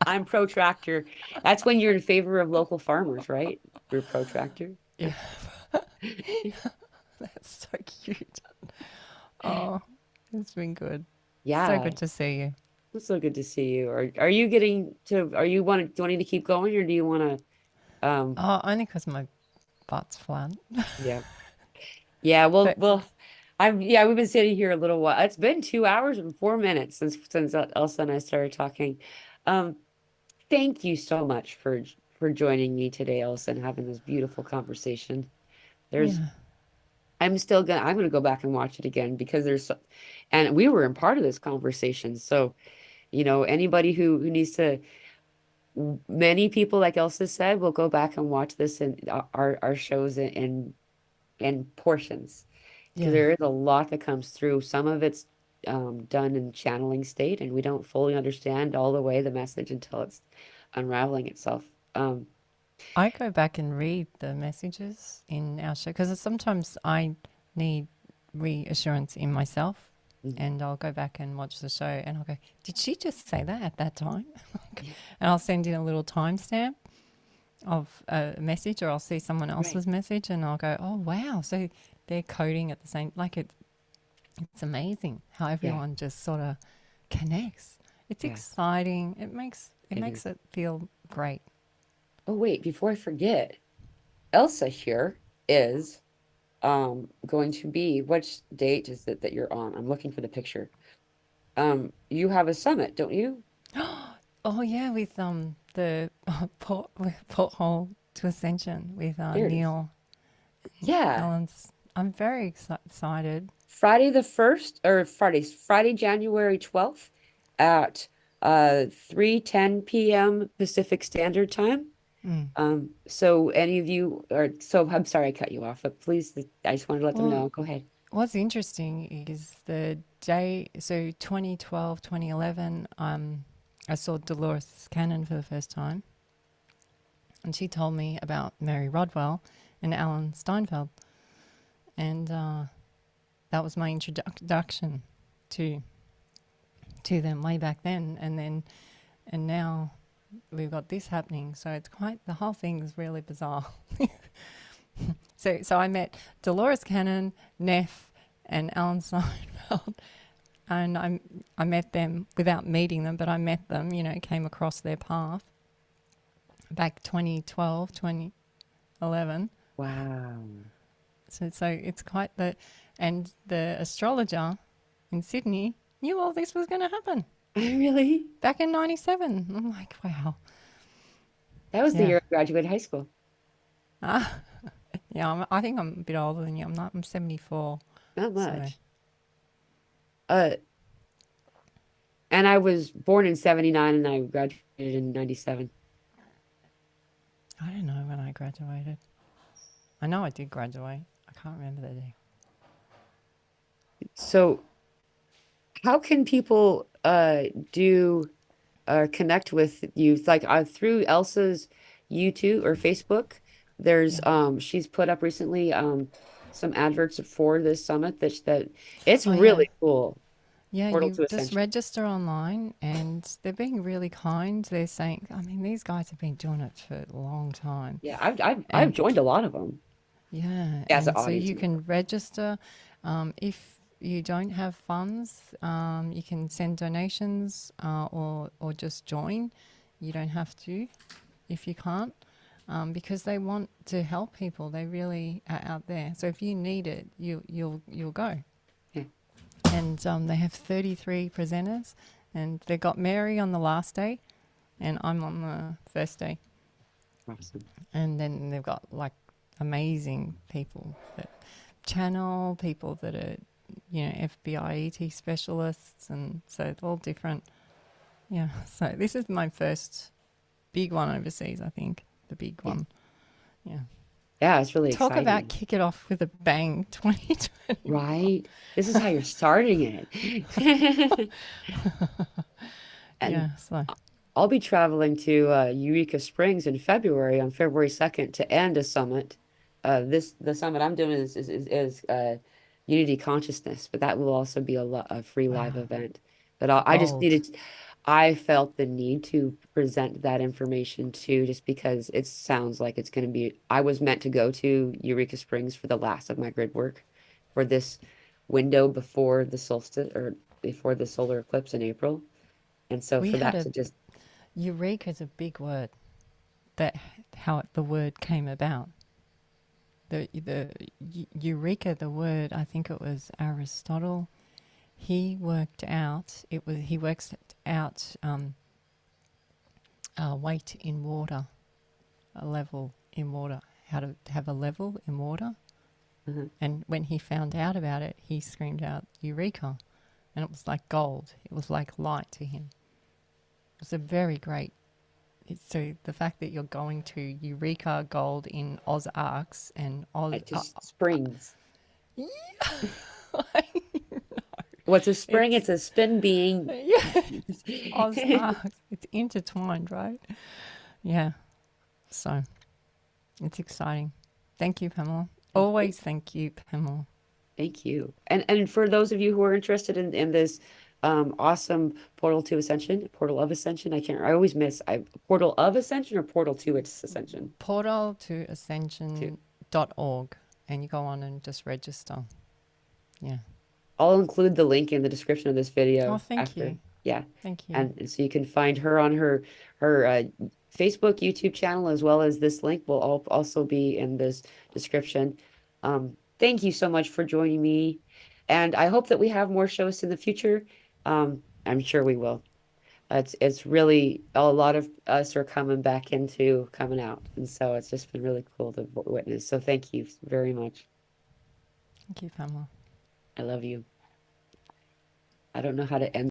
Speaker 1: I'm pro tractor. That's when you're in favor of local farmers, right? You're pro tractor.
Speaker 2: Yeah, that's so cute. Oh, it's been good. So
Speaker 1: Yeah,
Speaker 2: good to see you.
Speaker 1: it's so good to see you. Are you getting to? Are you wanting to keep going, or do you want to?
Speaker 2: Oh, only because my butt's flat.
Speaker 1: Yeah, yeah. Well,
Speaker 2: But
Speaker 1: well. Yeah. We've been sitting here a little while. It's been 2 hours and 4 minutes since Elsa and I started talking. Um, thank you so much for joining me today, Elsa, and having this beautiful conversation. There's
Speaker 2: yeah,
Speaker 1: I'm gonna go back and watch it again because and we were in part of this conversation. So, anybody who needs to, many people, like Elsa said, will go back and watch this and our shows in portions because
Speaker 2: yeah.
Speaker 1: there is a lot that comes through. Some of it's done in channeling state, and we don't fully understand all the way the message until it's unraveling itself.
Speaker 2: I go back and read the messages in our show because sometimes I need reassurance in myself.
Speaker 1: Mm,
Speaker 2: And I'll go back and watch the show and I'll go, did she just say that at that time?
Speaker 1: yeah,
Speaker 2: And I'll send in a little timestamp of a message or I'll see someone
Speaker 1: right.
Speaker 2: else's message and I'll go, oh, wow. So they're coding at the same, like it's amazing how
Speaker 1: Yeah,
Speaker 2: everyone just sort of connects. It's
Speaker 1: yeah,
Speaker 2: exciting. It makes
Speaker 1: it is.
Speaker 2: it feel great.
Speaker 1: Oh, wait, before I forget, Elsa here is going to be, which date is it that you're on? I'm looking for the picture. You have a summit, don't you?
Speaker 2: Oh yeah, with the porthole to Ascension with
Speaker 1: There it is.
Speaker 2: Neil
Speaker 1: Yeah.
Speaker 2: Allen's. I'm very excited.
Speaker 1: Friday the 1st, or Friday, January 12th at 3:10 p.m. Pacific Standard Time.
Speaker 2: Mm.
Speaker 1: So any of you are, so I'm sorry I cut you off, but please, I just wanted to let them
Speaker 2: Well,
Speaker 1: know. Go ahead.
Speaker 2: what's interesting is the day. So 2012, 2011. I saw Dolores Cannon for the first time, and she told me about Mary Rodwell and Alan Steinfeld, and that was my introduction to them way back then, and now we've got this happening. So it's quite, the whole thing is really bizarre. So I met Dolores Cannon, Neff, and Alan Seinfeld, and I met them without meeting them, but I met them. Came across their path back 2012, 2011.
Speaker 1: Wow.
Speaker 2: So it's quite and the astrologer in Sydney knew all this was going to happen
Speaker 1: Really?
Speaker 2: back in '97. I'm like, wow,
Speaker 1: That was the
Speaker 2: yeah,
Speaker 1: year I graduated high school.
Speaker 2: ah, Yeah, I think I'm a bit older than you. I'm 74.
Speaker 1: Not
Speaker 2: So
Speaker 1: much. Uh, and I was born in 79 and I graduated in 97.
Speaker 2: I don't know when I graduated. I know I did graduate. I can't remember the day.
Speaker 1: So how can people do connect with you? It's like through Elsa's YouTube or Facebook. There's
Speaker 2: Yeah.
Speaker 1: she's put up recently some adverts for this summit that it's
Speaker 2: Oh, yeah.
Speaker 1: really cool.
Speaker 2: Yeah,
Speaker 1: Portal
Speaker 2: you
Speaker 1: to
Speaker 2: just
Speaker 1: Ascension.
Speaker 2: register online and they're being really kind. They're saying, I mean, these guys have been doing it for a long time.
Speaker 1: Yeah, I've
Speaker 2: And
Speaker 1: joined a lot of them
Speaker 2: yeah,
Speaker 1: as an
Speaker 2: and so
Speaker 1: audience
Speaker 2: you
Speaker 1: member.
Speaker 2: can register. If you don't have funds, you can send donations or just join. You don't have to if you can't, because they want to help people. They really are out there. So if you need it, you'll go.
Speaker 1: Yeah,
Speaker 2: And they have 33 presenters, and they got Mary on the last day, and I'm on the first day.
Speaker 1: awesome.
Speaker 2: And then they've got like amazing people that channel, people that are, FBI ET specialists, and so it's all different. Yeah, so this is my first big one overseas, I think, the big
Speaker 1: Yeah,
Speaker 2: one. Yeah.
Speaker 1: yeah, it's really
Speaker 2: Talk about
Speaker 1: exciting,
Speaker 2: kick it off with a bang 2020.
Speaker 1: right? This is how you're starting it. And
Speaker 2: Yeah, so,
Speaker 1: I'll be traveling to Eureka Springs in February on February 2nd to end a summit. The summit I'm doing is Unity Consciousness, but that will also be a free live
Speaker 2: wow,
Speaker 1: event. But I just
Speaker 2: gold.
Speaker 1: needed, I felt the need to present that information too, just because it sounds like it's going to be. I was meant to go to Eureka Springs for the last of my grid work for this window before the solstice or before the solar eclipse in April. And so
Speaker 2: We
Speaker 1: for
Speaker 2: had
Speaker 1: that
Speaker 2: a,
Speaker 1: to just
Speaker 2: eureka is a big word, that how the word came about. The eureka, the word, I think it was Aristotle. He worked out he works out weight in water, a level in water, how to have a level in water.
Speaker 1: uh
Speaker 2: And when he found out about it, he screamed out eureka, and it was like gold. It was like light to him. It was a very great. So the fact that you're going to Eureka Gold in Oz Arcs and Oz,
Speaker 1: it just springs.
Speaker 2: yeah,
Speaker 1: What's a spring?
Speaker 2: it's
Speaker 1: It's a spin being.
Speaker 2: yeah, Oz Arcs. It's intertwined, right? Yeah. So it's exciting. Thank you, Pamela. Always thank you, Pamela.
Speaker 1: Thank you. And for those of you who are interested in this awesome portal to ascension, portal of ascension, I always miss portal of ascension or portal to its ascension
Speaker 2: Portal to
Speaker 1: too.
Speaker 2: ascension.org, and you go on and just register. Yeah.
Speaker 1: I'll include the link in the description of this
Speaker 2: Oh,
Speaker 1: video
Speaker 2: thank
Speaker 1: after.
Speaker 2: you.
Speaker 1: Yeah.
Speaker 2: Thank you.
Speaker 1: And so you can find her on her Facebook, YouTube channel, as well as this link will all also be in this description. Thank you so much for joining me, and I hope that we have more shows in the future. I'm sure we will. It's really a lot of us are coming out, and so it's just been really cool to witness. So thank you very much.
Speaker 2: Thank you, Pamela.
Speaker 1: I love you. I don't know how to end.